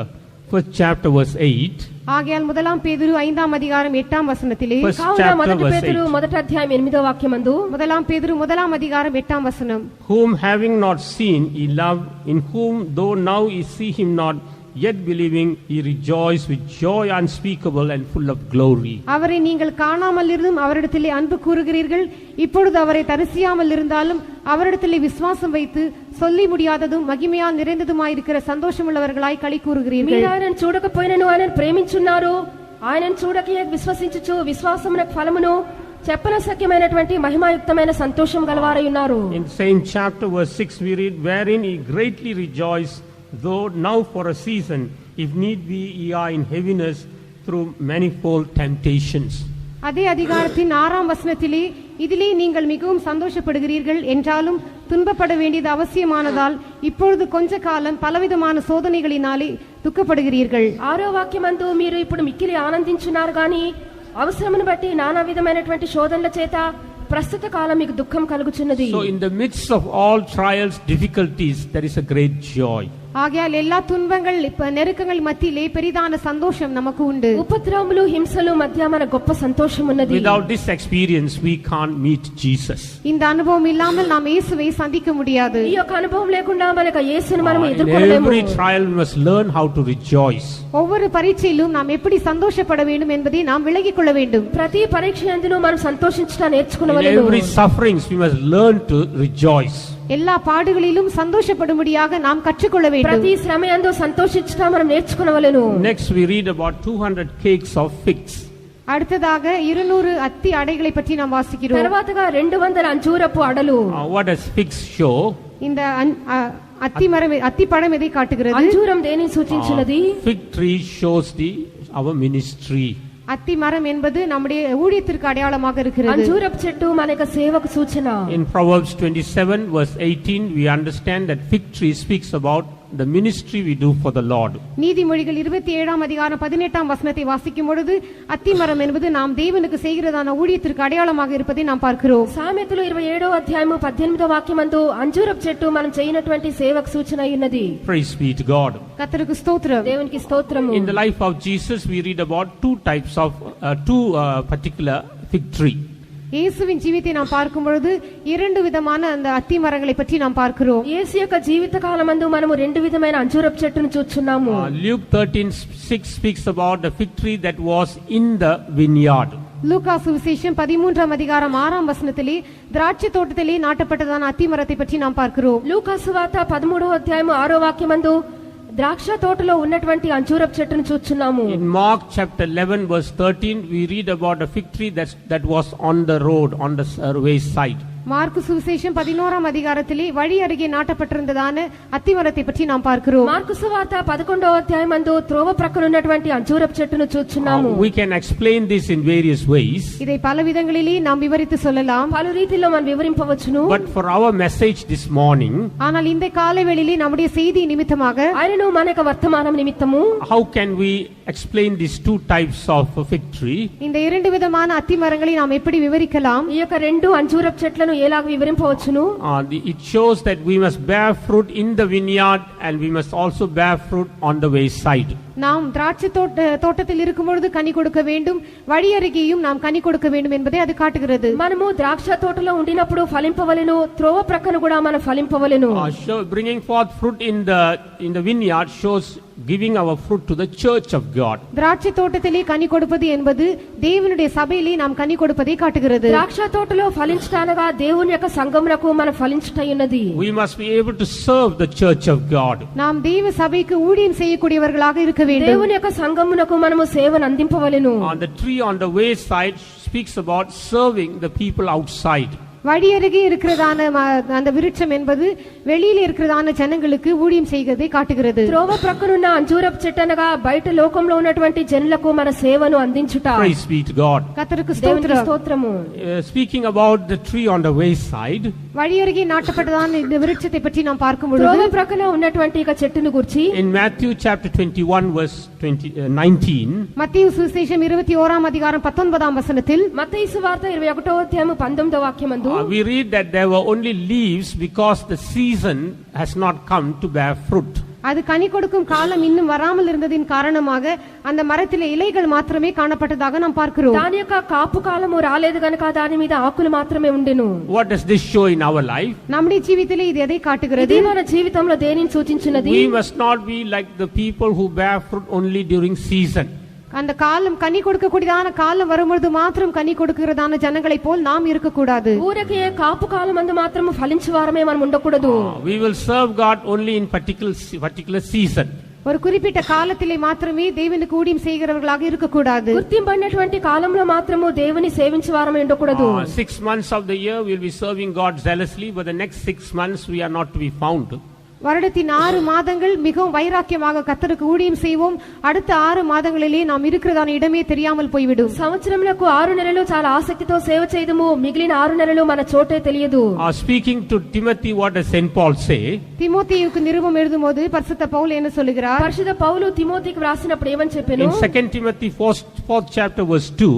1st chapter verse 8. ஆகையால் முதலாம் பேதுரு 5ஆம் அதிகாரம் 8ஆம் வசனத்திலே కావున మొదటి పేతురు మొదటి అధ్యాయం 8వ వాక్యమందు முதலாம் பேதுரு 1ஆம் அதிகாரம் 8ஆம் வசனம், Whom having not seen ye love, in whom though now ye see him not, yet believing ye rejoice with joy unspeakable and full of glory. அவரை நீங்கள் காணாமல் இருந்தும் அவரிடத்திலே அன்பு கூறுகிறீர்கள், இப்பொழுது அவரை தரிசியாமல் இருந்தாலும் அவரிடத்திலே விசுவாசம் வைத்து சொல்லி முடியாததும் மகிமையால் நிறைந்ததுமாயிருக்கிற சந்தோஷமுள்ளவர்களாய் களி கூறுகிறீர்கள். మీరు ఆయనను చూడకపోయినను ఆయనను ప్రేమించున్నారు, ఆయనను చూడక విశ్వసించుచు విశ్వాసమునకు ఫలమును చెప్పనశక్యమైనటువంటి మహిమాయుక్తమైన సంతోషం గలవారై ఉన్నారు. In same chapter verse 6 we read, wherein ye greatly rejoice, though now for a season, if need be, ye are in heaviness through manifold temptations. அதே அதிகாரத்தின் 6ஆம் வசனத்திலே இதிலே நீங்கள் மிகவும் சந்தோஷப்படுகிறீர்கள் என்றாலும் துன்பப்பட வேண்டியது அவசியமானதால் இப்பொழுது கொஞ்ச காலம் பலவிதமான சோதனைகளினாலே துக்கப்படுகிறீர்கள். 6వ వాక్యమందు మీరు ఇప్పుడు మిక్కిలి ఆనందించున్నారు గాని అవసరమును బట్టి నానా విధమైనటువంటి శోధనల చేత ప్రస్తుత కాలం మీకు దుఃఖం కలుగుచున్నది. So in the midst of all trials, difficulties, there is a great joy. ஆகையால் எல்லா துன்பங்கள் நெருக்கங்கள் மத்தியிலே பெரிதான சந்தோஷம் நமக்கு உண்டு. ఉపద్రవములు హింసలు మధ్య మన గొప్ప సంతోషం ఉన్నది. Without this experience, we can't meet Jesus. இந்த அனுபவம் இல்லாமல் நாம் இயேசுவை சந்திக்க முடியாது. ఈ యొక్క అనుభవం లేకుండా మనకు యేసుని మనం In ఎదుర్కోలేము. every trial, we must learn how to rejoice. ஒவ்வொரு பரீட்சையிலும் நாம் எப்படி சந்தோஷப்பட வேண்டும் என்பதை நாம் விளங்கிக் கொள்ள வேண்டும். ప్రతి పరీక్ష యందును మనం సంతోషించట In నేర్చుకోవలెను. every sufferings, we must learn to rejoice. எல்லா பாடுகளிலும் சந்தோஷப்படும்படியாக நாம் கற்றுக்கொள்ள வேண்டும். ప్రతి శ్రమ యందు సంతోషించట మనం నేర్చుకోవలెను. Next, we read about 200 cakes of figs. அடுத்ததாக 200 அத்தி அடைகளை பற்றி நாம் வாசிக்கிறோம். తర్వాతగా 200 అంజూరపు అడలు. What does figs show? இந்த அத்தி பழம் எதை காட்டுகிறது? అంజూరం దేనిని సూచించినది? Fig tree shows our ministry. அத்தி மரம் என்பது நம்முடைய ஊழியத்திற்கு அடையாளமாக இருக்கிறது. అంజూరపు చెట్టు మన యొక్క సేవకు సూచన. In Proverbs 27 verse 18, we understand that fig tree speaks about the ministry we do for the Lord. நீதிமொழிகள் 27ஆம் அதிகாரம் 18ஆம் வசனத்தை வாசிக்கும் பொழுது அத்தி மரம் என்பது நாம் தேவனுக்கு செய்கிறதான ஊழியத்திற்கு அடையாளமாக இருப்பதை நாம் பார்க்கிறோம். సామెతలు 27వ అధ్యాయము 18వ వాక్యమందు అంజూరపు చెట్టు మనం చేయనటువంటి సేవకు సూచన అయ్యున్నది. Praise be to God. கர்த்தருக்கு ஸ்தோத்திரம். దేవునికి స్తోత్రము. In the life of Jesus, we read about two particular fig tree. இயேசுவின் ஜீவித்தை நாம் பார்க்கும் பொழுது இரண்டு விதமான அந்த அத்தி மரங்களை பற்றி நாம் பார்க்கிறோம். యేసు యొక్క జీవిత కాలమందు మనము రెండు విధమైన అంజూరపు చెట్టును చూస్తున్నాము. Luke 13:6 speaks about the fig tree that was in the vineyard. லூக்கா சுவிசேஷம் 13ஆம் அதிகாரம் 6ஆம் வசனத்திலே திராட்சை தோட்டத்திலே நாட்டப்பட்டதான அத்தி மரத்தை பற்றி நாம் பார்க்கிறோம். లూకా సువార్త 13వ అధ్యాయము 6వ వాక్యమందు ద్రాక్ష తోటలో ఉన్నటువంటి అంజూరపు చెట్టును చూస్తున్నాము. In Mark chapter 11 verse 13, we read about a fig tree that was on the road, on the wayside. Mark சுவிசேஷம் 11ஆம் அதிகாரத்திலே வழி அருகே நாட்டப்பட்டிருந்ததான அத்திமரத்தை பற்றி நாம் பார்க்கிறோம். మార్కు సువార్త 11వ అధ్యాయమందు త్రోవ ప్రక్కన ఉన్నటువంటి అంజూరపు చెట్టును చూస్తున్నాము. We can explain this in various ways. இதை பல விதங்களிலே நாம் விவரித்து சொல்லலாம். పలు రీతిలో మనం వివరింపవచ్చును. But for our message this morning, ஆனால் இந்த காலை வேளையிலே நம்முடைய செய்தி நிமித்தமாக ఆయనను మన యొక్క వర్తమానం నిమిత్తము how can we explain these two types of fig tree? இந்த இரண்டு விதமான அத்திமரங்களை நாம் எப்படி விவரிக்கலாம்? ఈ యొక్క రెండు అంజూరపు చెట్లను ఎలాగ వివరింపవచ్చును? It shows that we must bear fruit in the vineyard and we must also bear fruit on the wayside. நாம் திராட்சை தோட்டத்தில் இருக்கும் பொழுது கனி கொடுக்க வேண்டும், வழி அருகேயும் நாம் கனி கொடுக்க வேண்டும் என்பதை அது காட்டுகிறது. మనము ద్రాక్ష తోటలో ఉండినప్పుడు ఫలింపవలెను, త్రోవ ప్రక్కన కూడా మనం ఫలింపవలెను. Bringing forth fruit in the vineyard shows giving our fruit to the church of God. திராட்சை தோட்டத்திலே கனி கொடுப்பது என்பது தேவனுடைய சபையிலே நாம் கனி கொடுப்பதை காட்டுகிறது. ద్రాక్ష తోటలో ఫలించటానగా దేవుని యొక్క సంఘమునకు మనం ఫలించటయున్నది. We must be able to serve the church of God. நாம் தேவ சபைக்கு ஊழியம் செய்யக்கூடியவர்களாக இருக்க வேண்டும். దేవుని యొక్క సంఘమునకు మనము సేవను అందింపవలెను. The tree on the wayside speaks about serving the people outside. வழி அருகே இருக்கிறதான அந்த விருட்சம் என்பது வெளியில இருக்கிறதான ஜனங்களுக்கு ஊழியம் செய்வதை காட்டுகிறது. త్రోవ ప్రక్కనున్న అంజూరపు చెట్టు అనగా బయట లోకంలో ఉన్నటువంటి జనులకు మన సేవను అందించుట. Praise be to God. கர்த்தருக்கு దేవునికి ஸ்தோத்திரம். స్తోత్రము. Speaking about the tree on the wayside, வழி அருகே நாட்டப்பட்டதான இந்த விருட்சத்தை பற்றி நாம் பார்க்கும் பொழுது త్రోవ ప్రక్కన ఉన్నటువంటి ఈ చెట్టును గురించి in Matthew chapter 21 verse 19, மத்தேயு சுவிசேஷம் 21ஆம் அதிகாரம் 19ஆம் வசனத்தில் మత్తయి సువార్త 21వ అధ్యాయము 19వ వాక్యమందు we read that there were only leaves because the season has not come to bear fruit. அது கனி கொடுக்கும் காலம் இன்னும் வராமல் இருந்ததின் காரணமாக அந்த மரத்திலே இலைகள் மாத்திரமே காணப்பட்டதாக நாம் பார்க்கிறோம். దాని యొక్క కాపు కాలము రాలేదు గనుక దాని మీద ఆకులు మాత్రమే ఉండెను. What does this show in our life? நம்முடைய జీవితంలో ఇది ఎதை కాட்டுகிறது? ఇది మన జీవితంలో దేనిని సూచించినది? We must not be like the people who bear fruit only during season. அந்த காலம் கனி கொடுக்கக்கூடியதான காலம் வரும்பொழுது மாத்திரம் கனி கொடுக்கிறதான ஜனங்களை போல் நாம் இருக்கக்கூடாது. ఊరకే కాపు కాలమందు మాత్రము ఫలించు వారమే మనం ఉండకూడదు. We will serve God only in particular season. ஒரு குறிப்பிட்ட காலத்திலே மாத்திரமே தேவனுக்கு ஊழியம் செய்கிறவர்களாக இருக்கக்கூடாது. గుర్తింపబడినటువంటి కాలంలో మాత్రము దేవుని సేవించు వారమే ఉండకూడదు. 6 months of the year we will be serving God zealously, but the next 6 months we are not to be found. வருடத்தின் 6 மாதங்கள் மிகவும் வைராக்கியமாக கர்த்தருக்கு ஊழியம் செய்வோம். அடுத்த 6 மாதங்களிலே நாம் இருக்கிறதான இடமே தெரியாமல் போய்விடும். సంవత్సరములకు 6 నెలలు చాలా ఆసక్తితో సేవ చేయదము, మిగిలిన 6 నెలలు మన చోటే తెలియదు. Speaking to Timothy, what does Saint Paul say? தீமோத்தேயுக்கு நிருபம் எழுதும்போது பரிசுத்த பவுல் என்ன சொல்கிறார்? పరిశుద్ధ పౌలు తిమోతికి వ్రాసినప్పుడు ఏమని చెప్పెను? In 2 Timothy 4th chapter verse 2,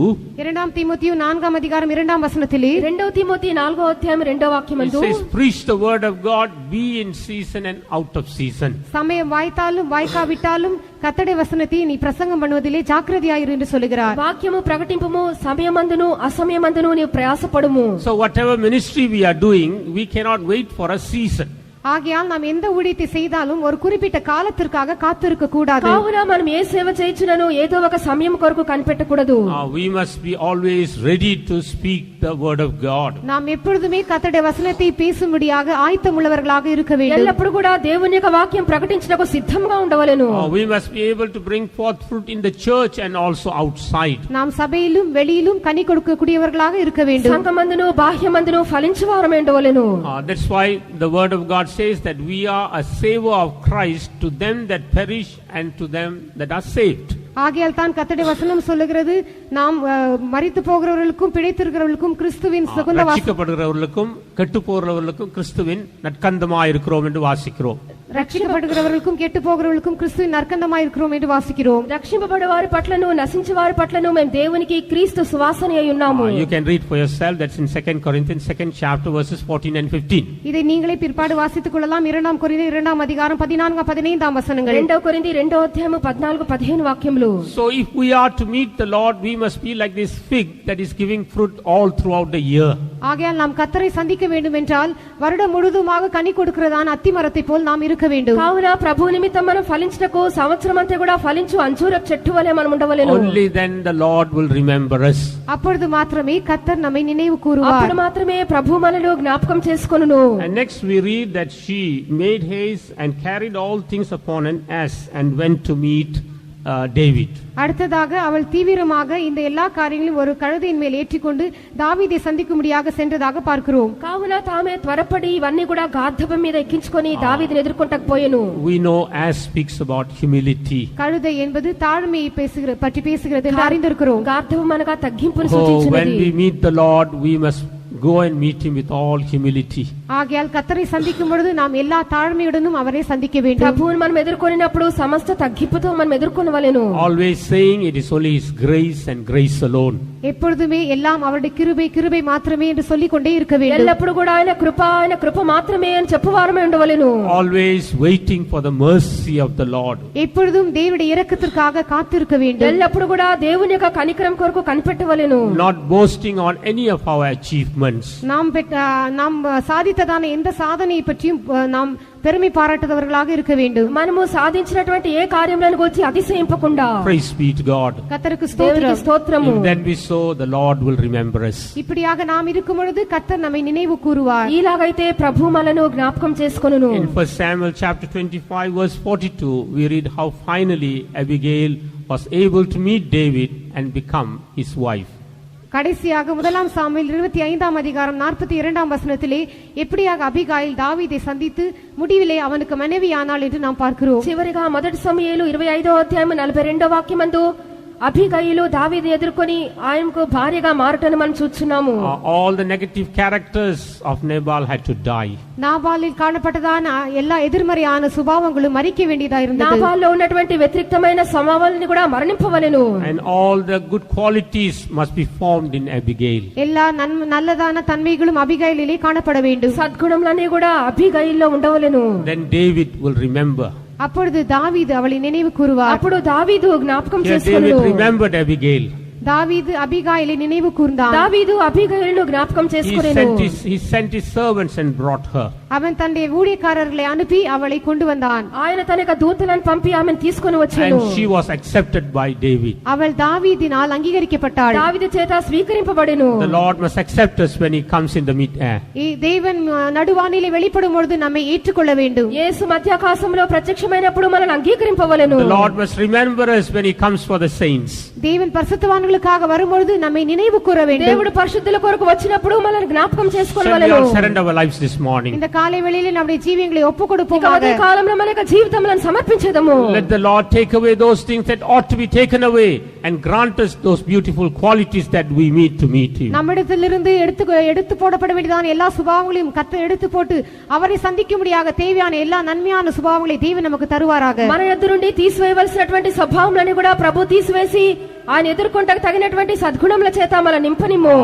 இரண்டாம் தீமோத்தேயு 4ஆம் அதிகாரம் 2ஆம் வசனத்திலே 2 தீமோத்தேயு 4వ అధ్యాయం 2వ it వాక్యమందు says, preach the word of God, be in season and out of season. சமயம் வாய்த்தாலும் வாய்க்காவிட்டாலும் கர்த்தருடைய வசனத்தை நீ பிரசங்கம் பண்ணுவதிலே ஜாக்கிரதையாயிரு என்று சொல்கிறார். వాక్యము ప్రకటింపుము సమయమందును అసమయమందును నీవు ప్రయాసపడుము. So whatever ministry we are doing, we cannot wait for a season. ஆகையால் நாம் எந்த ஊழியத்தை செய்தாலும் ஒரு குறிப்பிட்ட காலத்திற்காக காத்திருக்க கூடாது. కావున మనం ఏ సేవ చేయుచునను ఏదో ఒక సమయం కొరకు కనిపెట్టకూడదు. We must be always ready to speak the word of God. நாம் எப்பொழுதுமே கர்த்தருடைய வசனத்தை பேசும்படியாக ஆயத்தமுள்ளவர்களாக இருக்க வேண்டும். ఎల్లప్పుడు కూడా దేవుని యొక్క వాక్యం ప్రకటించుటకు సిద్ధంగా ఉండవలెను. We must be able to bring forth fruit in the church and also outside. நாம் சபையிலும் வெளியிலும் கனி கொடுக்கக்கூடியவர்களாக இருக்க வேண்டும். సంఘమందును బాహ్యమందును ఫలించువారమే ఉండవలెను. That's why the word of God says that we are a savor of Christ to them that perish and to them that are saved. ஆகையால் தான் கர்த்தருடைய வசனம் சொல்லுகிறது, நாம் மரித்து போகிறவர்களுக்கும் பிழைத்திருக்கிறவர்களுக்கும் கிறிஸ்துவின் சுகந்த வாசம் ரட்சிக்கப்படுகிறவர்களுக்கும் கெட்டு போகிறவர்களுக்கும் கிறிஸ்துவின் நற்கந்தமாய் இருக்கிறோம் என்று வாசிக்கிறோம். రక్షించబడుகிறவர்களுக்கும் கெட்டு போகிறவர்களுக்கும் கிறிஸ்துவின் నరకందమాయి இருக்கிறோம் என்று వాసిக்கிறோம். రక్షింపబడే వారి పట్లను నశించే వారి పట్లను మేము దేవునికి క్రీస్తు సువాసన అయి ఉన్నాము. You can read for yourself, that's in 2 Corinthians 2nd chapter verses 14 and 15. இதை நீங்களே பிற்பாடு வாசித்துக் கொள்ளலாம். 2 கொரிந்தியர் 2ஆம் அதிகாரம் 14 15ஆம் வசனங்கள். 2 కొరింథీ 2వ అధ్యాయం 14 15 వాక్యములు. So if we are to meet the Lord, we must be like this fig that is giving fruit all throughout the year. ஆகையால் நாம் கர்த்தரை சந்திக்க வேண்டும் என்றால் வருடம் முழுதுமாக கனி கொடுக்கிறதான அத்தி மரத்தை போல் நாம் இருக்க வேண்டும். కావున ప్రభు నిమిత్తం మనం ఫలించుటకు సంవత్సరమంతా కూడా ఫలించు అంజూర చెట్టు వలె మనం ఉండవలెను. Only then the Lord will remember us. அப்பொழுது மாத்திரமே கர்த்தர் நம்மை நினைவு கூறுவார். అప్పుడు మాత్రమే ప్రభు మనలో జ్ఞాపకం చేసుకొనును. And next we read that she made haste and carried all things upon an ass and went to meet David. அடுத்ததாக அவள் தீவிரமாக இந்த எல்லா காரியங்களையும் ஒரு கழுதையின் மேல் ஏற்றிக்கொண்டு தாவீதை சந்திக்கும்படியாக சென்றதாக பார்க்கிறோம். కావున తామే త్వరపడి ఇవన్నీ కూడా గార్ధబం మీద ఎక్కించుకొని దావీదుని ఎదుర్కొంటకు పోయెను. We know ass speaks about humility. கழுதை என்பது தாழ்மையை பற்றி பேசுகிறது என்று அறிந்திருக்கிறோம். గార్ధబం అనగా తగ్గింపును When సూచించున్నది. we meet the Lord, we must go and meet him with all humility. ஆகையால் கர்த்தரை சந்திக்கும் பொழுது நாம் எல்லா தாழ்மையுடனும் அவரை சந்திக்க வேண்டும். ప్రభువుని మనం ఎదుర్కొనినప్పుడు సమస్త తగ్గింపుతో మనం ఎదుర్కొనవలెను. Always saying it is only his grace and grace alone. எப்பொழுதுமே எல்லாம் அவருடைய கிருபை கிருபை மாத்திரமே என்று சொல்லிக் கொண்டே இருக்க வேண்டும். ఎల్లప్పుడు కూడా ఆయన కృప మాత్రమే అని చెప్పువారమే ఉండవలెను. Always waiting for the mercy of the Lord. எப்பொழுதும் தேவனுடைய இரக்கத்திற்காக காத்திருக்க வேண்டும். ఎల్లప్పుడు కూడా దేవుని యొక్క కనికరం కొరకు కనిపెట్టవలెను. Not boasting on any of our achievements. நாம் சாதித்ததான எந்த சாதனையை பற்றியும் நாம் பெருமை பாராட்டுபவர்களாக இருக்க வேண்டும். మనము సాధించినటువంటి ఏ కార్యములను గురించి అతిశయింపకుండా. Praise be to God. கர்த்தருக்கு దేవునికి స్తోత్రము. If that be so, the Lord will remember us. இப்படியாக நாம் இருக்கும் பொழுது கர்த்தர் நம்மை நினைவு கூறுவார். ఇలాగైతే ప్రభు మనను జ్ఞాపకం చేసుకొనును. In 1 Samuel chapter 25 verse 42, we read how finally Abigail was able to meet David and become his wife. கடைசியாக 1 சாமுவேல் 25ஆம் அதிகாரம் 42ஆம் வசனத்திலே எப்படியாக அபிகாயில் தாவீதை சந்தித்து முடிவிலே அவனுக்கு மனைவியானாள் என்று நாம் பார்க்கிறோம். చివరిగా మొదటి సమూయేలు 25వ అధ్యాయం 42వ వాక్యమందు అబీగయిలు దావీదు ఎదుర్కొని ఆయనకు భార్యగా మారటను మనం చూస్తున్నాము. All the negative characters of Nabal had to die. நாபாலில் காணப்பட்டதான எல்லா எதிர்மறையான சுபாவங்களும் மரிக்க வேண்டியதா இருந்தது. నాబాల్లో ఉన్నటువంటి వ్యతిరేకమైన స్వభావాలను కూడా మరణింపవలెను. And all the good qualities must be formed in Abigail. எல்லா நல்லதான தன்மைகளும் அபிகாயிலே காணப்பட வேண்டும். సద్గుణములన్నీ కూడా అబీగయిల్లో ఉండవలెను. Then David will remember. அப்பொழுது தாவீது அவளை நினைவு கூறுவார். అప్పుడు దావీదు జ్ఞాపకం David చేసుకొనును. remembered Abigail. தாவீது அபிகாயிலை நினைவு கூர்ந்தான். దావీదు అబీగయిలును జ్ఞాపకం చేసుకొనెను. He sent his servants and brought her. அவன் தன்னுடைய ஊழியக்காரர்களை அனுப்பி அவளை கொண்டு வந்தான். ఆయన తన యొక్క దూతలను పంపి ఆమెను తీసుకొని వచ్చెను. And she was accepted by David. அவள் தாவீதினால் அங்கீகரிக்கப்பட்டாள். దావీదు చేత స్వీకరింపబడెను. The Lord must accept us when he comes in the mid-air. தேவன் நடுவானிலே வெளிப்படும் பொழுது நம்மை ஏற்றுக்கொள்ள வேண்டும். యేసు మధ్యాకాశంలో ప్రత్యక్షమైనప్పుడు మనల్ని అంగీకరింపవలెను. The Lord must remember us when he comes for the saints. தேவன் பரிசுத்தவான்களுக்காக வரும்பொழுது நம்மை நினைவு கூற வேண்டும். దేవుడు పరిశుద్ధుల కొరకు వచ్చినప్పుడు మనల్ని జ్ఞాపకం Shall we చేసుకోవలెను. all surrender our lives this morning? இந்த காலை வேளையிலே நம்முடைய ஜீவியங்களை ஒப்பு ఇక கொடுப்போமாக. ఉదయ కాలంలో మన యొక్క జీవితములను సమర్పించేదము. Let the Lord take away those things that ought to be taken away and grant us those beautiful qualities that we need to meet Him. நம்மிடத்திலிருந்து எடுத்து போடப்பட வேண்டியதான எல்லா சுபாவங்களையும் கர்த்தர் எடுத்து போட்டு அவரை சந்திக்கும்படியாக தேவையான எல்லா நன்மையான சுபாவங்களை தேவன் நமக்கு தருவாராக. మన ఎదురు నుండి తీసివేయవలసినటువంటి స్వభావములను కూడా ప్రభు తీసివేసి ఆయన ఎదుర్కొంటకు తగినటువంటి సద్గుణముల చేత మన నింపనిము.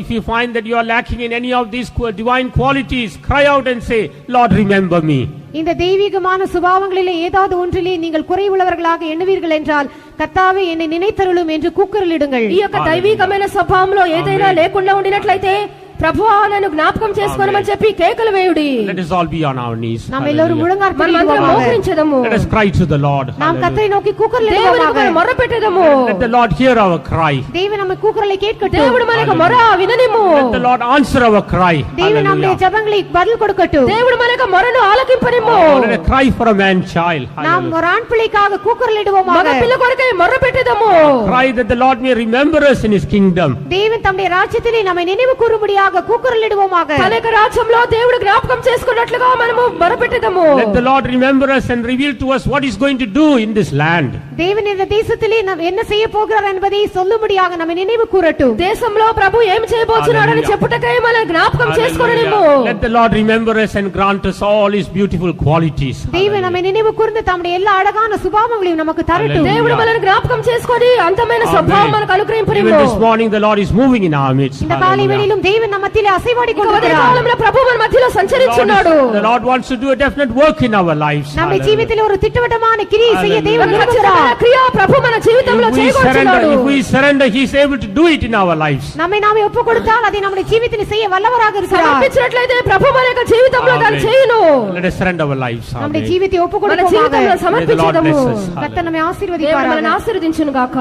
If you find that you are lacking in any of these divine qualities, cry out and say, Lord, remember me. இந்த தெய்வீகமான சுபாவங்களிலே ஏதாவது ஒன்றிலே நீங்கள் குறைவுள்ளவர்களாக எண்ணுவீர்கள் என்றால் கர்த்தாவே என்னை நினைத்தருளும் என்று கூக்குரலிடுங்கள். ఈ యొక్క దైవికమైన స్వభావంలో ఏదైనా లేకుండా ఉండినట్లయితే ప్రభువా నన్ను జ్ఞాపకం చేసుకోనమని చెప్పి కేకలు వేయుడి. Let us all be on our knees. நாம் எல்லாரும் మనమందరం మోకరించెదము. Let us cry to the Lord. நாம் கர்த்தரை நோக்கி கூக்குரலிடுவோமாக. దేవునికి మొరపెట్టెదము. Let the Lord hear our cry. தேவன் நம்ம கூக்குரலை கேட்கட்டும். దేవుడు మన యొక్క మొర విననిము. Let the Lord answer our cry. தேவன் நம்முடைய ஜெபங்களை பதில் கொடுக்கட்டும். దేవుడు మన యొక్క మొరను ఆలకింపనిము. Let us cry for a man child. நாம் ஒரு ஆண் பிள்ளைக்காக கூக்குரலிடுவோமாக. మగ పిల్ల కొరకై మొరపెట్టెదము. Cry that the Lord may remember us in His kingdom. தேவன் தம்முடைய ராஜ்யத்திலே நம்மை நினைவு கூறும்படியாக கூக்குரலிடுவோமாக. తన యొక్క రాజ్యంలో దేవుడు జ్ఞాపకం చేసుకున్నట్లుగా మనము మొరపెట్టెదము. Let the Lord remember us and reveal to us what He's going to do in this land. தேவன் இந்த தேசத்திலே என்ன செய்ய போகிறார் என்பதை சொல்லும்படியாக நம்மை நினைவு கூறட்டும். దేశంలో ప్రభు ఏం చేయబోతున్నాడని చెప్పుటకై మన జ్ఞాపకం చేసుకొనిము. Let the Lord remember us and grant us all His beautiful qualities. தேவன் நம்மை நினைவு கூர்ந்து தம்முடைய எல்லா அழகான சுபாவங்களையும் நமக்கு தரட்டும். దేవుడు మనల్ని జ్ఞాపకం చేసుకొని అంతమైన స్వభావం మనకు అనుగ్రహింపనిము. Even this morning the Lord is moving in our midst. இந்த காலை வேளையிலும் தேவன் நம்ம மத்தியிலே அசைவாடி கொண்டிருக்கிறார். కాలంలో ప్రభు మన మధ్యలో సంచరించున్నాడు. The Lord wants to do a definite work in our lives. நம்முடைய జీవితంలో ஒரு திட்டவட்டமான கிரியை செய்ய தேவன் விரும்புகிறார். క్రియ ప్రభు మన జీవితంలో చేయగోరుచున్నాడు. If we surrender, He is able to do it in our lives. நம்மை நாமே ஒப்புக்கொடுத்தால் அதை நம்முடைய ஜீவிதத்தில் செய்ய வல்லவராக இருக்கிறார். సమర్పించినట్లయితే ప్రభు మన యొక్క జీవితంలో దాన్ని చేయును. Let us surrender our lives. நம்முடைய జీవితం మన ஒப்புக்கொடுப்போமாக. జీవితంలో సమర్పించుదాము. கர்த்தர் நம்மை దేవుడు ஆசீர்வதிப்பாராக. మనల్ని ఆశీర్వదించును గాక.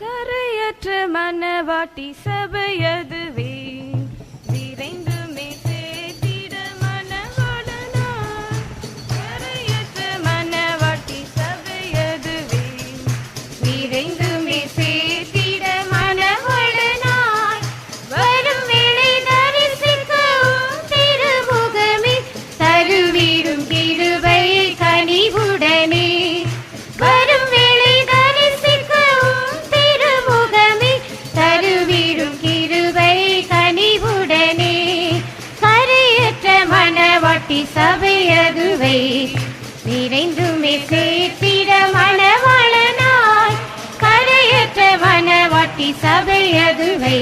கரையற்ற மனவாட்டி சபையதுவே விரைந்துமே சேர்த்திட மனவாளனாய். கரையற்ற மனவாட்டி சபையதுவே விரைந்துமே சேர்த்திட மனவாளனாய். வரும் வேளை தரிசிக்கவும் திருமுகமே தருவிடும் கிருபை கனிவுடனே. வரும் வேளை தரிசிக்கவும் திருமுகமே தருவிடும் கிருபை கனிவுடனே. கரையற்ற மனவாட்டி சபையதுவை விரைந்துமே சேர்த்திட மணவாளனாய். கரையற்ற மனவாட்டி சபையதுவை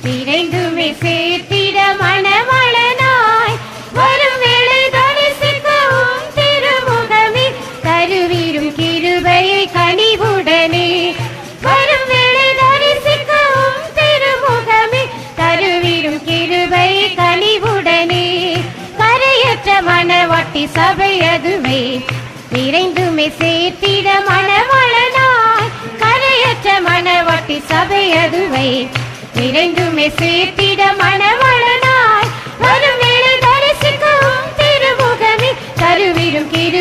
விரைந்துமே சேர்த்திட மணவாளனாய். வரும் வேளை தரிசிக்கவும் திருமுகமே தருவிடும் கிருபை கனிவுடனே. வரும் வேளை தரிசிக்கவும் திருமுகமே தருவிடும் கிருபை கனிவுடனே. கரையற்ற மனவாட்டி சபையதுவே விரைந்துமே சேர்த்திட மணவாளனாய். கரையற்ற மனவாட்டி சபையதுவை விரைந்துமே சேர்த்திட மணவாளனாய். வரும் வேளை தரிசிக்கவும் திருமுகமே தருவிடும் கிருபை